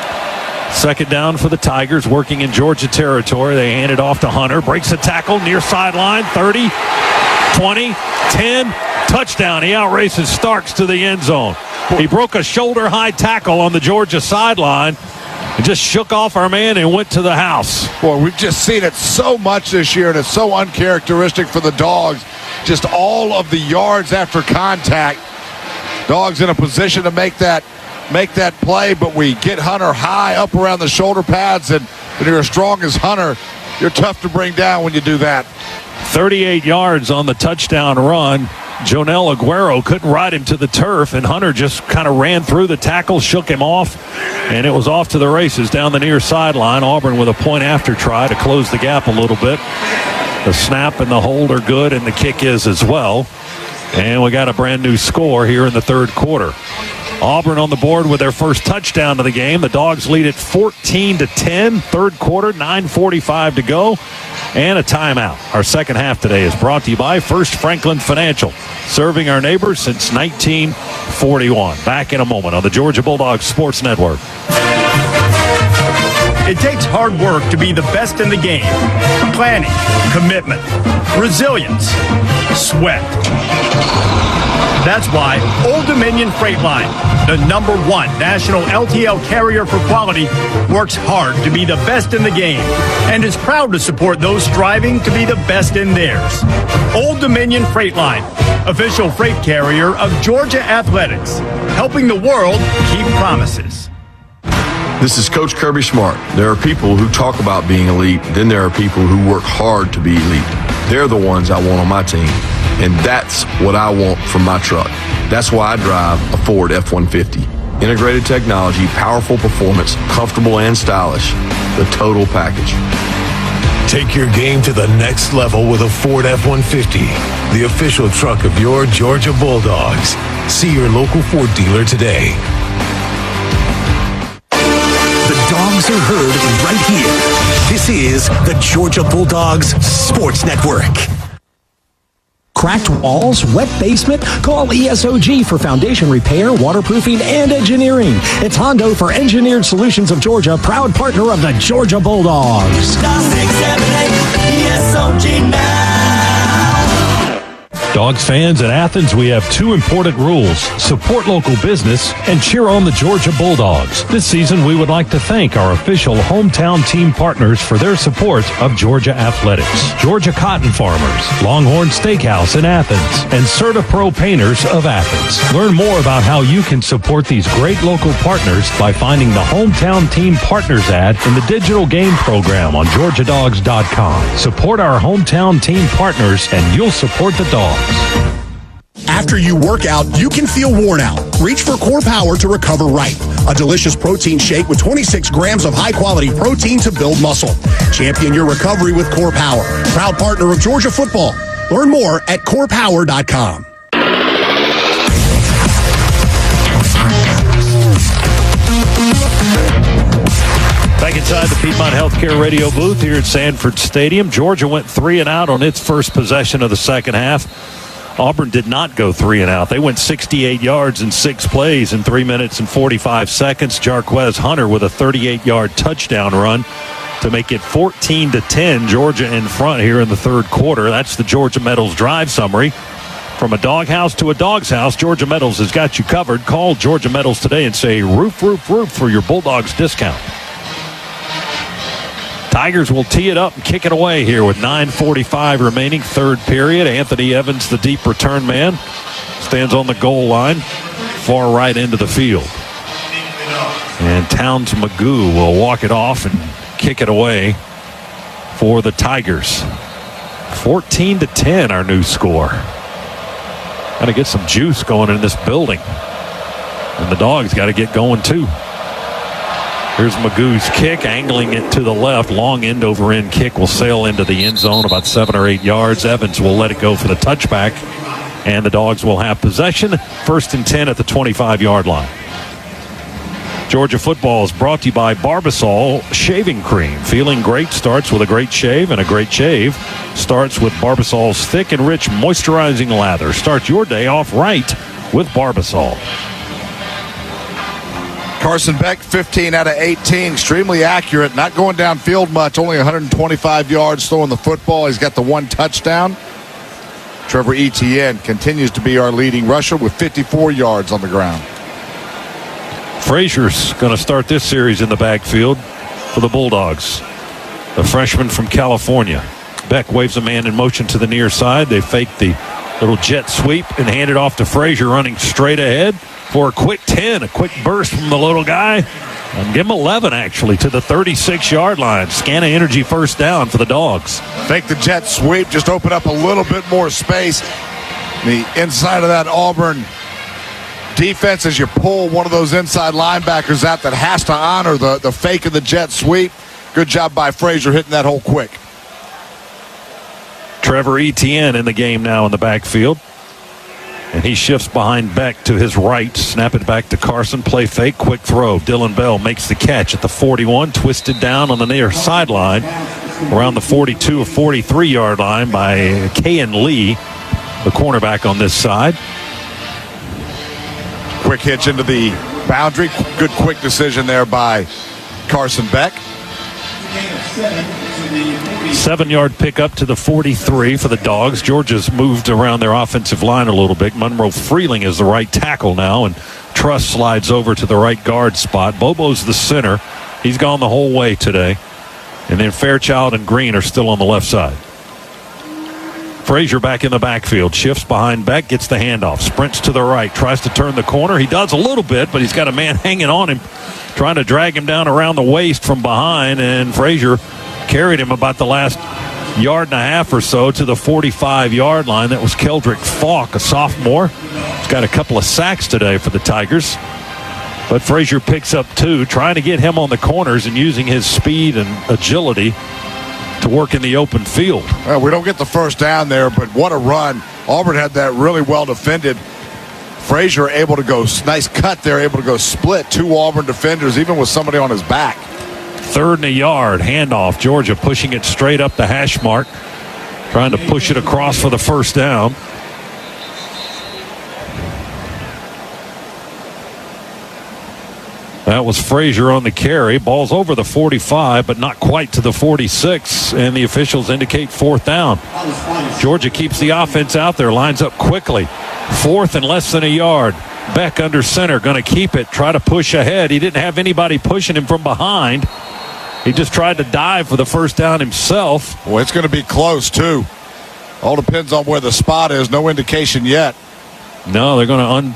Second down for the Tigers, working in Georgia territory. They hand it off to Hunter. Breaks a tackle near sideline. 30, 20, 10. Touchdown. He outraces Starks to the end zone. He broke a shoulder-high tackle on the Georgia sideline. And just shook off our man and went to the house. Boy, we've just seen it so much this year, and it's so uncharacteristic for the Dogs. Just all of the yards after contact. Dogs in a position to make that play, but we get Hunter high up around the shoulder pads, and when you're as strong as Hunter, you're tough to bring down when you do that. 38 yards on the touchdown run. Jonel Aguero couldn't ride him to the turf, and Hunter just kind of ran through the tackle, shook him off, and it was off to the races down the near sideline. Auburn with a point after try to close the gap a little bit. The snap and the hold are good, and the kick is as well. And we got a brand new score here in the third quarter. Auburn on the board with their first touchdown of the game. The Dogs lead at 14-10. Third quarter, 9:45 to go. And a timeout. Our second half today is brought to you by First Franklin Financial, serving our neighbors since 1941. Back in a moment on the Georgia Bulldogs Sports Network. It takes hard work to be the best in the game. Planning, commitment, resilience, sweat. That's why Old Dominion Freight Line, the #1 national LTL carrier for quality, works hard to be the best in the game and is proud to support those striving to be the best in theirs. Old Dominion Freight Line, official freight carrier of Georgia Athletics, helping the world keep promises. This is Coach Kirby Smart. There are people who talk about being elite, then there are people who work hard to be elite. They're the ones I want on my team, and that's what I want from my truck. That's why I drive a Ford F-150. Integrated technology, powerful performance, comfortable and stylish. The total package. Take your game to the next level with a Ford F-150, the official truck of your Georgia Bulldogs. See your local Ford dealer today. The Dogs are heard right here. This is the Georgia Bulldogs Sports Network. Cracked walls, wet basement? Call ESOG for foundation repair, waterproofing, and engineering. It's Hondo for Engineered Solutions of Georgia, proud partner of the Georgia Bulldogs. Dogs fans at Athens, we have two important rules: support local business and cheer on the Georgia Bulldogs. This season, we would like to thank our official hometown team partners for their support of Georgia athletics: Georgia Cotton Farmers, Longhorn Steakhouse in Athens, and CertaPro Painters of Athens. Learn more about how you can support these great local partners by finding the Hometown Team Partners ad in the digital game program on GeorgiaDogs.com. Support our hometown team partners and you'll support the dogs. After you work out, you can feel worn out. Reach for Core Power to recover right. A delicious protein shake with 26 grams of high-quality protein to build muscle. Champion your recovery with Core Power. Proud partner of Georgia football. Learn more at corepower.com. Back inside the Piedmont Healthcare radio booth here at Sanford Stadium. Georgia went 3 and out on its first possession of the second half. Auburn did not go 3 and out. They went 68 yards in 6 plays in 3 minutes and 45 seconds. Jarquez Hunter with a 38-yard touchdown run to make it 14-10. Georgia in front here in the third quarter. That's the Georgia Metals drive summary. From a doghouse to a dog's house, Georgia Metals has got you covered. Call Georgia Metals today and say roof, roof, roof for your Bulldogs discount. Tigers will tee it up and kick it away here with 9:45 remaining, third period. Anthony Evans, the deep return man, stands on the goal line, far right into the field. And Towns Magoo will walk it off and kick it away for the Tigers. 14-10, our new score. Got to get some juice going in this building. And the Dogs got to get going too. Here's Magoo's kick, angling it to the left. Long end over end kick will sail into the end zone about 7 or 8 yards. Evans will let it go for the touchback, and the Dogs will have possession. 1st and 10 at the 25-yard line. Georgia football is brought to you by Barbasol Shaving Cream. Feeling great starts with a great shave, and a great shave starts with Barbasol's thick and rich moisturizing lather. Start your day off right with Barbasol. Carson Beck, 15 out of 18, extremely accurate, not going downfield much, only 125 yards throwing the football. He's got the 1 touchdown. Trevor Etienne continues to be our leading rusher with 54 yards on the ground. Frazier's going to start this series in the backfield for the Bulldogs. The freshman from California. Beck waves a man in motion to the near side. They fake the little jet sweep and hand it off to Frazier, running straight ahead for a quick 10, a quick burst from the little guy. And give him 11, actually, to the 36-yard line. Scana Energy first down for the Dogs. Fake the jet sweep, just open up a little bit more space. The inside of that Auburn defense, as you pull one of those inside linebackers out that has to honor the fake of the jet sweep. Good job by Frazier hitting that hole quick. Trevor Etienne in the game now in the backfield. And he shifts behind Beck to his right. Snap it back to Carson. Play fake. Quick throw. Dylan Bell makes the catch at the 41. Twisted down on the near sideline. Around the 42 or 43-yard line by Kayan Lee, the cornerback on this side. Quick hitch into the boundary. Good quick decision there by Carson Beck. 7-yard pickup to the 43 for the Dogs. Georgia's moved around their offensive line a little bit. Monroe Freeling is the right tackle now, and Truss slides over to the right guard spot. Bobo's the center. He's gone the whole way today. And then Fairchild and Green are still on the left side. Frazier back in the backfield. Shifts behind Beck, gets the handoff. Sprints to the right, tries to turn the corner. He does a little bit, but he's got a man hanging on him, trying to drag him down around the waist from behind, and Frazier carried him about the last yard and a half or so to the 45-yard line. That was Keldrick Falk, a sophomore. He's got a couple of sacks today for the Tigers. But Frazier picks up 2, trying to get him on the corners and using his speed and agility to work in the open field. Well, we don't get the first down there, but what a run. Auburn had that really well defended. Frazier able to go, nice cut there, able to go split 2 Auburn defenders, even with somebody on his back. 3rd and a yard, handoff. Georgia pushing it straight up the hash mark, trying to push it across for the first down. That was Frazier on the carry. Ball's over the 45, but not quite to the 46, and the officials indicate 4th down. Georgia keeps the offense out there, lines up quickly. 4th and less than a yard. Beck under center, going to keep it, try to push ahead. He didn't have anybody pushing him from behind. He just tried to dive for the first down himself. Well, it's going to be close, too. All depends on where the spot is. No indication yet. No, they're going to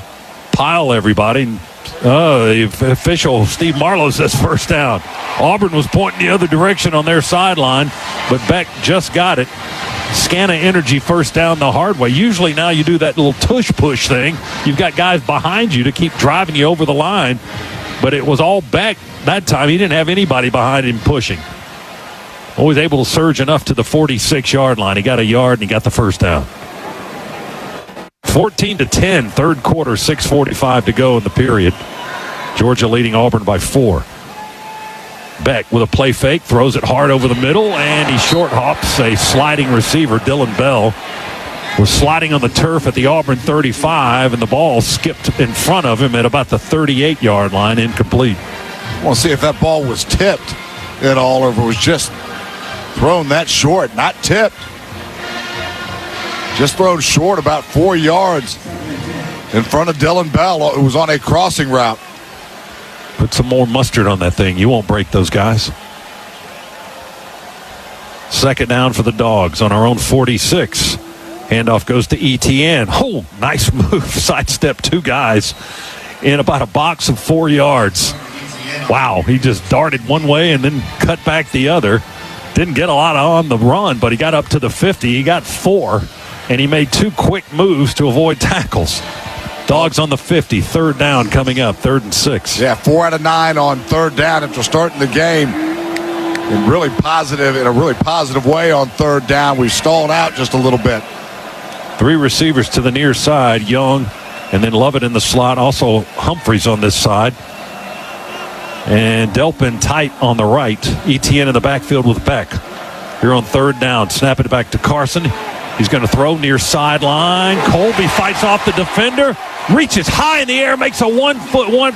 unpile everybody. The official, Steve Marlowe, says first down. Auburn was pointing the other direction on their sideline, but Beck just got it. Scana Energy first down the hard way. Usually now you do that little tush-push thing. You've got guys behind you to keep driving you over the line, but it was all Beck that time. He didn't have anybody behind him pushing. Always able to surge enough to the 46-yard line. He got a yard, and he got the first down. 14-10, third quarter, 6:45 to go in the period. Georgia leading Auburn by 4. Beck with a play fake, throws it hard over the middle, and he short hops a sliding receiver. Dylan Bell was sliding on the turf at the Auburn 35, and the ball skipped in front of him at about the 38-yard line, incomplete. I want to see if that ball was tipped at all, or if it was just thrown that short, not tipped. Just thrown short about 4 yards in front of Dylan Bell. It was on a crossing route. Put some more mustard on that thing. You won't break those guys. Second down for the Dogs on our own 46. Handoff goes to ETN. Oh, nice move. Sidestep 2 guys in about a box of 4 yards. Wow, he just darted one way and then cut back the other. Didn't get a lot on the run, but he got up to the 50. He got 4. And he made 2 quick moves to avoid tackles. Dogs on the 50, third down coming up, 3rd and 6. Yeah, 4 out of 9 on third down after starting the game in a really positive way on third down. We stalled out just a little bit. 3 receivers to the near side, Young, and then Lovett in the slot. Also Humphreys on this side. And Delpin tight on the right. ETN in the backfield with Beck. Here on third down, snap it back to Carson. He's going to throw near sideline. Colby fights off the defender, reaches high in the air, makes a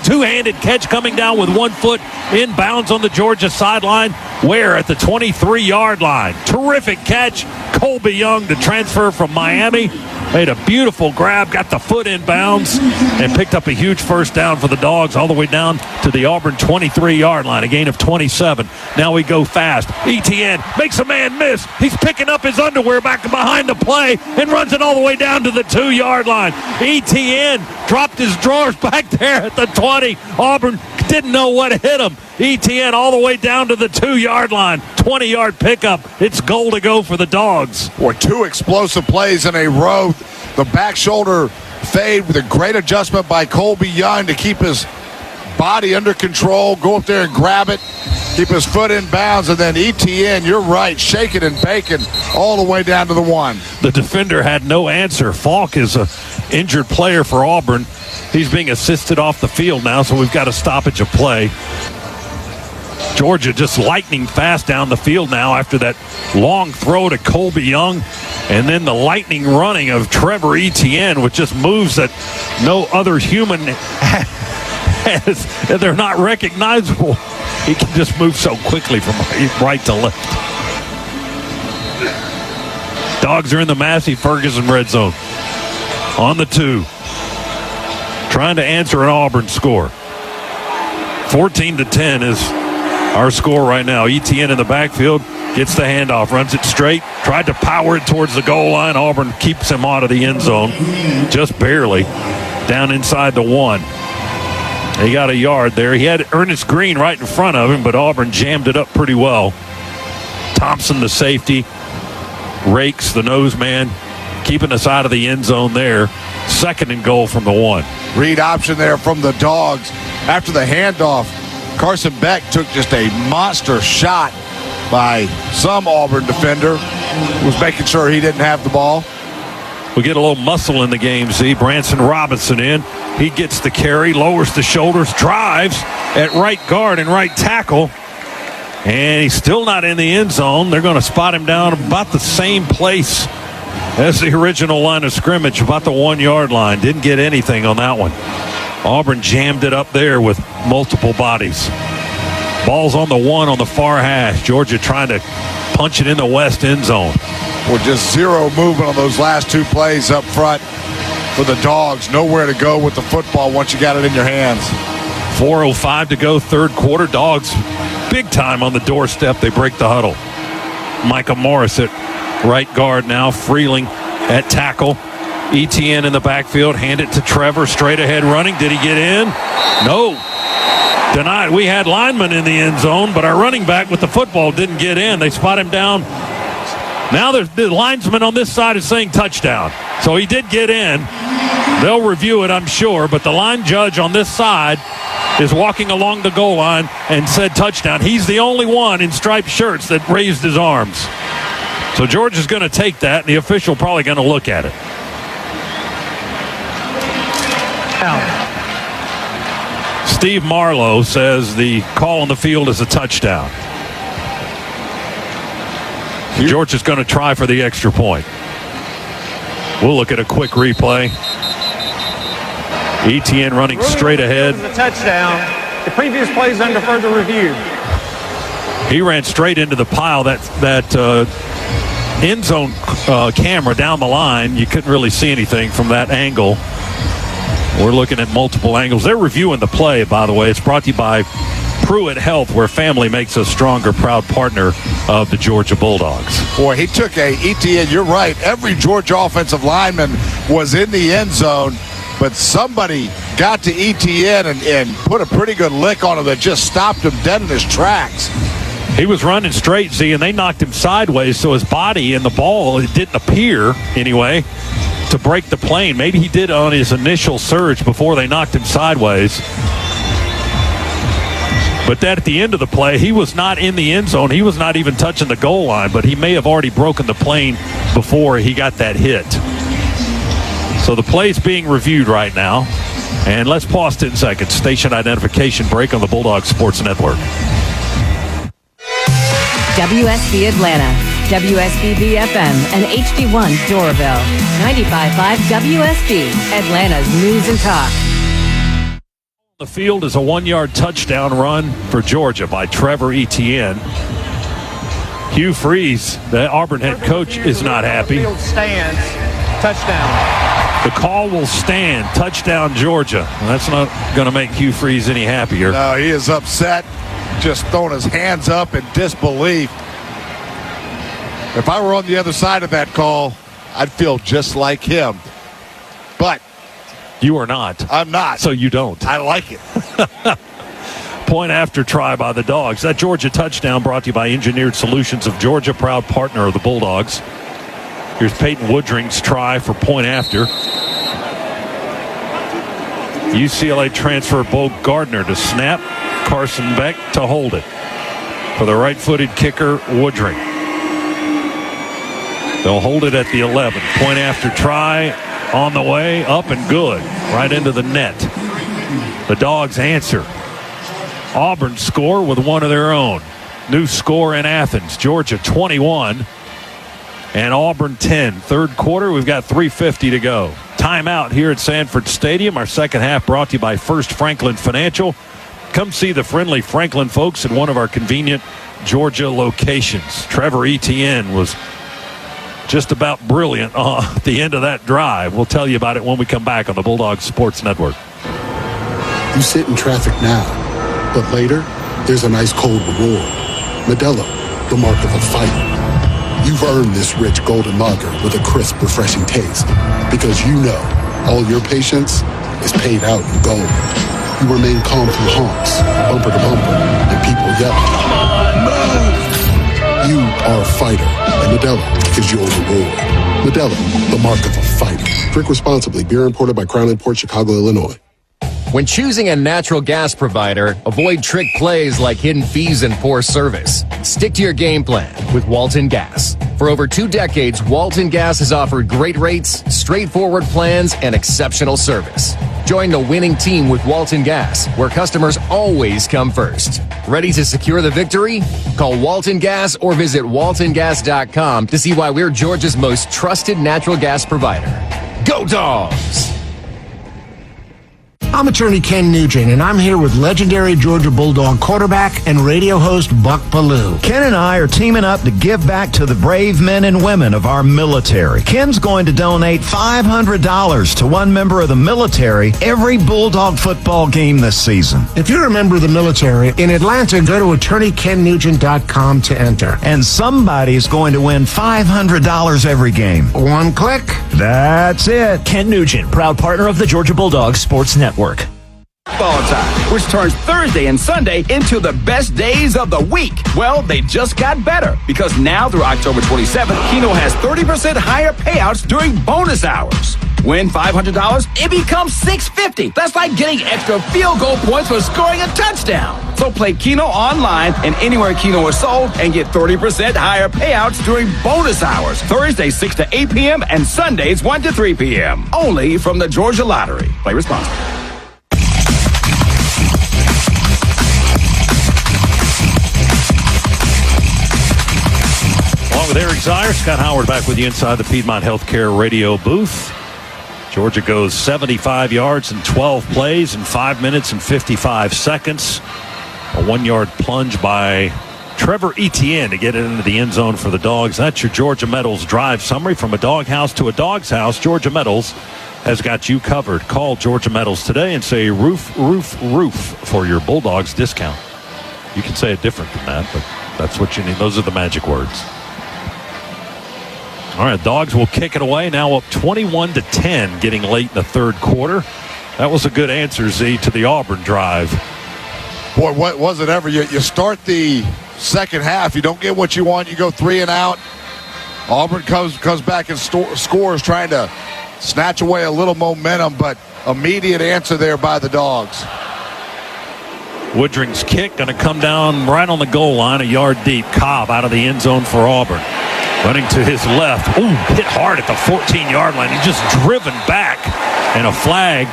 two-handed catch coming down with 1 foot inbounds on the Georgia sideline. Where? At the 23-yard line. Terrific catch. Colby Young to transfer from Miami. Made a beautiful grab, got the foot inbounds, and picked up a huge first down for the Dogs all the way down to the Auburn 23-yard line, a gain of 27. Now we go fast. ETN makes a man miss. He's picking up his underwear back behind the play and runs it all the way down to the 2-yard line. ETN dropped his drawers back there at the 20. Auburn didn't know what hit him. ETN all the way down to the 2-yard line. 20-yard pickup. It's goal to go for the Dogs. Boy, 2 explosive plays in a row. The back shoulder fade with a great adjustment by Colby Young to keep his body under control. Go up there and grab it. Keep his foot in bounds. And then ETN, you're right, shaking and baking all the way down to the 1. The defender had no answer. Falk is an injured player for Auburn. He's being assisted off the field now, so we've got a stoppage of play. Georgia just lightning fast down the field now after that long throw to Colby Young, and then the lightning running of Trevor Etienne with just moves that no other human has. They're not recognizable. He can just move so quickly from right to left. Dogs are in the Massey Ferguson red zone. On the 2. Trying to answer an Auburn score. 14-10 is our score right now. ETN in the backfield gets the handoff, runs it straight, tried to power it towards the goal line. Auburn keeps him out of the end zone, just barely, down inside the 1. He got a yard there. He had Ernest Green right in front of him, but Auburn jammed it up pretty well. Thompson, the safety, rakes the nose man, keeping us out of the end zone there. 2nd and goal from the 1. Read option there from the Dogs. After the handoff, Carson Beck took just a monster shot by some Auburn defender. Was making sure he didn't have the ball. We get a little muscle in the game, see. Branson Robinson in. He gets the carry, lowers the shoulders, drives at right guard and right tackle. And he's still not in the end zone. They're going to spot him down about the same place as the original line of scrimmage, about the 1-yard line. Didn't get anything on that one. Auburn jammed it up there with multiple bodies. Ball's on the 1 on the far hash. Georgia trying to punch it in the west end zone. With just zero movement on those last 2 plays up front for the Dogs. Nowhere to go with the football once you got it in your hands. 4:05 to go, third quarter. Dogs big time on the doorstep. They break the huddle. Micah Morris at right guard now. Freeling at tackle. ETN in the backfield. Hand it to Trevor. Straight ahead running. Did he get in? No. Denied. We had linemen in the end zone, but our running back with the football didn't get in. They spot him down. Now the linesman on this side is saying touchdown. So he did get in. They'll review it, I'm sure, but the line judge on this side is walking along the goal line and said touchdown. He's the only one in striped shirts that raised his arms. So Georgia's going to take that, and the official probably going to look at it. Steve Marlowe says the call on the field is a touchdown. Georgia's going to try for the extra point. We'll look at a quick replay. ETN running straight ahead. It was a touchdown. The previous play is under further review. He ran straight into the pile. That end zone camera down the line, you couldn't really see anything from that angle. We're looking at multiple angles. They're reviewing the play, by the way. It's brought to you by Pruitt Health, where family makes us stronger, proud partner of the Georgia Bulldogs. Boy, he took a ETN. You're right. Every Georgia offensive lineman was in the end zone, but somebody got to ETN and put a pretty good lick on him that just stopped him dead in his tracks. He was running straight, Z, and they knocked him sideways, so his body and the ball, it didn't appear, anyway, to break the plane. Maybe he did on his initial surge before they knocked him sideways. But that at the end of the play, he was not in the end zone. He was not even touching the goal line, but he may have already broken the plane before he got that hit. So the play's being reviewed right now. And let's pause 10 seconds. Station identification break on the Bulldog Sports Network. WSB Atlanta, WSBB FM, and HD1 Doraville. 95.5 WSB, Atlanta's News and Talk. The field is a 1-yard touchdown run for Georgia by Trevor Etienne. Hugh Freeze, the Auburn head coach, is not happy. Field stands. Touchdown. The call will stand. Touchdown, Georgia. Well, that's not going to make Hugh Freeze any happier. No, he is upset, just throwing his hands up in disbelief. If I were on the other side of that call, I'd feel just like him. But you are not. I'm not. So you don't. I like it. Point after try by the Dogs. That Georgia touchdown brought to you by Engineered Solutions of Georgia, proud partner of the Bulldogs. Here's Peyton Woodring's try for point after. UCLA transfer Bo Gardner to snap. Carson Beck to hold it. For the right-footed kicker, Woodring. They'll hold it at the 11. Point after try on the way, up and good. Right into the net. The Dogs answer. Auburn score with one of their own. New score in Athens. Georgia 21 and Auburn 10. Third quarter, we've got 3:50 to go. Timeout here at Sanford Stadium. Our second half brought to you by First Franklin Financial. Come see the friendly Franklin folks at one of our convenient Georgia locations. Trevor Etienne was just about brilliant at the end of that drive. We'll tell you about it when we come back on the Bulldog Sports Network. You sit in traffic now, but later, there's an ice cold reward. Modelo, the mark of a fighter. You've earned this rich golden lager with a crisp, refreshing taste. Because you know, all your patience is paid out in gold. You remain calm through honks, bumper to bumper, and people yelling. You are a fighter, and Modelo is your reward. Modelo, the mark of a fighter. Drink responsibly. Beer imported by Crown Imports, Chicago, Illinois. When choosing a natural gas provider, avoid trick plays like hidden fees and poor service. Stick to your game plan with Walton Gas. For over 2 decades, Walton Gas has offered great rates, straightforward plans, and exceptional service. Join the winning team with Walton Gas, where customers always come first. Ready to secure the victory? Call Walton Gas or visit waltongas.com to see why we're Georgia's most trusted natural gas provider. Go Dogs! I'm attorney Ken Nugent, and I'm here with legendary Georgia Bulldog quarterback and radio host Buck Ballou. Ken and I are teaming up to give back to the brave men and women of our military. Ken's going to donate $500 to one member of the military every Bulldog football game this season. If you're a member of the military in Atlanta, go to attorneykennugent.com to enter. And somebody's going to win $500 every game. One click. That's it. Ken Nugent, proud partner of the Georgia Bulldogs Sports Network. Ball time, which turns Thursday and Sunday into the best days of the week. Well, they just got better because now through October 27th, Keno has 30% higher payouts during bonus hours. Win $500, it becomes $650. That's like getting extra field goal points for scoring a touchdown. So play Keno online and anywhere Keno is sold and get 30% higher payouts during bonus hours. Thursdays 6 to 8 p.m. and Sundays 1 to 3 p.m. Only from the Georgia Lottery. Play responsibly. Along with Eric Zier, Scott Howard back with you inside the Piedmont Healthcare radio booth. Georgia goes 75 yards in 12 plays in 5 minutes and 55 seconds. A 1-yard plunge by Trevor Etienne to get it into the end zone for the Dogs. That's your Georgia Metals drive summary. From a doghouse to a dog's house, Georgia Metals has got you covered. Call Georgia Metals today and say roof, roof, roof for your Bulldogs discount. You can say it different than that, but that's what you need. Those are the magic words. All right, Dogs will kick it away. Now up 21-10, getting late in the third quarter. That was a good answer, Z, to the Auburn drive. Boy, what was it ever? You start the second half, you don't get what you want, you go 3 and out. Auburn comes back and scores, trying to snatch away a little momentum, but immediate answer there by the Dogs. Woodring's kick going to come down right on the goal line, a yard deep. Cobb out of the end zone for Auburn. Running to his left. Ooh, hit hard at the 14-yard line. He's just driven back, and a flag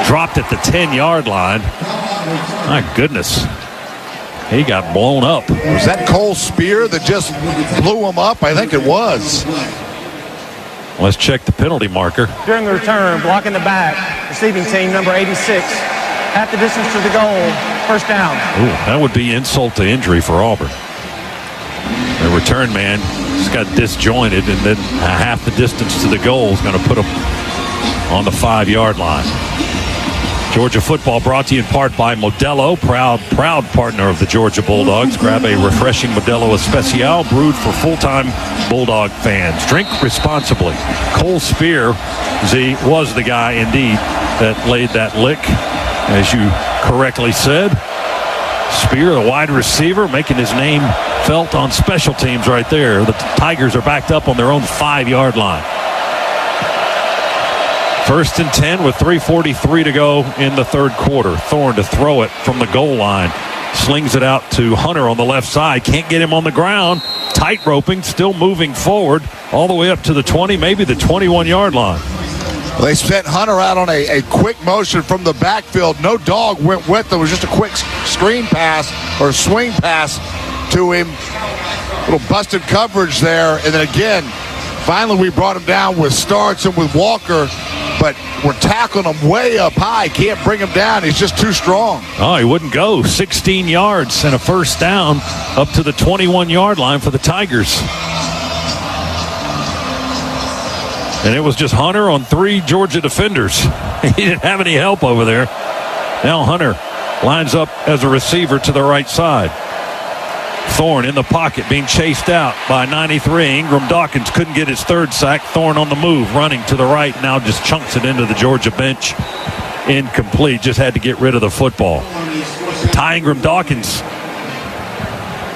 dropped at the 10-yard line. My goodness. He got blown up. Was that Cole Spear that just blew him up? I think it was. Let's check the penalty marker. During the return, blocking the back, receiving team number 86. Half the distance to the goal, first down. Ooh, that would be insult to injury for Auburn. The return man just got disjointed, and then half the distance to the goal is going to put him on the 5-yard line. Georgia football brought to you in part by Modelo, proud partner of the Georgia Bulldogs. Grab a refreshing Modelo Especial brewed for full-time Bulldog fans. Drink responsibly. Cole Spear, Z, was the guy indeed that laid that lick, as you correctly said. Spear, the wide receiver, making his name felt on special teams right there. The Tigers are backed up on their own 5-yard line. 1st and 10 with 3:43 to go in the third quarter. Thorne to throw it from the goal line. Slings it out to Hunter on the left side. Can't get him on the ground. Tight roping, still moving forward all the way up to the 20, maybe the 21-yard line. They sent Hunter out on a quick motion from the backfield. No dog went with him. It was just a quick screen pass or swing pass to him. Little busted coverage there. And then again, finally we brought him down with Starks and with Walker, but we're tackling him way up high. Can't bring him down. He's just too strong. Oh, he wouldn't go. 16 yards and a first down up to the 21-yard line for the Tigers. And it was just Hunter on 3 Georgia defenders. He didn't have any help over there. Now Hunter lines up as a receiver to the right side. Thorne in the pocket being chased out by 93. Ingram Dawkins couldn't get his 3rd sack. Thorne on the move, running to the right, now just chunks it into the Georgia bench. Incomplete, just had to get rid of the football. Ty Ingram Dawkins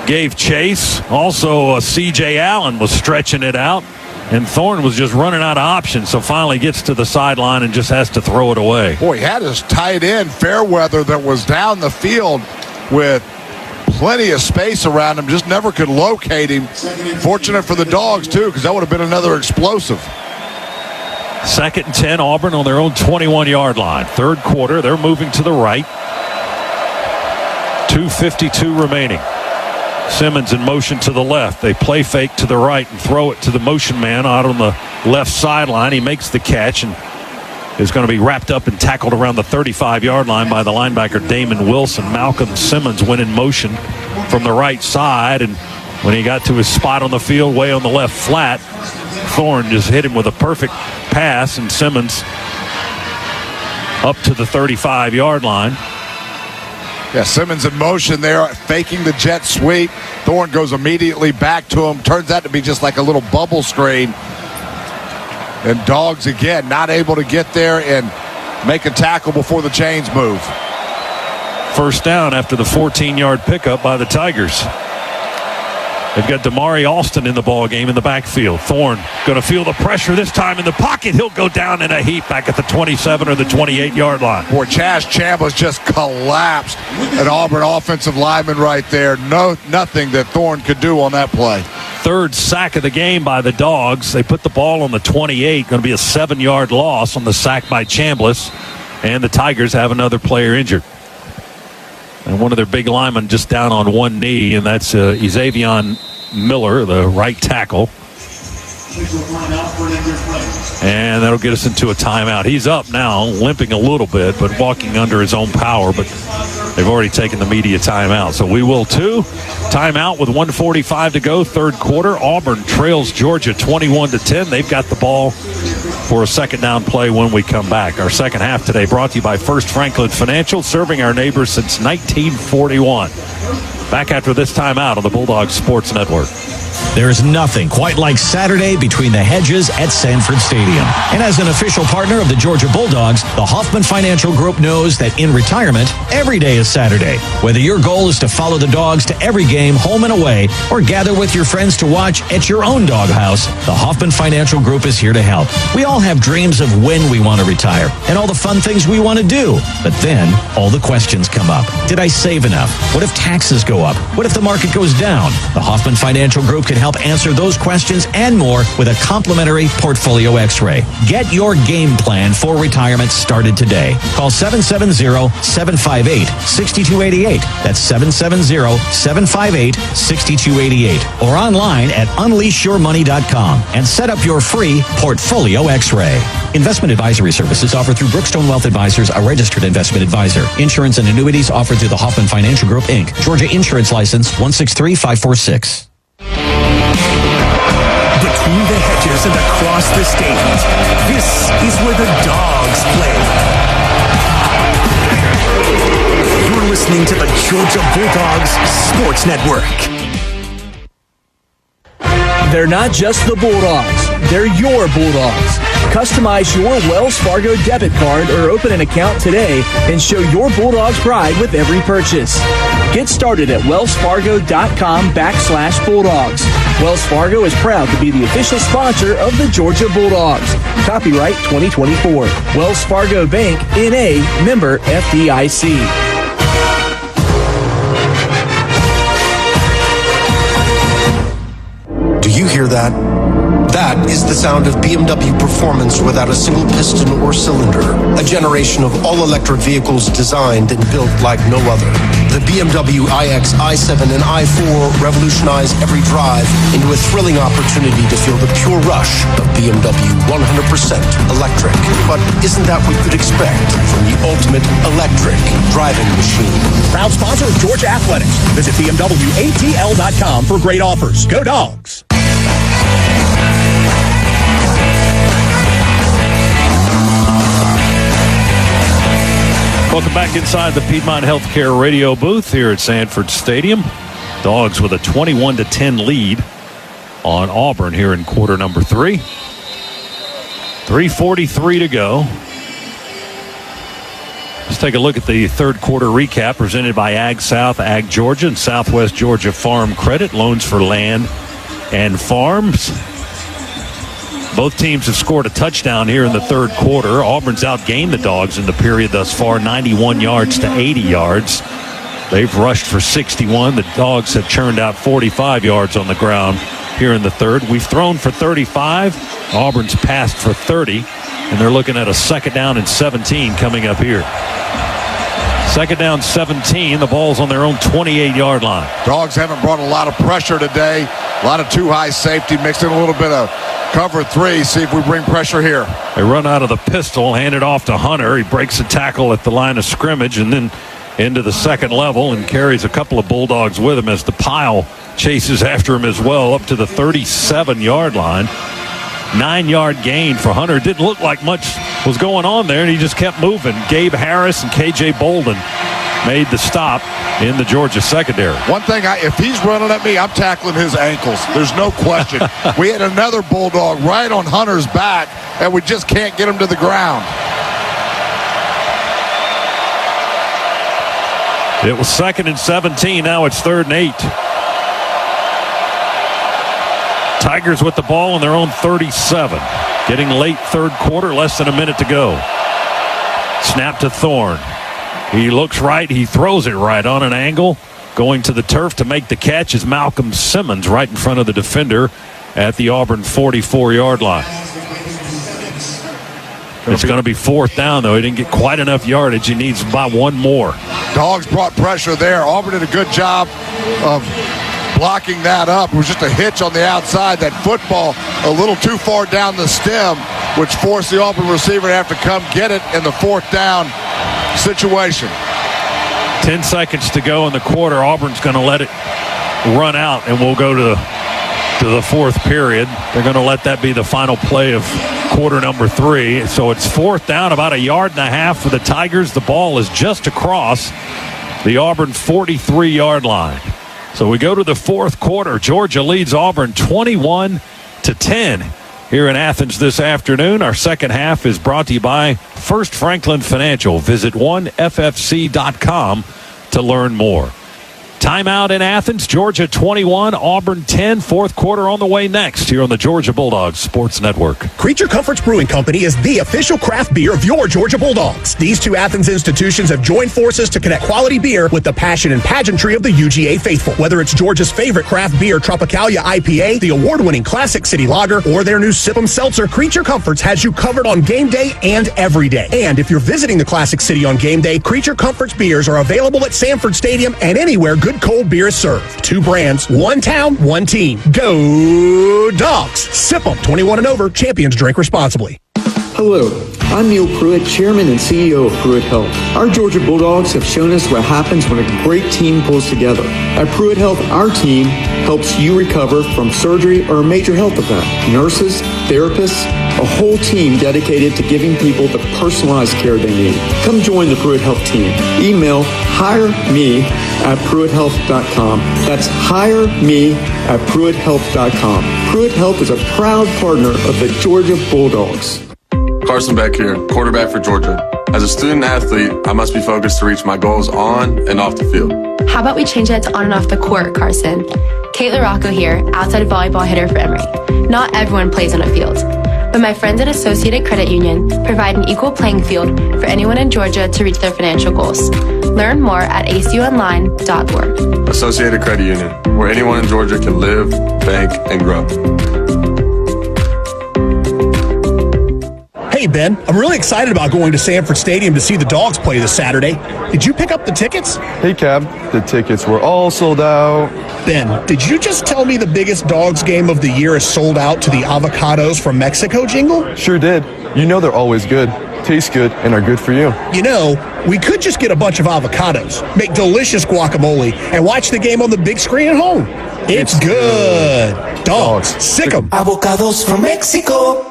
gave chase. Also, C.J. Allen was stretching it out. And Thorne was just running out of options, so finally gets to the sideline and just has to throw it away. Boy, he had his tight end, Fairweather, that was down the field with plenty of space around him, just never could locate him. Fortunate for the Dogs, too, because that would have been another explosive. 2nd and 10, Auburn on their own 21-yard line. Third quarter, they're moving to the right. 2:52 remaining. Simmons in motion to the left. They play fake to the right and throw it to the motion man out on the left sideline. He makes the catch, and is going to be wrapped up and tackled around the 35-yard line by the linebacker Damon Wilson. Malcolm Simmons went in motion from the right side, and when he got to his spot on the field, way on the left flat, Thorne just hit him with a perfect pass, and Simmons up to the 35-yard line. Yeah, Simmons in motion there, faking the jet sweep. Thorne goes immediately back to him. Turns out to be just like a little bubble screen. And Dogs, again, not able to get there and make a tackle before the chains move. First down after the 14-yard pickup by the Tigers. They've got Damari Alston in the ball game in the backfield. Thorne going to feel the pressure this time in the pocket. He'll go down in a heap back at the 27 or the 28-yard line. Boy, Chaz Chambliss just collapsed an Auburn offensive lineman right there. Nothing that Thorne could do on that play. Third sack of the game by the Dogs. They put the ball on the 28. Going to be a 7-yard loss on the sack by Chambliss. And the Tigers have another player injured. And one of their big linemen just down on one knee, and that's Xavion Miller, the right tackle. And that'll get us into a timeout. He's up now, limping a little bit, but walking under his own power. But they've already taken the media timeout. So we will too. Timeout with 1:45 to go, third quarter. Auburn trails Georgia 21-10. They've got the ball for a second down play when we come back. Our second half today brought to you by First Franklin Financial, serving our neighbors since 1941. Back after this timeout on the Bulldogs Sports Network. There's nothing quite like Saturday between the hedges at Sanford Stadium. And as an official partner of the Georgia Bulldogs, the Hoffman Financial Group knows that in retirement, every day is Saturday. Whether your goal is to follow the Dogs to every game, home and away, or gather with your friends to watch at your own doghouse, the Hoffman Financial Group is here to help. We all have dreams of when we want to retire and all the fun things we want to do. But then all the questions come up. Did I save enough? What if taxes go up? What if the market goes down? The Hoffman Financial Group can help answer those questions and more with a complimentary portfolio x-ray. Get your game plan for retirement started today. Call 770-758-6288. That's 770-758-6288. Or online at unleashyourmoney.com and set up your free portfolio x-ray. Investment advisory services offered through Brookstone Wealth Advisors, a registered investment advisor. Insurance and annuities offered through the Hoffman Financial Group, Inc. Georgia Insurance License 163546. Between the hedges and across the state, this is where the Dogs play. You're listening to the Georgia Bulldogs Sports Network. They're not just the Bulldogs, they're your Bulldogs. Customize your Wells Fargo debit card or open an account today and show your Bulldogs pride with every purchase. Get started at wellsfargo.com/Bulldogs. Wells Fargo is proud to be the official sponsor of the Georgia Bulldogs. Copyright 2024. Wells Fargo Bank, N.A., member FDIC. Do you hear that? That is the sound of BMW performance without a single piston or cylinder. A generation of all-electric vehicles designed and built like no other. The BMW iX, i7, and i4 revolutionize every drive into a thrilling opportunity to feel the pure rush of BMW 100% electric. But isn't that what you'd expect from the ultimate electric driving machine? Proud sponsor of Georgia Athletics. Visit BMWATL.com for great offers. Go Dogs! Welcome back inside the Piedmont Healthcare radio booth here at Sanford Stadium. Dogs with a 21-10 lead on Auburn here in quarter number 3. 3:43 to go. Let's take a look at the third quarter recap presented by Ag South, Ag Georgia, and Southwest Georgia Farm Credit, loans for land and farms. Both teams have scored a touchdown here in the third quarter. Auburn's outgained the Dogs in the period thus far, 91 yards to 80 yards. They've rushed for 61. The Dogs have churned out 45 yards on the ground here in the third. We've thrown for 35. Auburn's passed for 30. And they're looking at a second down and 17 coming up here. Second down, 17. The ball's on their own 28-yard line. Dogs haven't brought a lot of pressure today. A lot of too high safety, mixed in a little bit of Cover 3, see if we bring pressure here. They run out of the pistol, hand it off to Hunter. He breaks a tackle at the line of scrimmage and then into the second level and carries a couple of Bulldogs with him as the pile chases after him as well up to the 37-yard line. 9-yard gain for Hunter. Didn't look like much was going on there, and he just kept moving. Gabe Harris and K.J. Bolden made the stop in the Georgia secondary. One thing, if he's running at me, I'm tackling his ankles. There's no question. We had another Bulldog right on Hunter's back, and we just can't get him to the ground. It was 2nd and 17. Now it's 3rd and 8. Tigers with the ball on their own 37. Getting late third quarter, less than a minute to go. Snap to Thorne. He looks right. He throws it right on an angle. Going to the turf to make the catch is Malcolm Simmons right in front of the defender at the Auburn 44-yard line. It's going to be 4th down, though. He didn't get quite enough yardage. He needs about one more. Dogs brought pressure there. Auburn did a good job of blocking that up. It was just a hitch on the outside. That football a little too far down the stem, which forced the Auburn receiver to have to come get it in the 4th down situation. 10 seconds to go in the quarter. Auburn's going to let it run out, and we'll go to the 4th period. They're going to let that be the final play of quarter number 3. So it's 4th down, about 1.5 yards for the Tigers. The ball is just across the Auburn 43-yard line. So we go to the 4th quarter. Georgia leads Auburn 21-10 here in Athens this afternoon. Our second half is brought to you by First Franklin Financial. Visit 1ffc.com to learn more. Timeout in Athens. Georgia 21, Auburn 10. 4th quarter on the way next here on the Georgia Bulldogs Sports Network. Creature Comforts Brewing Company is the official craft beer of your Georgia Bulldogs. These two Athens institutions have joined forces to connect quality beer with the passion and pageantry of the UGA faithful. Whether it's Georgia's favorite craft beer, Tropicalia IPA, the award-winning Classic City Lager, or their new Sip 'em Seltzer, Creature Comforts has you covered on game day and every day. And if you're visiting the Classic City on game day, Creature Comforts beers are available at Sanford Stadium and anywhere good cold beer is served. 2 brands, 1 town, 1 team. Go Dogs! Sip 'em. 21 and over. Champions drink responsibly. Hello, I'm Neil Pruitt, Chairman and CEO of Pruitt Health. Our Georgia Bulldogs have shown us what happens when a great team pulls together. At Pruitt Health, our team helps you recover from surgery or a major health event. Nurses, therapists, a whole team dedicated to giving people the personalized care they need. Come join the Pruitt Health team. Email hireme@pruitthealth.com. That's hireme@pruitthealth.com. Pruitt Health is a proud partner of the Georgia Bulldogs. Carson Beck here, quarterback for Georgia. As a student athlete, I must be focused to reach my goals on and off the field. How about we change it to on and off the court, Carson? Kate LaRocco here, outside volleyball hitter for Emory. Not everyone plays on a field, but my friends at Associated Credit Union provide an equal playing field for anyone in Georgia to reach their financial goals. Learn more at acuonline.org. Associated Credit Union, where anyone in Georgia can live, bank, and grow. Hey, Ben, I'm really excited about going to Sanford Stadium to see the Dogs play this Saturday. Did you pick up the tickets? Hey, Cab, the tickets were all sold out. Ben, did you just tell me the biggest Dogs game of the year is sold out to the avocados from Mexico jingle? Sure did. You know they're always good, taste good, and are good for you. You know, we could just get a bunch of avocados, make delicious guacamole, and watch the game on the big screen at home. It's good. Dogs, sick 'em. Avocados from Mexico.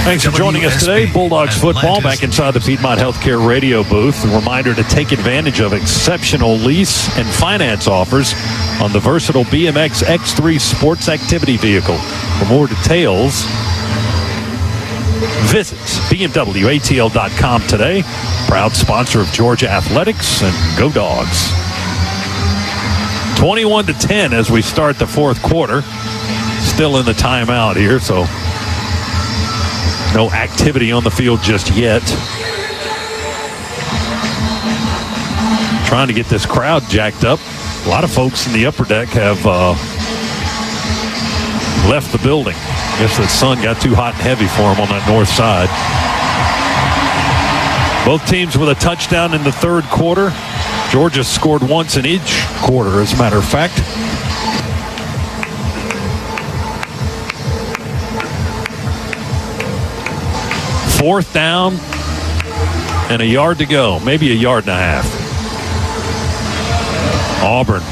Thanks for joining us today. Bulldogs football back inside the Piedmont Healthcare radio booth. A reminder to take advantage of exceptional lease and finance offers on the versatile BMX X3 sports activity vehicle. For more details, visit BMWATL.com today. Proud sponsor of Georgia Athletics, and go Dogs. 21-10 as we start the 4th quarter. Still in the timeout here, so no activity on the field just yet. Trying to get this crowd jacked up. A lot of folks in the upper deck have left the building. I guess the sun got too hot and heavy for them on that north side. Both teams with a touchdown in the third quarter. Georgia scored once in each quarter, as a matter of fact. Fourth down and a yard to go, maybe a yard and a half. Auburn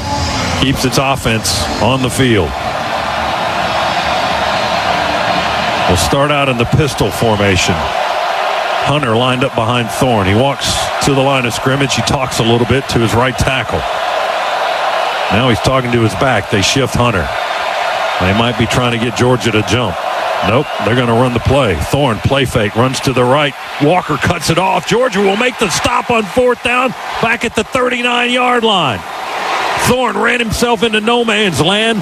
keeps its offense on the field. We'll start out in the pistol formation. Hunter lined up behind Thorne. He walks to the line of scrimmage. He talks a little bit to his right tackle. Now he's talking to his back. They shift Hunter. They might be trying to get Georgia to jump. Nope, they're going to run the play. Thorne, play fake, runs to the right. Walker cuts it off. Georgia will make the stop on fourth down back at the 39-yard line. Thorne ran himself into no man's land.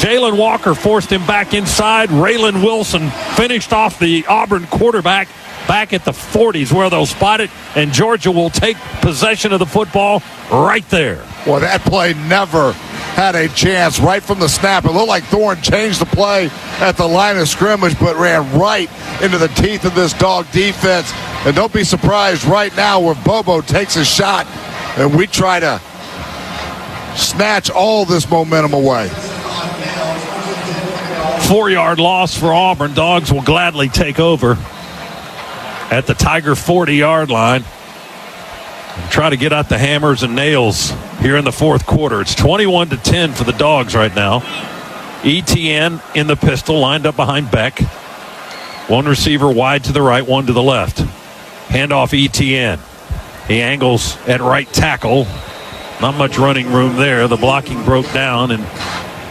Jalen Walker forced him back inside. Raylan Wilson finished off the Auburn quarterback back at the 40s where they'll spot it, and Georgia will take possession of the football right there. Well, that play never had a chance right from the snap. It looked like Thorne changed the play at the line of scrimmage, but ran right into the teeth of this dog defense. And don't be surprised right now where Bobo takes a shot and we try to snatch all this momentum away. 4-yard loss for Auburn. Dogs will gladly take over at the Tiger 40-yard line and try to get out the hammers and nails here in the fourth quarter. It's 21-10 for the Dogs right now. ETN in the pistol, lined up behind Beck. One receiver wide to the right, one to the left. Handoff ETN. He angles at right tackle. Not much running room there. The blocking broke down, and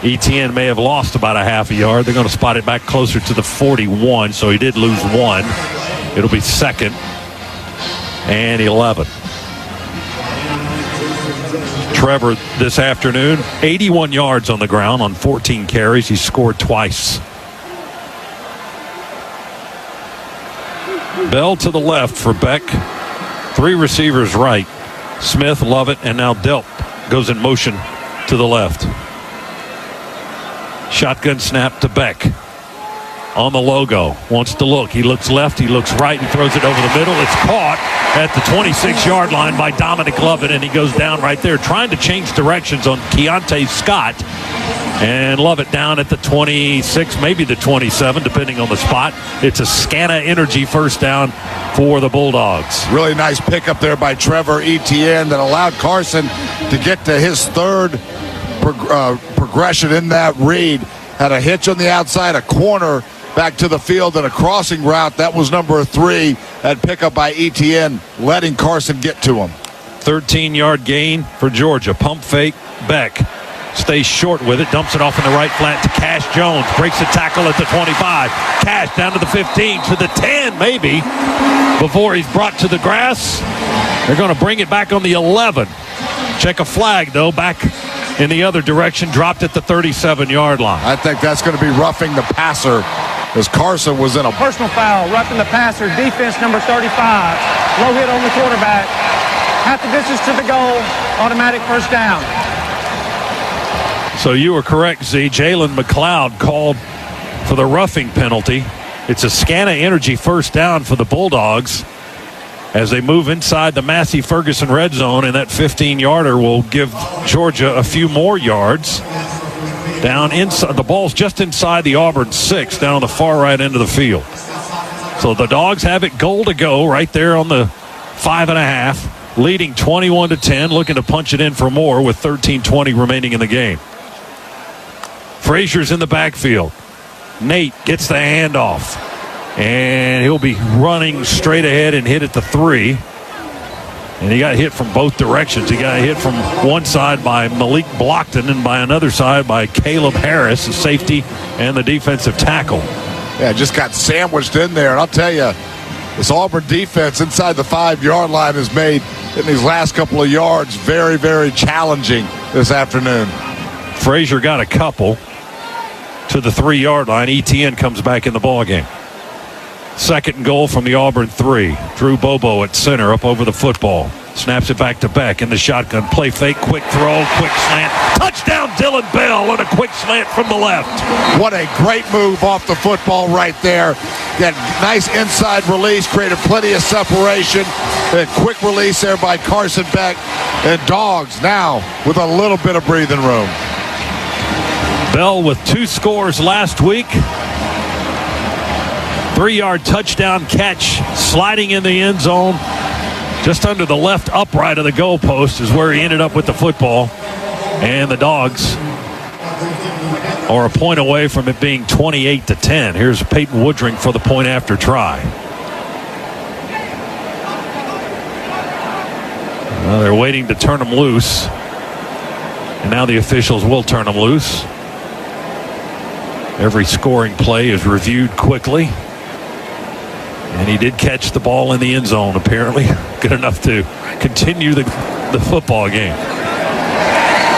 ETN may have lost about a half a yard. They're going to spot it back closer to the 41, so he did lose one. It'll be 2nd and 11. Trevor this afternoon, 81 yards on the ground on 14 carries. He scored twice. Bell to the left for Beck. 3 receivers right. Smith, Lovett, and now Delp goes in motion to the left. Shotgun snap to Beck. On the logo, wants to look. He looks left, he looks right, he throws it over the middle. It's caught at the 26-yard line by Dominic Lovett, and he goes down right there, trying to change directions on Keontae Scott. And Lovett down at the 26, maybe the 27, depending on the spot. It's a Scana Energy first down for the Bulldogs. Really nice pickup there by Trevor Etienne that allowed Carson to get to his third progression in that read. Had a hitch on the outside, a corner back to the field, and a crossing route. That was number 3. That pickup by Etienne, letting Carson get to him. 13-yard gain for Georgia. Pump fake, Beck stays short with it, dumps it off in the right flat to Cash Jones. Breaks the tackle at the 25. Cash down to the 15, to the 10 maybe, before he's brought to the grass. They're going to bring it back on the 11. Check a flag, though, back in the other direction, dropped at the 37-yard line. I think that's going to be roughing the passer, as Carson was in a personal foul, roughing the passer, defense number 35. Low hit on the quarterback. Half the distance to the goal, automatic first down. So you were correct, Z. Jalen McLeod called for the roughing penalty. It's a Scana Energy first down for the Bulldogs as they move inside the Massey Ferguson red zone, and that 15-yarder will give Georgia a few more yards. Down inside, the ball's just inside the Auburn 6, down on the far right end of the field. So the Dogs have it goal to go right there on the 5.5, leading 21-10, looking to punch it in for more with 13:20 remaining in the game. Frazier's in the backfield. Nate gets the handoff, and he'll be running straight ahead and hit at the 3. And he got hit from both directions. He got hit from one side by Malik Blockton and by another side by Caleb Harris, the safety and the defensive tackle. Yeah, just got sandwiched in there. And I'll tell you, this Auburn defense inside the 5-yard line has made, in these last couple of yards, very, very challenging this afternoon. Frazier got a couple to the 3-yard line. ETN comes back in the ballgame. 2nd and goal from the Auburn 3. Drew Bobo at center, up over the football. Snaps it back to Beck in the shotgun. Play fake, quick throw, quick slant. Touchdown, Dylan Bell on a quick slant from the left. What a great move off the football right there. That nice inside release created plenty of separation. And quick release there by Carson Beck. And Dogs now with a little bit of breathing room. Bell with 2 scores last week. 3-yard touchdown catch, sliding in the end zone. Just under the left upright of the goalpost is where he ended up with the football. And the Dogs are a point away from it being 28-10. Here's Peyton Woodring for the point after try. Well, they're waiting to turn him loose. And now the officials will turn him loose. Every scoring play is reviewed quickly. And he did catch the ball in the end zone, apparently. Good enough to continue the football game.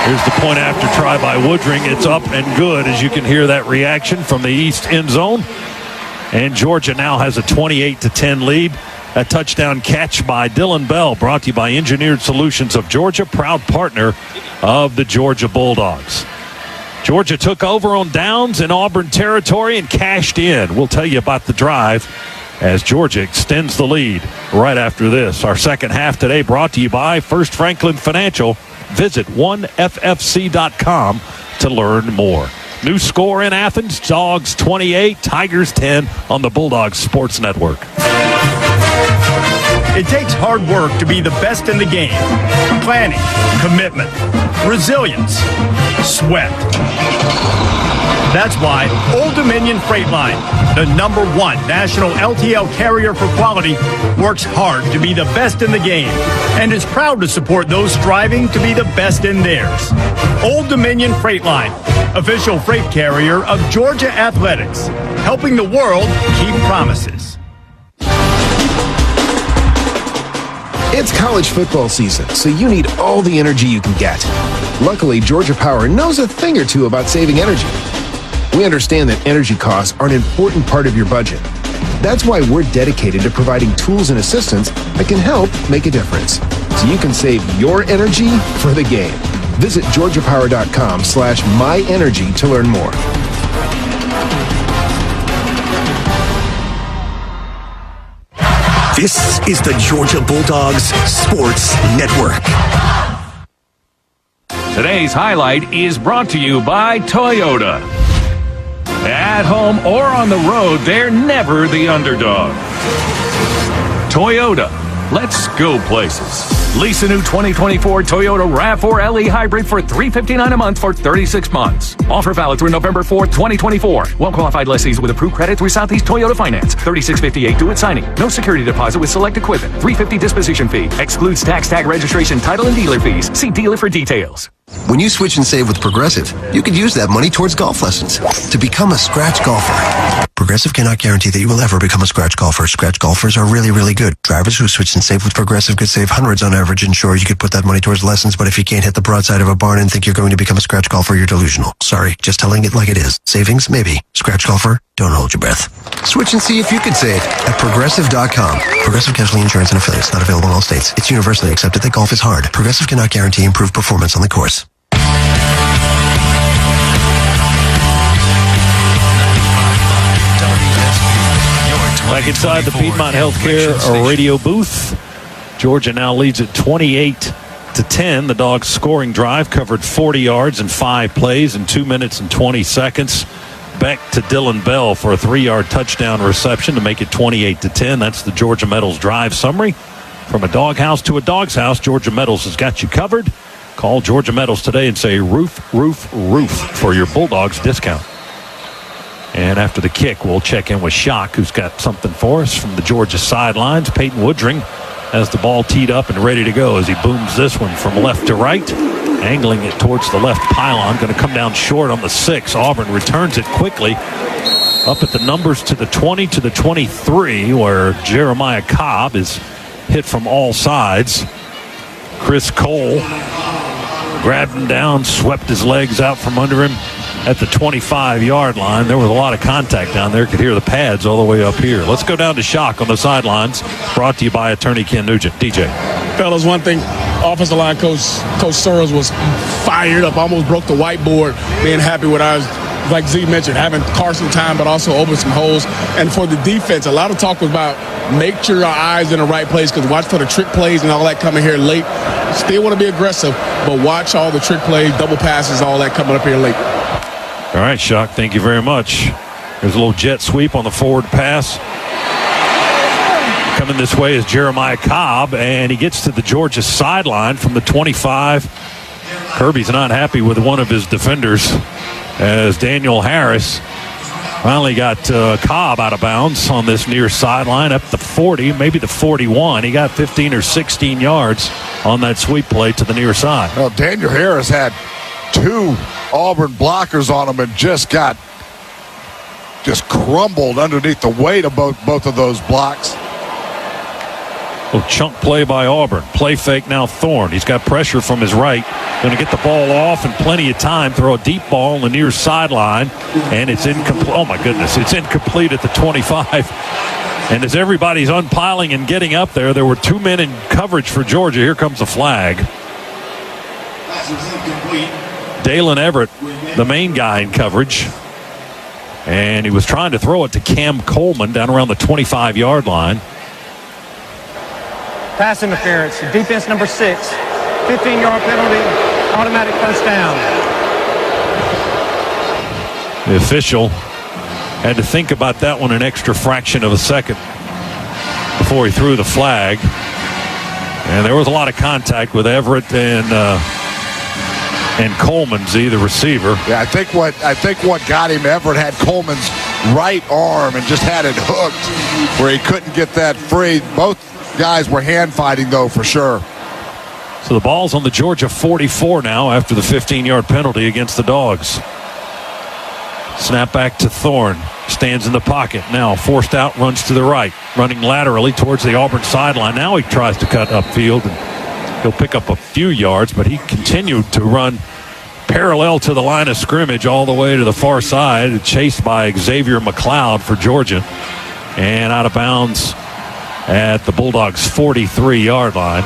Here's the point after try by Woodring. It's up and good, as you can hear that reaction from the east end zone. And Georgia now has a 28-10 lead. A touchdown catch by Dylan Bell, brought to you by Engineered Solutions of Georgia, proud partner of the Georgia Bulldogs. Georgia took over on downs in Auburn territory and cashed in. We'll tell you about the drive as Georgia extends the lead right after this. Our second half today brought to you by First Franklin Financial. Visit oneffc.com to learn more. New score in Athens, Dogs 28, Tigers 10 on the Bulldogs Sports Network. It takes hard work to be the best in the game. Planning, commitment, resilience, sweat. That's why Old Dominion Freight Line, the #1 national LTL carrier for quality, works hard to be the best in the game and is proud to support those striving to be the best in theirs. Old Dominion Freight Line, official freight carrier of Georgia Athletics, helping the world keep promises. It's college football season, so you need all the energy you can get. Luckily, Georgia Power knows a thing or two about saving energy. We understand that energy costs are an important part of your budget. That's why we're dedicated to providing tools and assistance that can help make a difference, so you can save your energy for the game. Visit georgiapower.com/myenergy to learn more. This is the Georgia Bulldogs Sports Network. Today's highlight is brought to you by Toyota. At home or on the road, they're never the underdog. Toyota, let's go places. Lease a new 2024 Toyota RAV4 LE Hybrid for $359 a month for 36 months. Offer valid through November 4th, 2024. Well-qualified lessees with approved credit through Southeast Toyota Finance. $36.58 due at signing. No security deposit with select equipment. $350 disposition fee. Excludes tax, tag, registration, title, and dealer fees. See dealer for details. When you switch and save with Progressive, you could use that money towards golf lessons to become a scratch golfer. Progressive cannot guarantee that you will ever become a scratch golfer. Scratch golfers are really, really good. Drivers who switch and save with Progressive could save hundreds on average, and sure, you could put that money towards lessons, but if you can't hit the broadside of a barn and think you're going to become a scratch golfer, you're delusional. Sorry, just telling it like it is. Savings? Maybe. Scratch golfer? Don't hold your breath. Switch and see if you could save at Progressive.com. Progressive Casualty Insurance and Affiliates. Not available in all states. It's universally accepted that golf is hard. Progressive cannot guarantee improved performance on the course. Back inside the Piedmont Healthcare radio booth. Georgia now leads at 28-10. The Dogs' scoring drive covered 40 yards in 5 plays in 2 minutes and 20 seconds. Back to Dylan Bell for a 3-yard touchdown reception to make it 28-10. That's the Georgia Metals drive summary. From a doghouse to a dog's house, Georgia Metals has got you covered. Call Georgia Metals today and say roof, roof, roof for your Bulldogs discount. And after the kick, we'll check in with Shock, who's got something for us from the Georgia sidelines. Peyton Woodring has the ball teed up and ready to go as he booms this one from left to right, angling it towards the left pylon. Going to come down short on the 6. Auburn returns it quickly up at the numbers to the 20 to the 23, where Jeremiah Cobb is hit from all sides. Chris Cole grabbed him down, swept his legs out from under him at the 25-yard line. There was a lot of contact down there. Could hear the pads all the way up here. Let's go down to Shock on the sidelines. Brought to you by attorney Ken Nugent. DJ. Fellas, one thing, offensive line coach Searles was fired up. Almost broke the whiteboard, being happy with our like Z mentioned, having Carson time, but also open some holes. And for the defense, a lot of talk was about make sure our eyes in the right place, because watch for the trick plays and all that coming here late. Still want to be aggressive, but watch all the trick plays, double passes, all that coming up here late. All right, Shock, thank you very much. There's a little jet sweep on the forward pass. Coming this way is Jeremiah Cobb, and he gets to the Georgia sideline from the 25. Kirby's not happy with one of his defenders, as Daniel Harris finally got Cobb out of bounds on this near sideline up the 40, maybe the 41. He got 15 or 16 yards on that sweep play to the near side. Well, Daniel Harris had 2 Auburn blockers on him and just crumbled underneath the weight of both of those blocks. Little chunk play by Auburn. Play fake now Thorne. He's got pressure from his right. Going to get the ball off and plenty of time. Throw a deep ball on the near sideline. And it's incomplete. Oh, my goodness. It's incomplete at the 25. And as everybody's unpiling and getting up there, there were 2 men in coverage for Georgia. Here comes the flag. Dalen Everett, the main guy in coverage. And he was trying to throw it to Cam Coleman down around the 25-yard line. Pass interference. Defense number 6. 15-yard penalty. Automatic first down. The official had to think about that one an extra fraction of a second before he threw the flag. And there was a lot of contact with Everett and Coleman, Z, the receiver. Yeah, I think what got him, Everett had Coleman's right arm and just had it hooked where he couldn't get that free. Both guys were hand fighting, though, for sure. So the ball's on the Georgia 44 now after the 15-yard penalty against the Dogs. Snap back to Thorne. Stands in the pocket. Now forced out, runs to the right. Running laterally towards the Auburn sideline. Now he tries to cut upfield, and he'll pick up a few yards, but he continued to run parallel to the line of scrimmage all the way to the far side, chased by Xavier McLeod for Georgia. And out of bounds at the Bulldogs' 43-yard line.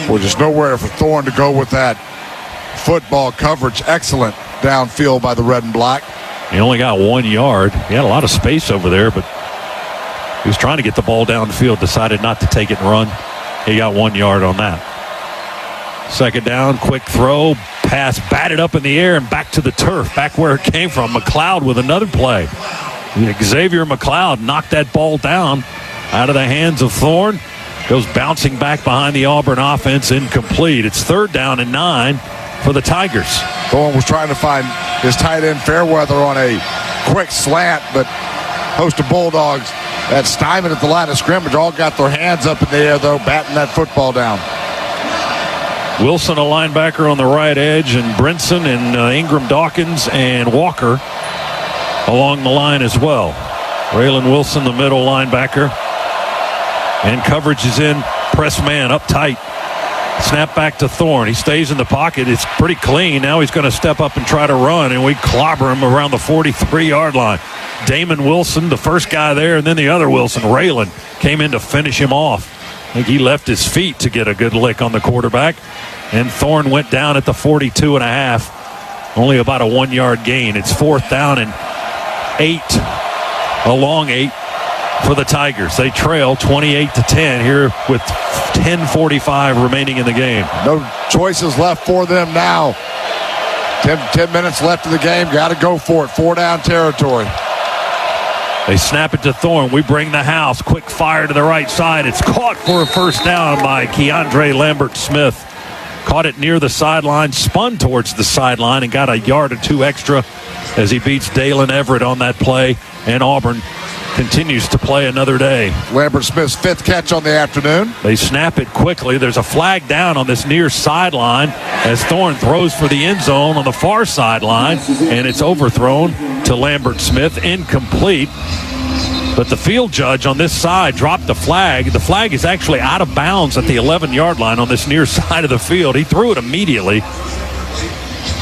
Well, just nowhere for Thorne to go with that football coverage. Excellent downfield by the red and black. He only got 1 yard. He had a lot of space over there, but he was trying to get the ball downfield, decided not to take it and run. He got 1 yard on that. Second down, quick throw, pass batted up in the air and back to the turf, back where it came from. McLeod with another play. Xavier McLeod knocked that ball down out of the hands of Thorne. Goes bouncing back behind the Auburn offense, incomplete. It's 3rd down and 9 for the Tigers. Thorne was trying to find his tight end Fairweather on a quick slant, but host of Bulldogs that stymied at the line of scrimmage all got their hands up in the air, though, batting that football down. Wilson, a linebacker on the right edge, and Brinson and Ingram Dawkins and Walker along the line as well. Raylan Wilson, the middle linebacker. And coverage is in, press man up tight. Snap back to Thorne. He stays in the pocket. It's pretty clean. Now he's going to step up and try to run, and we clobber him around the 43-yard line. Damon Wilson, the first guy there, and then the other Wilson, Raylan, came in to finish him off. I think he left his feet to get a good lick on the quarterback. And Thorne went down at the 42.5. Only about a 1 yard gain. It's 4th down and 8. A long 8 for the Tigers. They trail 28-10 here with 10:45 remaining in the game. No choices left for them now. 10 minutes left in the game. Got to go for it. 4 down territory. They snap it to Thorne. We bring the house. Quick fire to the right side. It's caught for a first down by Keandre Lambert-Smith. Caught it near the sideline, spun towards the sideline, and got a yard or 2 extra as he beats Dalen Everett on that play. And Auburn continues to play another day. Lambert-Smith's 5th catch on the afternoon. They snap it quickly. There's a flag down on this near sideline as Thorne throws for the end zone on the far sideline, and it's overthrown to Lambert-Smith, incomplete. But the field judge on this side dropped the flag. The flag is actually out of bounds at the 11-yard line on this near side of the field. He threw it immediately.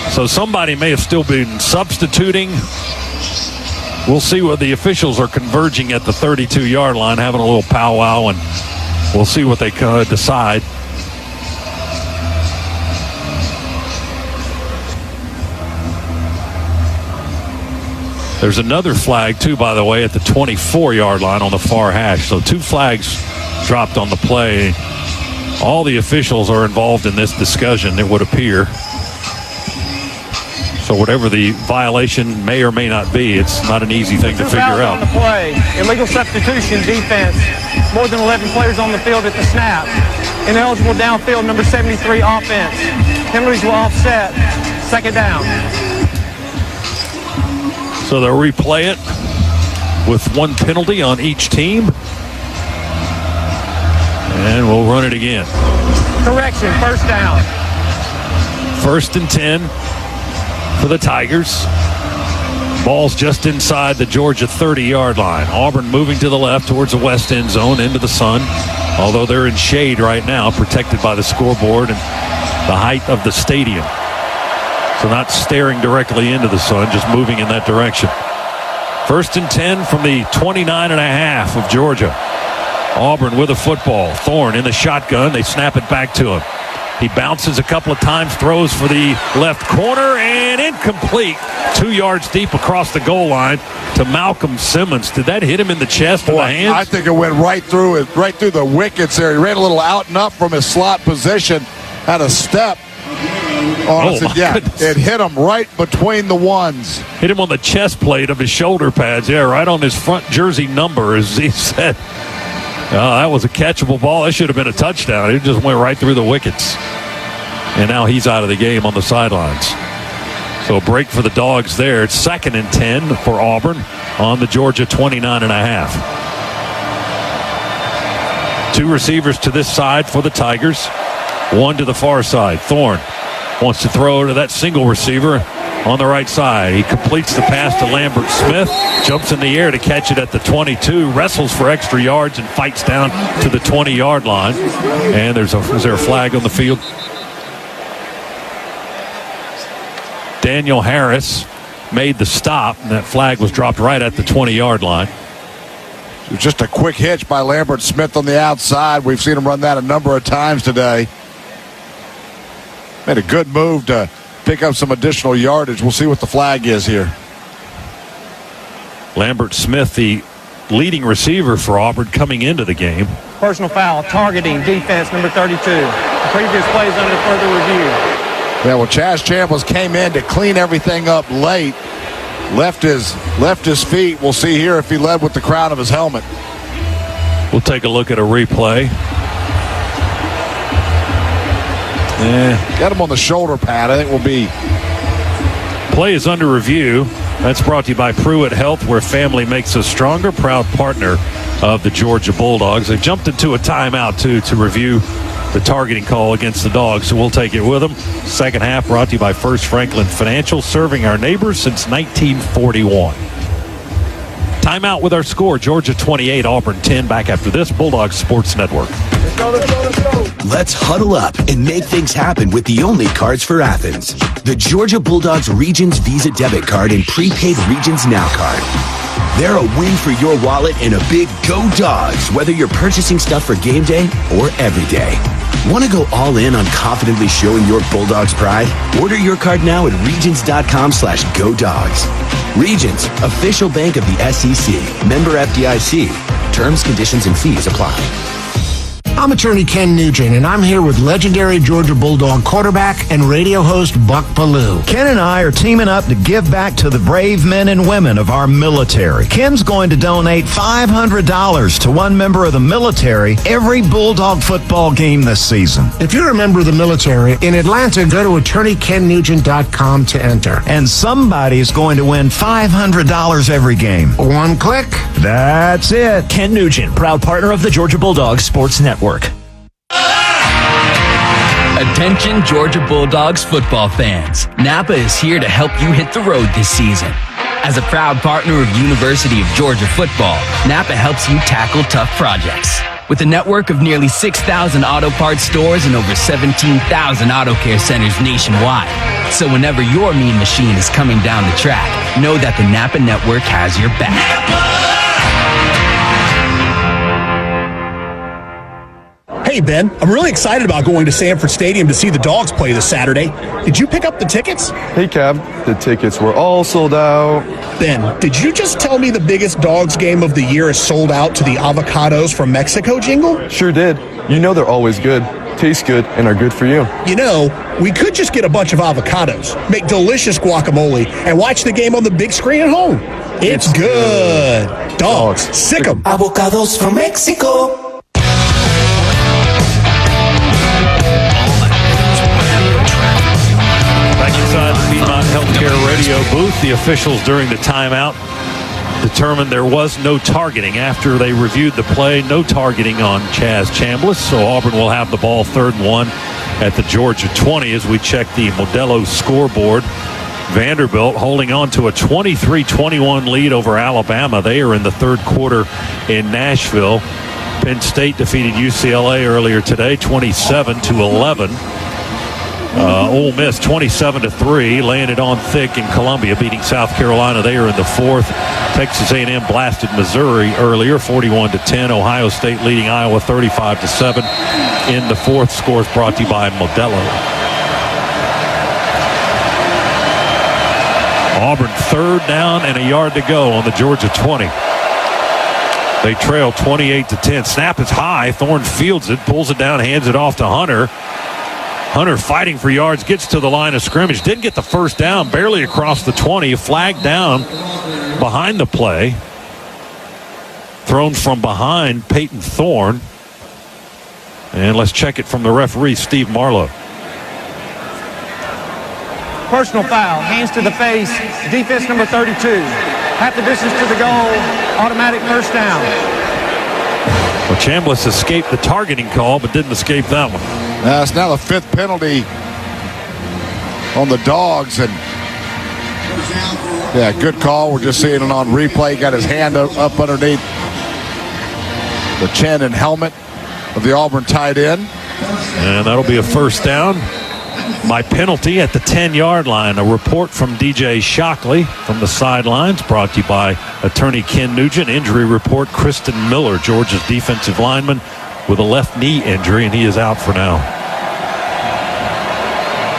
So somebody may have still been substituting. We'll see what the officials are converging at the 32-yard line, having a little powwow, and we'll see what they decide. There's another flag, too, by the way, at the 24-yard line on the far hash. So 2 flags dropped on the play. All the officials are involved in this discussion, it would appear. So whatever the violation may or may not be, it's not an easy thing to figure out. On the play, illegal substitution, defense, more than 11 players on the field at the snap. Ineligible downfield, number 73, offense. Penalties will offset, second down. So they'll replay it with 1 penalty on each team. And we'll run it again. Correction, first down. 1st and 10 for the Tigers. Ball's just inside the Georgia 30-yard line. Auburn moving to the left towards the west end zone into the sun. Although they're in shade right now, protected by the scoreboard and the height of the stadium. So not staring directly into the sun, just moving in that direction. 1st and 10 from the 29.5 of Georgia. Auburn with a football. Thorne in the shotgun. They snap it back to him. He bounces a couple of times, throws for the left corner, and incomplete. 2 yards deep across the goal line to Malcolm Simmons. Did that hit him in the chest or the hands? I think it went right through the wickets there. He ran a little out and up from his slot position, had a step. It hit him right between the ones. Hit him on the chest plate of his shoulder pads. Yeah, right on his front jersey number, as he said. That was a catchable ball. That should have been a touchdown. It just went right through the wickets. And now he's out of the game on the sidelines. So a break for the Dogs there. It's 2nd and 10 for Auburn on the Georgia 29.5. 2 receivers to this side for the Tigers. 1 to the far side. Thorne wants to throw to that single receiver on the right side. He completes the pass to Lambert Smith, jumps in the air to catch it at the 22, wrestles for extra yards and fights down to the 20-yard line. And is there a flag on the field? Daniel Harris made the stop, and that flag was dropped right at the 20-yard line. It was just a quick hitch by Lambert Smith on the outside. We've seen him run that a number of times today. Made a good move to pick up some additional yardage. We'll see what the flag is here. Lambert Smith, the leading receiver for Auburn coming into the game. Personal foul, targeting, defense, number 32. The previous plays under further review. Yeah, well, Chaz Chambliss came in to clean everything up late. Left his feet. We'll see here if he led with the crown of his helmet. We'll take a look at a replay. Got him on the shoulder pad. I think will be. Play is under review. That's brought to you by Pruitt Health, where family makes us stronger. Proud partner of the Georgia Bulldogs. They jumped into a timeout, too, to review the targeting call against the Dogs, so we'll take it with them. Second half brought to you by First Franklin Financial, serving our neighbors since 1941. Timeout with our score, Georgia 28, Auburn 10. Back after this, Bulldogs Sports Network. Let's huddle up and make things happen with the only cards for Athens. The Georgia Bulldogs Regions Visa Debit Card and Prepaid Regions Now Card. They're a win for your wallet and a big Go Dogs, whether you're purchasing stuff for game day or every day. Want to go all in on confidently showing your Bulldogs pride? Order your card now at regions.com/GoDogs. Regions, official bank of the SEC. Member FDIC. Terms, conditions, and fees apply. I'm attorney Ken Nugent, and I'm here with legendary Georgia Bulldog quarterback and radio host Buck Ballou. Ken and I are teaming up to give back to the brave men and women of our military. Ken's going to donate $500 to one member of the military every Bulldog football game this season. If you're a member of the military in Atlanta, go to attorneyKenNugent.com to enter. And somebody is going to win $500 every game. One click. That's it. Ken Nugent, proud partner of the Georgia Bulldogs Sports Network. Attention Georgia Bulldogs football fans. Napa is here to help you hit the road this season. As a proud partner of University of Georgia football, Napa helps you tackle tough projects. With a network of nearly 6,000 auto parts stores and over 17,000 auto care centers nationwide. So whenever your mean machine is coming down the track, know that the Napa network has your back. Hey, Ben, I'm really excited about going to Sanford Stadium to see the Dogs play this Saturday. Did you pick up the tickets? Hey, Cab, the tickets were all sold out. Ben, did you just tell me the biggest Dogs game of the year is sold out to the avocados from Mexico jingle? Sure did. You know they're always good, taste good, and are good for you. You know, we could just get a bunch of avocados, make delicious guacamole, and watch the game on the big screen at home. It's good. Dogs, sick 'em. Avocados from Mexico. Back inside the Piedmont Healthcare radio booth, the officials during the timeout determined there was no targeting. After they reviewed the play, no targeting on Chaz Chambliss, so Auburn will have the ball 3rd and 1 at the Georgia 20 as we check the Modelo scoreboard. Vanderbilt holding on to a 23-21 lead over Alabama. They are in the 3rd quarter in Nashville. Penn State defeated UCLA earlier today, 27-11. Ole Miss 27-3, laying it on thick in Columbia, beating South Carolina. They are in the 4th. Texas A&M blasted Missouri earlier, 41-10. Ohio State leading Iowa 35-7 in the 4th. Scores brought to you by Modelo. Auburn 3rd down and a yard to go on the Georgia 20. They trail 28-10. Snap is high. Thorne fields it, pulls it down, hands it off to Hunter. Hunter fighting for yards, gets to the line of scrimmage. Didn't get the first down, barely across the 20. Flag down behind the play. Thrown from behind Peyton Thorne. And let's check it from the referee, Steve Marlowe. Personal foul, hands to the face, defense number 32. Half the distance to the goal, automatic first down. Well, Chambliss escaped the targeting call, but didn't escape that one. It's now the 5th penalty on the Dogs, and yeah, good call. We're just seeing it on replay. Got his hand up underneath the chin and helmet of the Auburn tight end. And that'll be a first down by penalty at the 10-yard line. A report from DJ Shockley from the sidelines, brought to you by attorney Ken Nugent. Injury report, Kristen Miller, Georgia's defensive lineman, with a left knee injury, and he is out for now.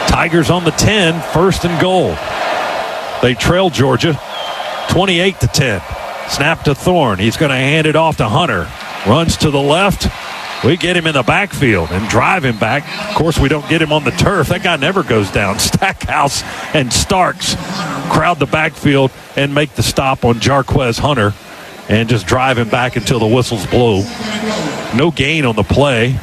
Tigers on the 10, 1st and goal. They trail Georgia 28-10. Snap to Thorne. He's going to hand it off to Hunter. Runs to the left. We get him in the backfield and drive him back. Of course, we don't get him on the turf. That guy never goes down. Stackhouse and Starks crowd the backfield and make the stop on Jarquez Hunter and just drive him back until the whistles blow. No gain on the play,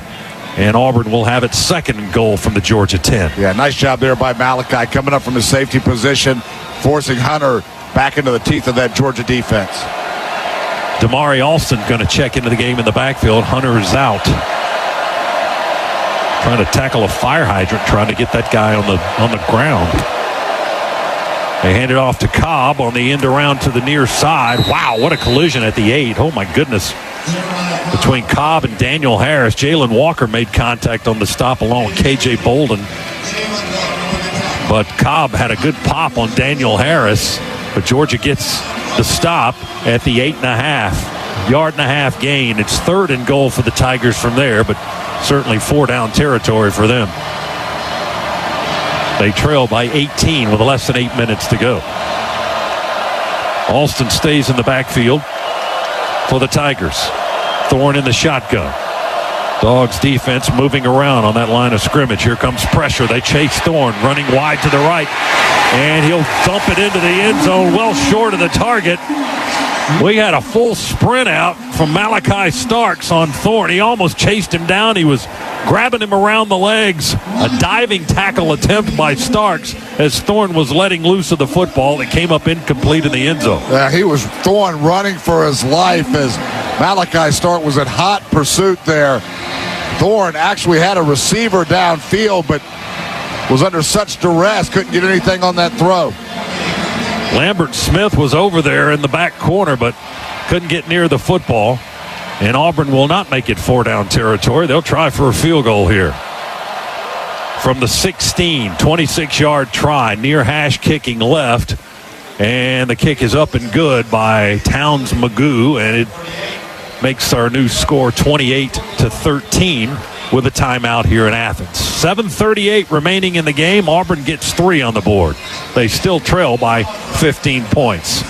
and Auburn will have its 2nd and goal from the Georgia 10. Yeah, nice job there by Malachi, coming up from his safety position, forcing Hunter back into the teeth of that Georgia defense. Damari Alston going to check into the game in the backfield. Hunter is out. Trying to tackle a fire hydrant, trying to get that guy on the ground. They hand it off to Cobb on the end around to the near side. Wow, what a collision at the 8. Oh, my goodness. Between Cobb and Daniel Harris. Jalen Walker made contact on the stop along with K.J. Bolden. But Cobb had a good pop on Daniel Harris. But Georgia gets the stop at the 8.5. Yard and a half gain. It's 3rd and goal for the Tigers from there, but certainly 4-down territory for them. They trail by 18 with less than 8 minutes to go. Alston stays in the backfield for the Tigers. Thorne in the shotgun. Dogs defense moving around on that line of scrimmage. Here comes pressure. They chase Thorne, running wide to the right. And he'll dump it into the end zone, well short of the target. We had a full sprint out from Malachi Starks on Thorne. He almost chased him down. He was grabbing him around the legs. A diving tackle attempt by Starks as Thorne was letting loose of the football. It came up incomplete in the end zone. He was Thorne running for his life as Malachi Stark was in hot pursuit there. Thorne actually had a receiver downfield, but was under such duress, couldn't get anything on that throw. Lambert Smith was over there in the back corner, but couldn't get near the football. And Auburn will not make it 4-down territory. They'll try for a field goal here. From the 16, 26-yard try, near hash kicking left. And the kick is up and good by Towns Magoo, and it makes our new score 28-10. 28-13 with a timeout here in Athens. 7:38 remaining in the game. Auburn gets 3 on the board. They still trail by 15 points.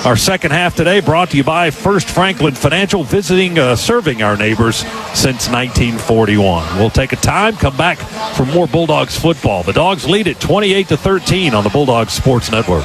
Our second half today brought to you by First Franklin Financial, serving our neighbors since 1941. We'll take a time, come back for more Bulldogs football. The Dogs lead it 28-13 on the Bulldogs Sports Network.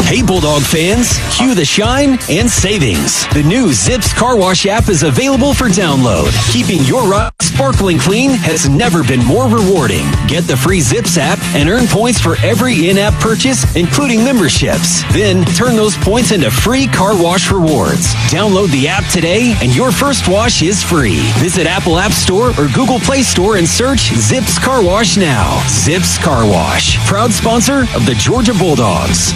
Hey Bulldog fans, cue the shine and savings. The new Zips Car Wash app is available for download. Keeping your ride sparkling clean has never been more rewarding. Get the free Zips app and earn points for every in-app purchase, including memberships. Then turn those points into free car wash rewards. Download the app today and your first wash is free. Visit Apple App Store or Google Play Store and search Zips Car Wash now. Zips Car Wash, proud sponsor of the Georgia Bulldogs.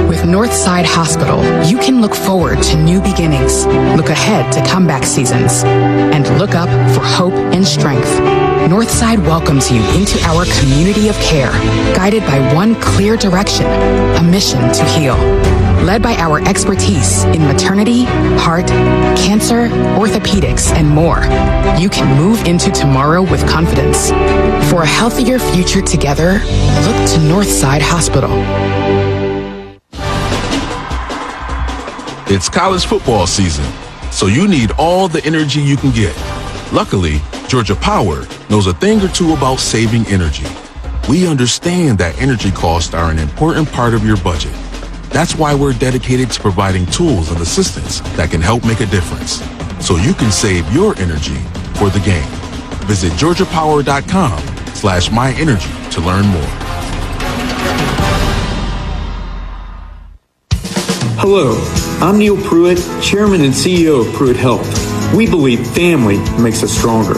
With Northside Hospital, you can look forward to new beginnings, look ahead to comeback seasons, and look up for hope and strength. Northside welcomes you into our community of care, guided by one clear direction, a mission to heal. Led by our expertise in maternity, heart, cancer, orthopedics, and more, you can move into tomorrow with confidence. For a healthier future together, look to Northside Hospital. It's college football season, so you need all the energy you can get. Luckily, Georgia Power knows a thing or two about saving energy. We understand that energy costs are an important part of your budget. That's why we're dedicated to providing tools and assistance that can help make a difference, so you can save your energy for the game. Visit georgiapower.com/myenergy to learn more. Hello, I'm Neil Pruitt, Chairman and CEO of Pruitt Health. We believe family makes us stronger.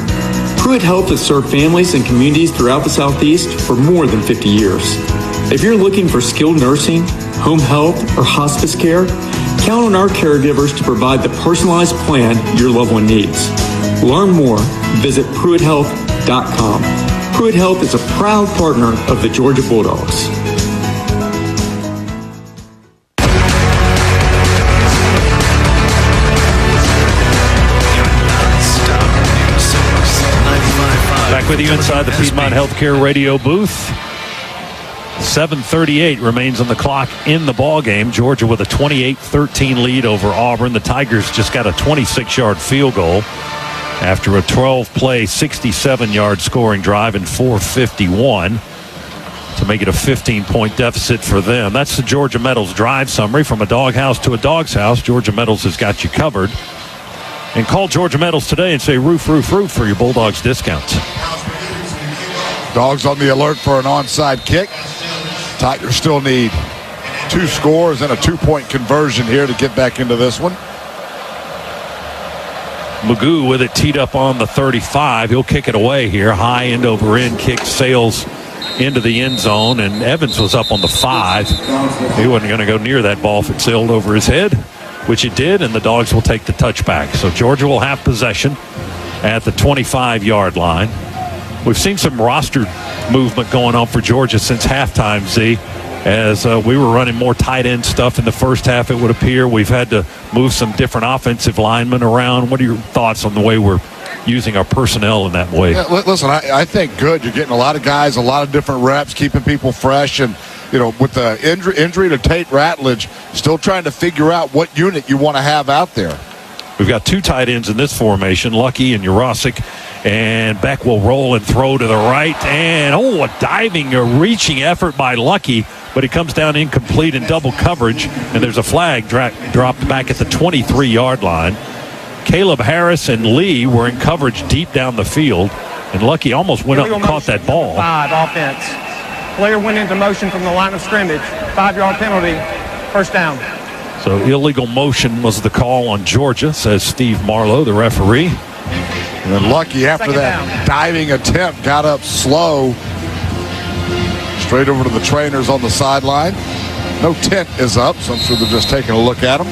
Pruitt Health has served families and communities throughout the Southeast for more than 50 years. If you're looking for skilled nursing, home health, or hospice care, count on our caregivers to provide the personalized plan your loved one needs. Learn more, visit PruittHealth.com. Pruitt Health is a proud partner of the Georgia Bulldogs. Back with you inside the Piedmont Healthcare radio booth. 7:38 remains on the clock in the ball game. Georgia with a 28-13 lead over Auburn. The Tigers just got a 26-yard field goal after a 12-play, 67-yard scoring drive in 4:51 to make it a 15-point deficit for them. That's the Georgia Metals drive summary. From a doghouse to a dog's house, Georgia Metals has got you covered. And call Georgia Metals today and say roof, roof, roof for your Bulldogs discounts. Dogs on the alert for an onside kick. Tigers still need 2 scores and a 2-point conversion here to get back into this one. Magoo with it teed up on the 35. He'll kick it away here. High end over end kick sails into the end zone, and Evans was up on the 5. He wasn't going to go near that ball if it sailed over his head, which it did, and the Dogs will take the touchback. So Georgia will have possession at the 25-yard line. We've seen some roster movement going on for Georgia since halftime, Z. As we were running more tight end stuff in the first half, it would appear. We've had to move some different offensive linemen around. What are your thoughts on the way we're using our personnel in that way? Yeah, listen, I think good. You're getting a lot of guys, a lot of different reps, keeping people fresh. And, you know, with the injury to Tate Ratledge, still trying to figure out what unit you want to have out there. We've got 2 tight ends in this formation, Lucky and Urosic. And Beck will roll and throw to the right. And, a diving, reaching effort by Lucky. But he comes down incomplete in double coverage. And there's a flag dropped back at the 23-yard line. Caleb Harris and Lee were in coverage deep down the field. And Lucky almost went up and caught that ball. 5 offense. Player went into motion from the line of scrimmage. 5-yard penalty. First down. So illegal motion was the call on Georgia, says Steve Marlowe, the referee. And then Lucky, after that diving attempt, got up slow. Straight over to the trainers on the sideline. No tent is up, so I'm sure they're just taking a look at him.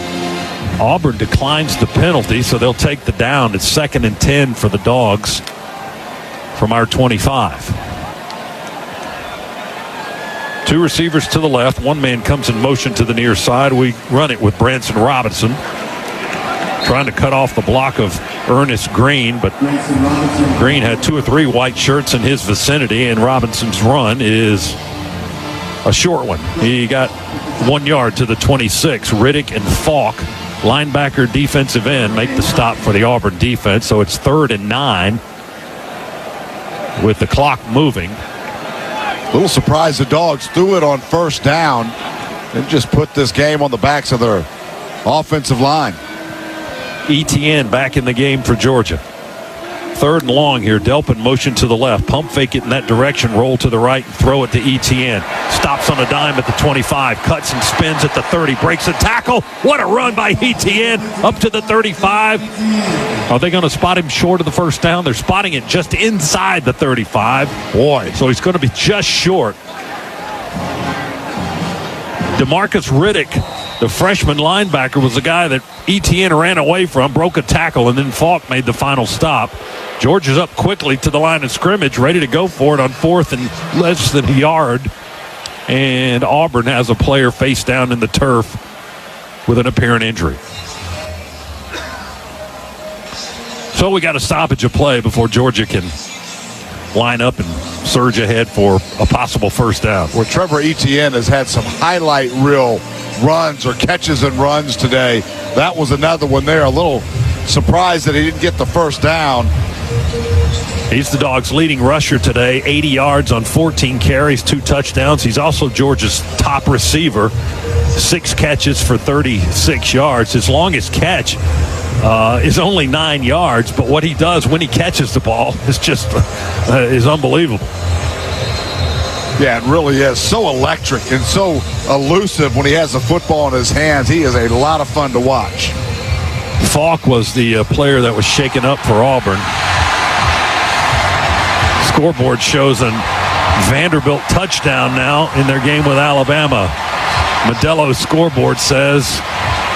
Auburn declines the penalty, so they'll take the down. It's 2nd and 10 for the Dogs from our 25. 2 receivers to the left. 1 man comes in motion to the near side. We run it with Branson Robinson. trying to cut off the block of Ernest Green, but Green had 2 or 3 white shirts in his vicinity, and Robinson's run is a short one. He got 1 yard to the 26. Riddick and Falk, linebacker, defensive end, make the stop for the Auburn defense, so it's 3rd and 9 with the clock moving. A little surprised the Dogs threw it on 1st down and just put this game on the backs of their offensive line. ETN back in the game for Georgia. 3rd and long here. Delpin motion to the left. Pump fake it in that direction. Roll to the right and throw it to ETN. Stops on a dime at the 25. Cuts and spins at the 30. Breaks a tackle. What a run by ETN up to the 35. Are they going to spot him short of the 1st down? They're spotting it just inside the 35. Boy, so he's going to be just short. DeMarcus Riddick, the freshman linebacker, was the guy that ETN ran away from, broke a tackle, and then Falk made the final stop. Georgia's up quickly to the line of scrimmage, ready to go for it on 4th and less than a yard. And Auburn has a player face down in the turf with an apparent injury. So we got a stoppage of play before Georgia can line up and surge ahead for a possible 1st down. Where Trevor Etienne has had some highlight reel runs or catches and runs today. That was another one there. A little surprised that he didn't get the 1st down. He's the Dogs' leading rusher today, 80 yards on 14 carries, 2 touchdowns. He's also Georgia's top receiver, 6 catches for 36 yards. His longest catch is only 9 yards, but what he does when he catches the ball is just is unbelievable. Yeah, it really is. So electric and so elusive when he has the football in his hands. He is a lot of fun to watch. Falk was the player that was shaken up for Auburn. Scoreboard shows a Vanderbilt touchdown now in their game with Alabama. Modelo's scoreboard says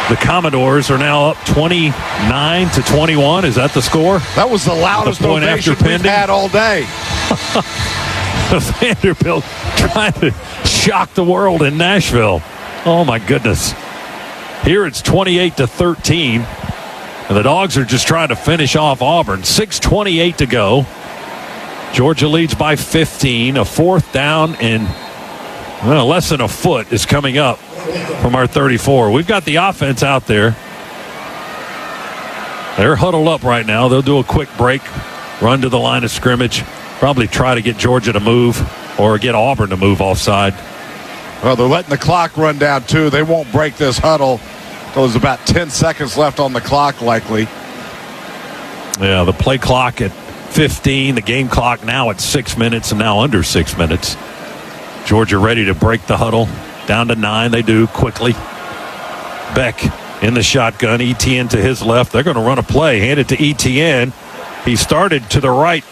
the Commodores are now up 29-21. Is that the score? That was the loudest ovation we've had all day. Vanderbilt trying to shock the world in Nashville. Oh, my goodness. Here it's 28-13. And the Dogs are just trying to finish off Auburn. 6:28 to go. Georgia leads by 15. A 4th down and less than a foot is coming up from our 34. We've got the offense out there. They're huddled up right now. They'll do a quick break, run to the line of scrimmage, probably try to get Georgia to move or get Auburn to move offside. Well, they're letting the clock run down, too. They won't break this huddle. There's about 10 seconds left on the clock, likely. Yeah, the play clock at 15, the game clock now at 6 minutes and now under 6 minutes. Georgia ready to break the huddle. Down to 9, they do quickly. Beck in the shotgun, ETN to his left. They're going to run a play, hand it to ETN. He started to the right,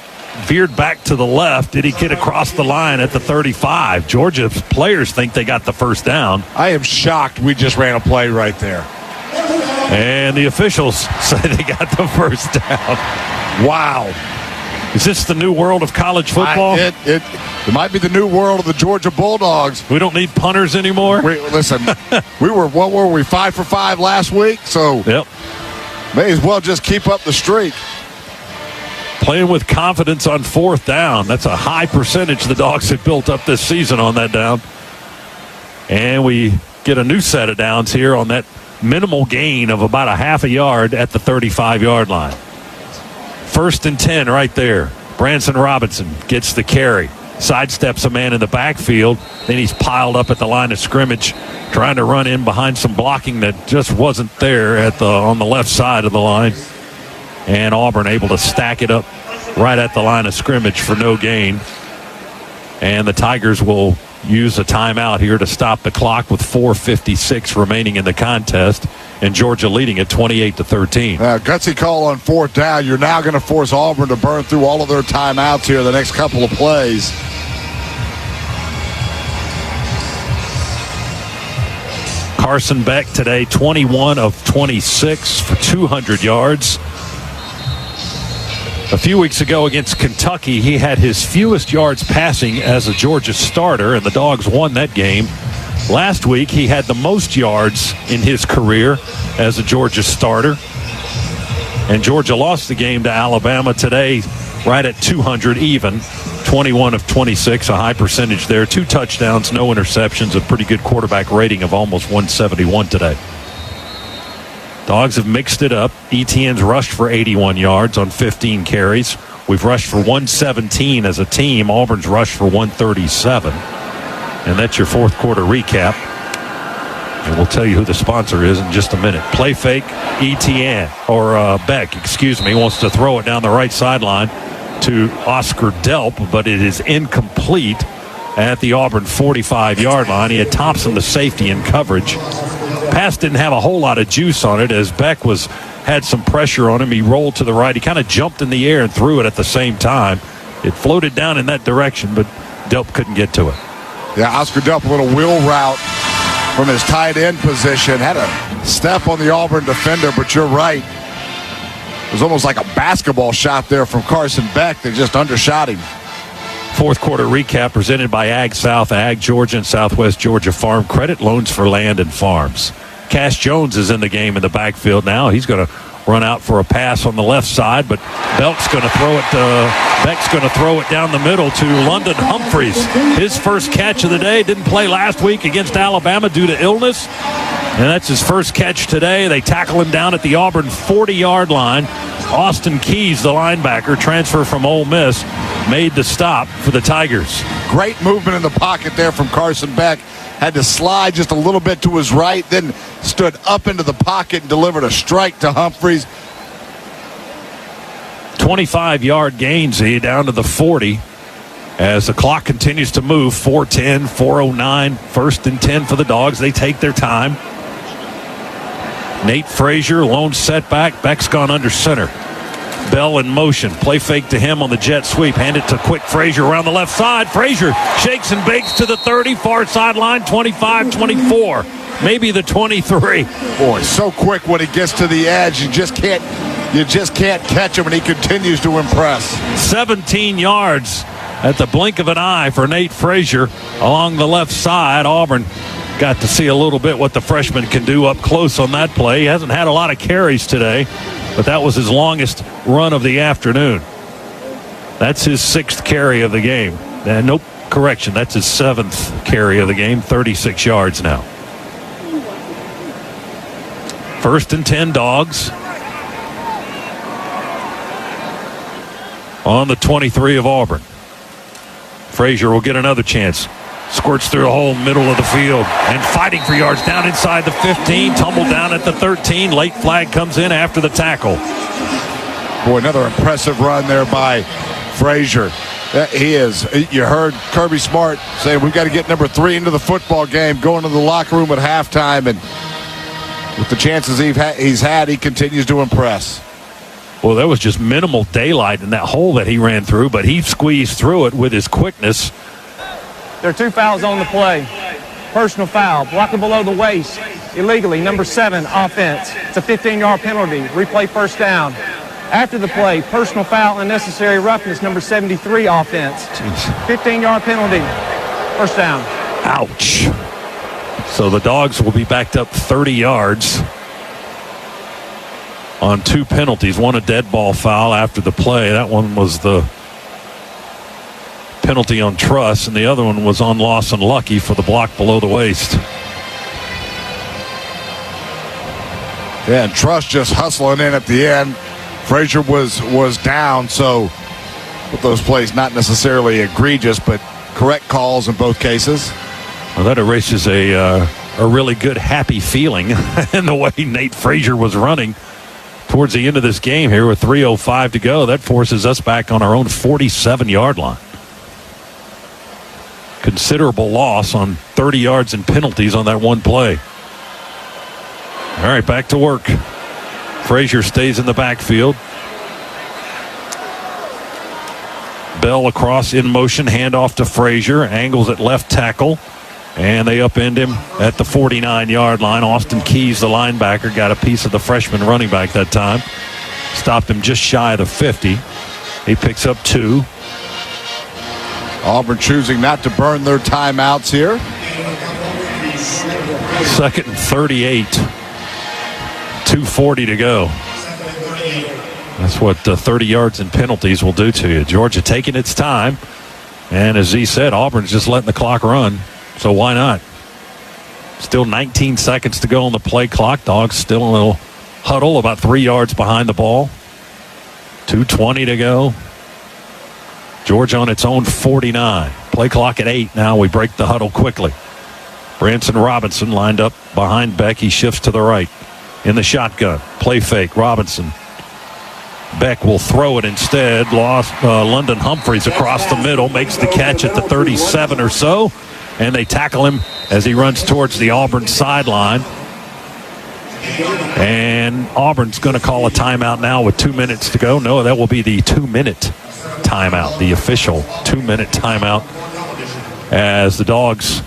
veered back to the left. Did he get across the line at the 35? Georgia's players think they got the 1st down. I am shocked we just ran a play right there. And the officials say they got the 1st down. Wow. Is this the new world of college football? It might be the new world of the Georgia Bulldogs. We don't need punters anymore. Listen, what were we, 5 for 5 last week? So yep. May as well just keep up the streak. Playing with confidence on 4th down. That's a high percentage the Dogs have built up this season on that down. And we get a new set of downs here on that minimal gain of about a half a yard at the 35-yard line. 1st and 10 right there. Branson Robinson gets the carry. Sidesteps a man in the backfield. Then he's piled up at the line of scrimmage, trying to run in behind some blocking that just wasn't there on the left side of the line. And Auburn able to stack it up right at the line of scrimmage for no gain. And the Tigers will use a timeout here to stop the clock with 4:56 remaining in the contest. And Georgia leading at 28-13. Gutsy call on 4th down. You're now going to force Auburn to burn through all of their timeouts here the next couple of plays. Carson Beck today, 21 of 26 for 200 yards. A few weeks ago against Kentucky, he had his fewest yards passing as a Georgia starter, and the Dogs won that game. Last week, he had the most yards in his career as a Georgia starter. And Georgia lost the game to Alabama today, right at 200 even. 21 of 26, a high percentage there. 2 touchdowns, no interceptions, a pretty good quarterback rating of almost 171 today. Dogs have mixed it up. ETN's rushed for 81 yards on 15 carries. We've rushed for 117 as a team. Auburn's rushed for 137. And that's your fourth quarter recap. And we'll tell you who the sponsor is in just a minute. Play fake, ETN, or Beck, wants to throw it down the right sideline to Oscar Delp, but it is incomplete at the Auburn 45-yard line. He had Thompson, the safety, in coverage. Pass didn't have a whole lot of juice on it as Beck had some pressure on him. He rolled to the right. He kind of jumped in the air and threw it at the same time. It floated down in that direction, but Delp couldn't get to it. Yeah, Oscar Delp, a little wheel route from his tight end position. Had a step on the Auburn defender, but you're right. It was almost like a basketball shot there from Carson Beck. They just undershot him. Fourth quarter recap presented by Ag South, Ag Georgia, and Southwest Georgia Farm Credit, loans for land and farms. Cash Jones is in the game in the backfield now. He's going to run out for a pass on the left side, but Beck's going to throw it down the middle to London Humphreys. His first catch of the day. Didn't play last week against Alabama due to illness, and that's his first catch today. They tackle him down at the Auburn 40-yard line. Austin Keys, the linebacker, transfer from Ole Miss, made the stop for the Tigers. Great movement in the pocket there from Carson Beck. Had to slide just a little bit to his right, then stood up into the pocket and delivered a strike to Humphreys. 25-yard gains down to the 40 as the clock continues to move. 4:10, 4:09, 1st and 10 for the Dogs. They take their time. Nate Frazier, lone setback. Beck's gone under center. Bell in motion. Play fake to him on the jet sweep. Hand it to quick Frazier around the left side. Frazier shakes and bakes to the 30, far sideline, 25, 24, maybe the 23. Boy, so quick when he gets to the edge. You just can't catch him, and he continues to impress. 17 yards at the blink of an eye for Nate Frazier along the left side. Auburn got to see a little bit what the freshman can do up close on that play. He hasn't had a lot of carries today, but that was his longest run of the afternoon. That's his 6th carry of the game. Nope, correction. That's his 7th carry of the game. 36 yards now. 1st and 10 Dogs. On the 23 of Auburn. Frazier will get another chance. Squirts through the whole middle of the field and fighting for yards down inside the 15, tumbled down at the 13. Late flag comes in after the tackle. Boy, another impressive run there by Frazier. He is. You heard Kirby Smart say we've got to get number 3 into the football game, going to the locker room at halftime, and with the chances he's had, he continues to impress. Well, there was just minimal daylight in that hole that he ran through, but he squeezed through it with his quickness. There are 2 fouls on the play. Personal foul, blocking below the waist, illegally, number 7, offense. It's a 15-yard penalty. Replay first down. After the play, personal foul, unnecessary roughness, number 73, offense. 15-yard penalty, first down. Ouch. So the Dogs will be backed up 30 yards on 2 penalties. One a dead ball foul after the play. That one was the penalty on Truss, and the other one was on Lawson Lucky for the block below the waist. Yeah, and Truss just hustling in at the end. Frazier was down, so with those plays not necessarily egregious, but correct calls in both cases. Well, that erases a really good, happy feeling in the way Nate Frazier was running towards the end of this game here with 3:05 to go. That forces us back on our own 47-yard line. Considerable loss on 30 yards and penalties on that one play. All right, back to work. Frazier stays in the backfield. Bell across in motion, handoff to Frazier, angles at left tackle, and they upend him at the 49-yard line. Austin Keys, the linebacker, got a piece of the freshman running back that time. Stopped him just shy of the 50. He picks up 2. Auburn choosing not to burn their timeouts here. 2nd and 38. 2:40 to go. That's what 30 yards and penalties will do to you. Georgia taking its time. And as he said, Auburn's just letting the clock run. So why not? Still 19 seconds to go on the play clock. Dogs still in a little huddle about 3 yards behind the ball. 2:20 to go. Georgia on its own 49. Play clock at 8. Now we break the huddle quickly. Branson Robinson lined up behind Beck. He shifts to the right in the shotgun. Play fake. Robinson. Beck will throw it instead. Lost London Humphreys across the middle. Makes the catch at the 37 or so. And they tackle him as he runs towards the Auburn sideline. And Auburn's going to call a timeout now with 2 minutes to go. No, that will be the 2-minute timeout, the official 2-minute timeout, as the Dogs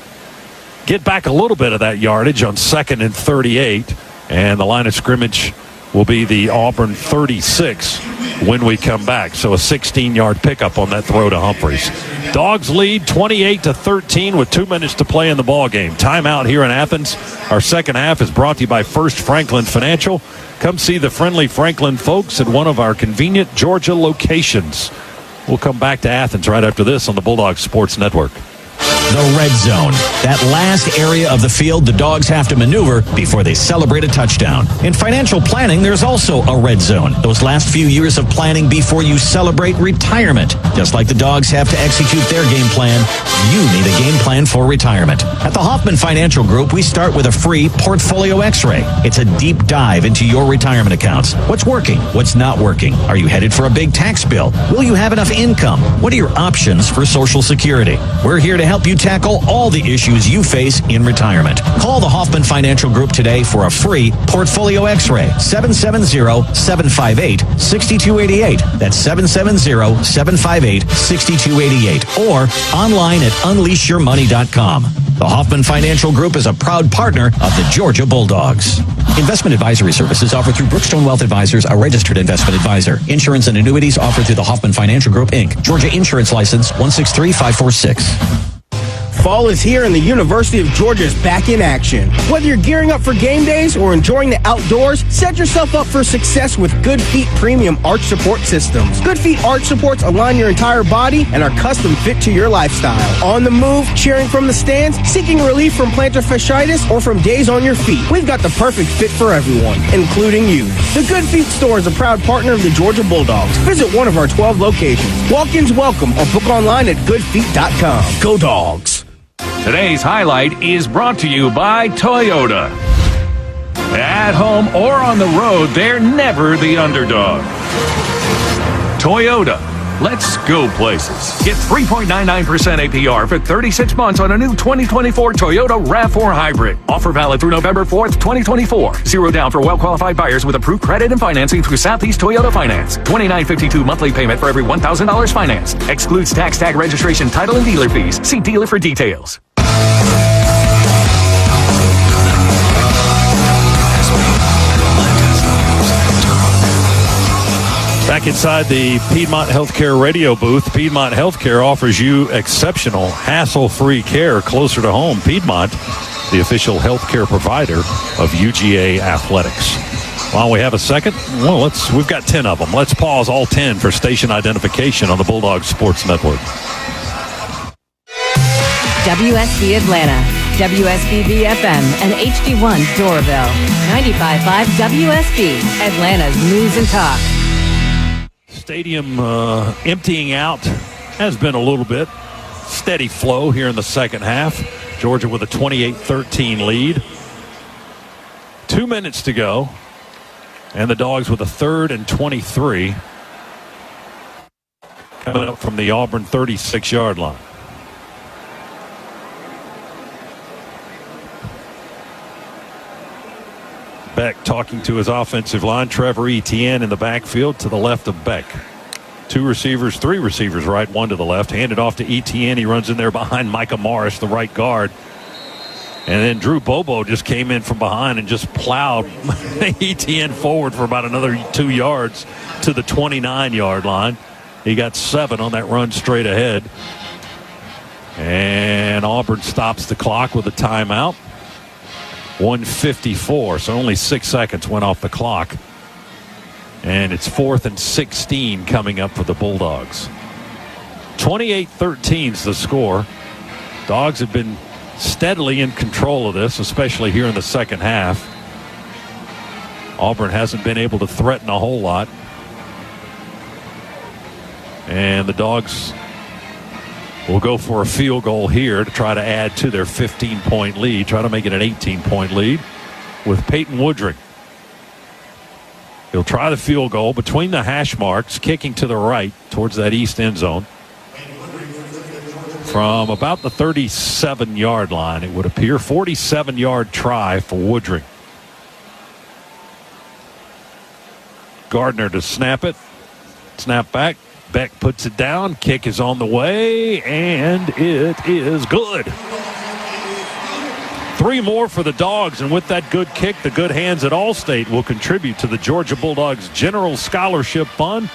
get back a little bit of that yardage on 2nd and 38. And the line of scrimmage will be the Auburn 36 when we come back. So a 16-yard pickup on that throw to Humphreys. Dogs lead 28-13 with 2 minutes to play in the ball game. Timeout here in Athens. Our second half is brought to you by First Franklin Financial. Come see the friendly Franklin folks at one of our convenient Georgia locations. We'll come back to Athens right after this on the Bulldogs Sports Network. The red zone. That last area of the field the Dogs have to maneuver before they celebrate a touchdown. In financial planning, there's also a red zone. Those last few years of planning before you celebrate retirement. Just like the Dogs have to execute their game plan, you need a game plan for retirement. At the Hoffman Financial Group, we start with a free portfolio x-ray. It's a deep dive into your retirement accounts. What's working? What's not working? Are you headed for a big tax bill? Will you have enough income? What are your options for Social Security? We're here to help you tackle all the issues you face in retirement. Call the Hoffman Financial Group today for a free portfolio x-ray. 770-758-6288. That's 770-758-6288. Or online at unleashyourmoney.com. The Hoffman Financial Group is a proud partner of the Georgia Bulldogs. Investment advisory services offered through Brookstone Wealth Advisors, a registered investment advisor. Insurance and annuities offered through the Hoffman Financial Group, Inc. Georgia Insurance License 163546. Fall is here and the University of Georgia is back in action. Whether you're gearing up for game days or enjoying the outdoors, set yourself up for success with Good Feet Premium Arch Support Systems. Good Feet Arch Supports align your entire body and are custom fit to your lifestyle. On the move, cheering from the stands, seeking relief from plantar fasciitis, or from days on your feet, we've got the perfect fit for everyone, including you. The Good Feet store is a proud partner of the Georgia Bulldogs. Visit one of our 12 locations. Walk-ins welcome or book online at goodfeet.com. Go Dogs! Today's highlight is brought to you by Toyota. At home or on the road, they're never the underdog. Toyota. Let's go places. Get 3.99% APR for 36 months on a new 2024 Toyota RAV4 Hybrid. Offer valid through November 4th, 2024. Zero down for well-qualified buyers with approved credit and financing through Southeast Toyota Finance. $29.52 monthly payment for every $1,000 financed. Excludes tax, tag, registration, title, and dealer fees. See dealer for details. Back inside the Piedmont Healthcare radio booth, Piedmont Healthcare offers you exceptional, hassle-free care closer to home. Piedmont, the official healthcare provider of UGA Athletics. While we have a second, well, we've got 10 of them. Let's pause all 10 for station identification on the Bulldogs Sports Network. WSB Atlanta, WSBB FM, and HD1 Doraville. 95.5 WSB, Atlanta's News and Talk. Stadium emptying out has been a little bit. Steady flow here in the second half. Georgia with a 28-13 lead. 2 minutes to go. And the Dogs with a 3rd and 23. Coming up from the Auburn 36-yard line. Beck talking to his offensive line. Trevor Etienne in the backfield to the left of Beck. 3 receivers right, 1 to the left. Handed off to Etienne. He runs in there behind Micah Morris, the right guard. And then Drew Bobo just came in from behind and just plowed Etienne forward for about another 2 yards to the 29-yard line. He got 7 on that run straight ahead. And Auburn stops the clock with a timeout. 1:54, so only 6 seconds went off the clock. And it's 4th and 16 coming up for the Bulldogs. 28-13 is the score. Dogs have been steadily in control of this, especially here in the second half. Auburn hasn't been able to threaten a whole lot. And the Dogs will go for a field goal here to try to add to their 15-point lead, try to make it an 18-point lead with Peyton Woodring. He'll try the field goal between the hash marks, kicking to the right towards that east end zone. From about the 37-yard line, it would appear. 47-yard try for Woodring. Gardner to snap it. Snap back. Beck puts it down. Kick is on the way, and it is good. 3 more for the Dogs, and with that good kick, the good hands at Allstate will contribute to the Georgia Bulldogs General Scholarship Fund.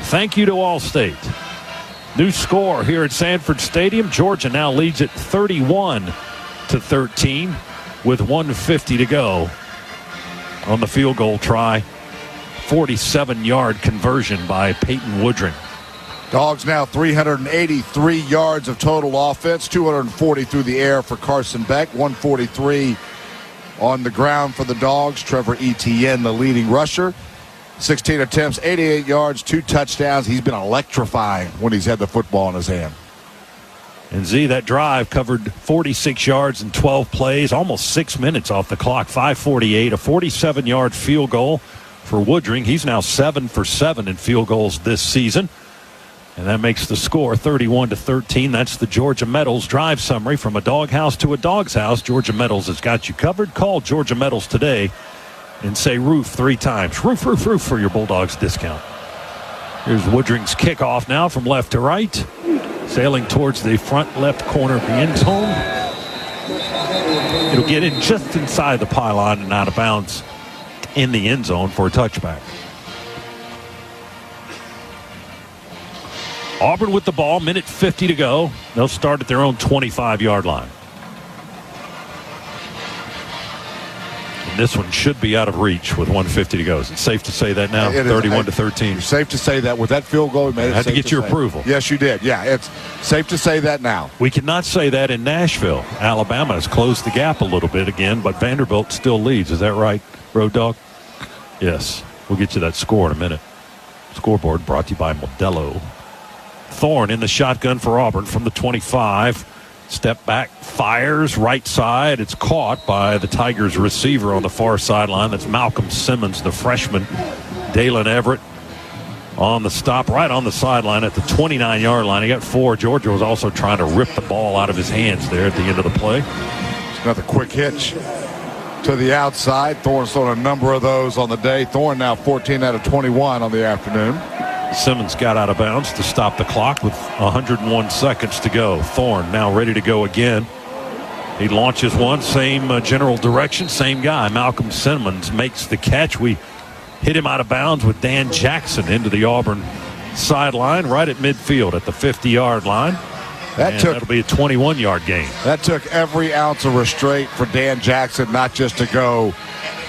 Thank you to Allstate. New score here at Sanford Stadium. Georgia now leads it 31-13 with 1:50 to go on the field goal try. 47-yard conversion by Peyton Woodring. Dogs now 383 yards of total offense, 240 through the air for Carson Beck, 143 on the ground for the Dogs. Trevor Etienne, the leading rusher. 16 attempts, 88 yards, 2 touchdowns. He's been electrifying when he's had the football in his hand. And Z, that drive covered 46 yards in 12 plays, almost 6 minutes off the clock, 5:48, a 47-yard field goal for Woodring. He's now 7 for 7 in field goals this season. And that makes the score 31-13. That's the Georgia Metals drive summary. From a doghouse to a dog's house, Georgia Metals has got you covered. Call Georgia Metals today and say roof 3 times. Roof, roof, roof for your Bulldogs discount. Here's Woodring's kickoff now from left to right. Sailing towards the front left corner of the end zone. It'll get in just inside the pylon and out of bounds in the end zone for a touchback. Auburn with the ball, minute 50 to go. They'll start at their own 25-yard line. And this one should be out of reach with 1:50 to go. Is it safe to say that now? 31-13. It's safe to say that with that field goal, we made it. I had to get your approval. Yes, you did. Yeah, it's safe to say that now. We cannot say that in Nashville. Alabama has closed the gap a little bit again, but Vanderbilt still leads. Is that right, Road Dog? Yes. We'll get you that score in a minute. Scoreboard brought to you by Modelo. Thorne in the shotgun for Auburn from the 25. Step back, fires right side. It's caught by the Tigers receiver on the far sideline. That's Malcolm Simmons, the freshman. Dalen Everett on the stop right on the sideline at the 29-yard line. He got 4. Georgia was also trying to rip the ball out of his hands there at the end of the play. It's another quick hitch to the outside. Thorne's thrown a number of those on the day. Thorne now 14 out of 21 on the afternoon. Simmons got out of bounds to stop the clock with 101 seconds to go. Thorne now ready to go again. He launches one, same general direction, same guy. Malcolm Simmons makes the catch. We hit him out of bounds with Dan Jackson into the Auburn sideline right at midfield at the 50-yard line. That'll be a 21-yard gain. That took every ounce of restraint for Dan Jackson not just to go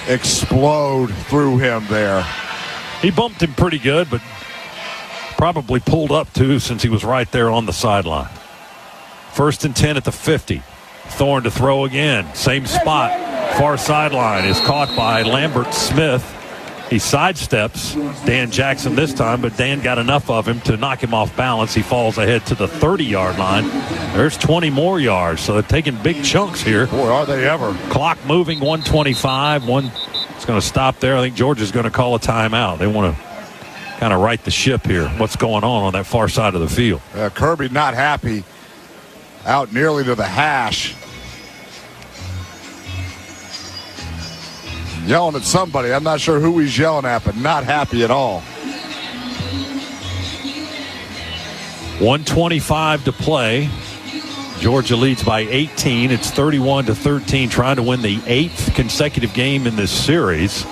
explode through him there. He bumped him pretty good, but probably pulled up too since he was right there on the sideline. 1st and 10 at the 50. Thorne to throw again. Same spot. Far sideline is caught by Lambert Smith. He sidesteps Dan Jackson this time, but Dan got enough of him to knock him off balance. He falls ahead to the 30-yard line. There's 20 more yards, so they're taking big chunks here. Boy, are they ever. Clock moving, 1:25. It's going to stop there. I think Georgia's going to call a timeout. They want to kind of right the ship here. What's going on that far side of the field? Kirby not happy. Out nearly to the hash. Yelling at somebody. I'm not sure who he's yelling at, but not happy at all. 1:25 to play. Georgia leads by 18. It's 31-13, trying to win the 8th consecutive game in this series.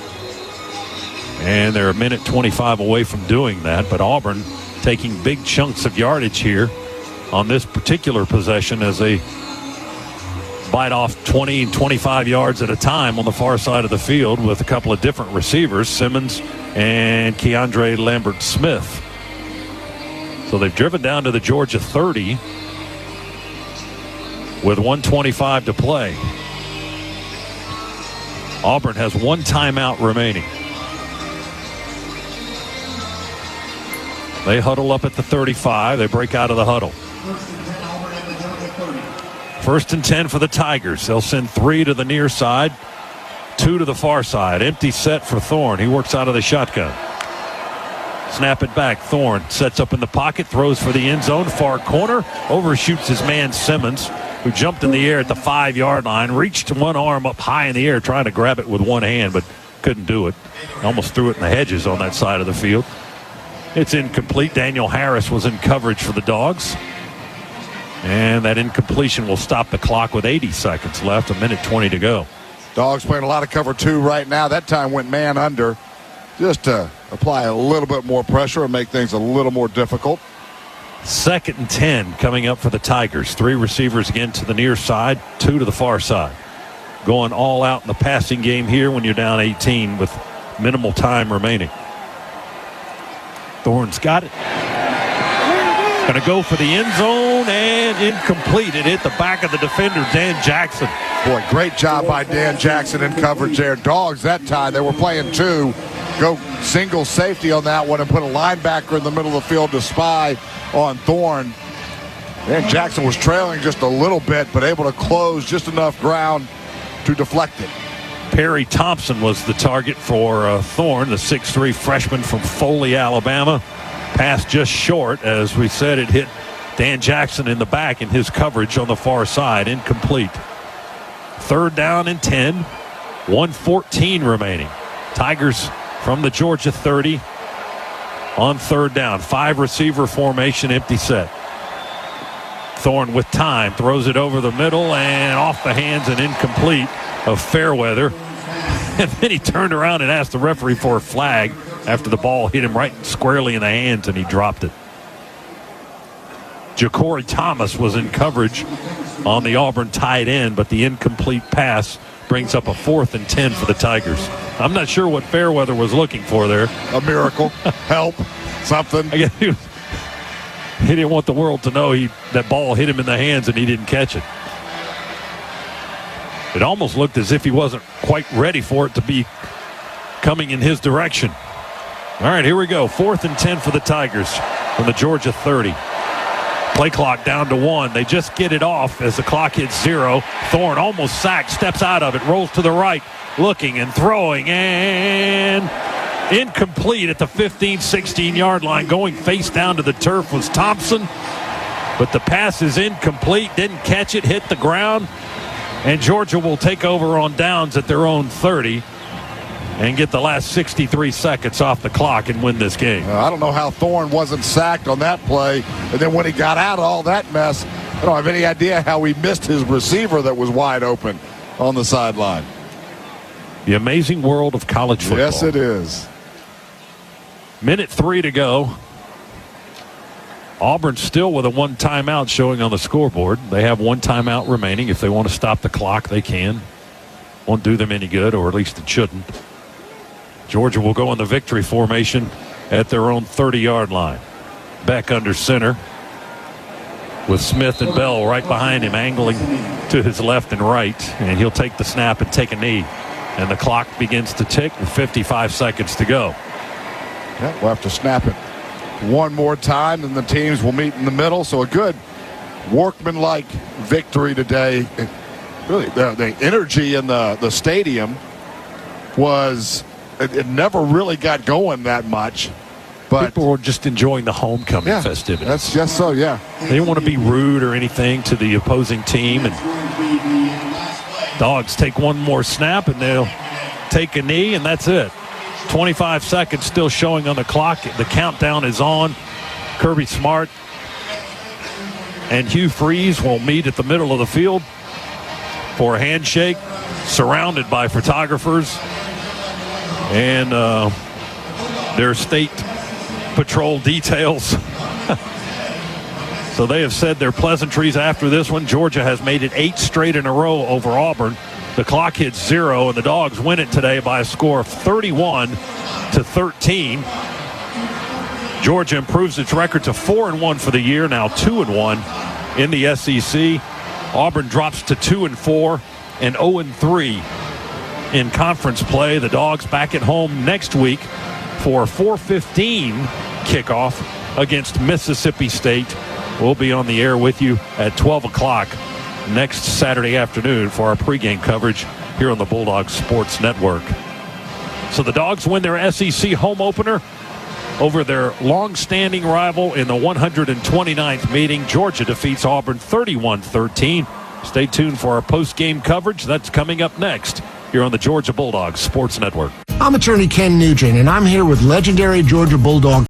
And they're a minute 25 away from doing that. But Auburn taking big chunks of yardage here on this particular possession as they bite off 20 and 25 yards at a time on the far side of the field with a couple of different receivers, Simmons and Keandre Lambert-Smith. So they've driven down to the Georgia 30 with 1:25 to play. Auburn has one timeout remaining. They huddle up at the 35. They break out of the huddle. 1st and 10 for the Tigers. They'll send 3 to the near side, 2 to the far side. Empty set for Thorne. He works out of the shotgun. Snap it back. Thorne sets up in the pocket, throws for the end zone, far corner, overshoots his man Simmons, who jumped in the air at the 5-yard line, reached one arm up high in the air trying to grab it with one hand, but couldn't do it. Almost threw it in the hedges on that side of the field. It's incomplete. Daniel Harris was in coverage for the Dogs. And that incompletion will stop the clock with 80 seconds left, 1:20 to go. Dogs playing a lot of cover 2 right now. That time went man under just to apply a little bit more pressure and make things a little more difficult. 2nd and 10 coming up for the Tigers. 3 receivers again to the near side, 2 to the far side. Going all out in the passing game here when you're down 18 with minimal time remaining. Thorne's got it. Going to go for the end zone and incomplete. It hit the back of the defender, Dan Jackson. Boy, great job by Dan Jackson in coverage there. Dogs that time, they were playing 2. Go single safety on that one and put a linebacker in the middle of the field to spy on Thorne. Dan Jackson was trailing just a little bit, but able to close just enough ground to deflect it. Perry Thompson was the target for Thorne, the 6'3 freshman from Foley, Alabama. Pass just short. As we said, it hit Dan Jackson in the back in his coverage on the far side. Incomplete. 3rd down and 10. 1:14 remaining. Tigers from the Georgia 30 on 3rd down. 5 receiver formation, empty set. Thorne with time throws it over the middle and off the hands and incomplete of Fairweather. And then he turned around and asked the referee for a flag after the ball hit him right squarely in the hands and he dropped it. Ja'Cory Thomas was in coverage on the Auburn tight end, but the incomplete pass brings up a 4th and 10 for the Tigers. I'm not sure what Fairweather was looking for there. A miracle. Help. Something. I guess he didn't want the world to know that ball hit him in the hands and he didn't catch it. It almost looked as if he wasn't quite ready for it to be coming in his direction. All right, here we go. 4th and 10 for the Tigers from the Georgia 30. Play clock down to 1. They just get it off as the clock hits 0. Thorne almost sacked, steps out of it, rolls to the right, looking and throwing, and incomplete at the 15, 16-yard line. Going face down to the turf was Thompson, but the pass is incomplete. Didn't catch it, hit the ground, and Georgia will take over on downs at their own 30 and get the last 63 seconds off the clock and win this game. I don't know how Thorne wasn't sacked on that play. And then when he got out of all that mess, I don't have any idea how he missed his receiver that was wide open on the sideline. The amazing world of college football. Yes, it is. 1:03 to go. Auburn still with a 1 timeout showing on the scoreboard. They have 1 timeout remaining. If they want to stop the clock, they can. Won't do them any good, or at least it shouldn't. Georgia will go in the victory formation at their own 30-yard line. Beck under center with Smith and Bell right behind him, angling to his left and right. And he'll take the snap and take a knee. And the clock begins to tick with 55 seconds to go. Yeah, we'll have to snap it one more time, and the teams will meet in the middle. So a good workmanlike victory today. Really, the energy in the stadium was, it never really got going that much. But people were just enjoying the homecoming festivities. That's just so, yeah. They didn't want to be rude or anything to the opposing team. And Dogs take one more snap, and they'll take a knee, and that's it. 25 seconds still showing on the clock. The countdown is on. Kirby Smart and Hugh Freeze will meet at the middle of the field for a handshake, surrounded by photographers and their state patrol details. So they have said their pleasantries after this one. Georgia has made it 8 straight in a row over Auburn. The clock hits 0, and the Dogs win it today by a score of 31-13. Georgia improves its record to 4-1 for the year, now 2-1 in the SEC. Auburn drops to 2-4 and 0-3 in conference play. The Dogs back at home next week for a 4:15 kickoff against Mississippi State. We'll be on the air with you at 12 o'clock next Saturday afternoon for our pregame coverage here on the Bulldogs Sports Network. So the Dogs win their SEC home opener over their long-standing rival in the 129th meeting. Georgia defeats Auburn 31-13. Stay tuned for our post-game coverage. That's coming up next here on the Georgia Bulldogs Sports Network. I'm attorney Ken Nugent, and I'm here with legendary Georgia Bulldog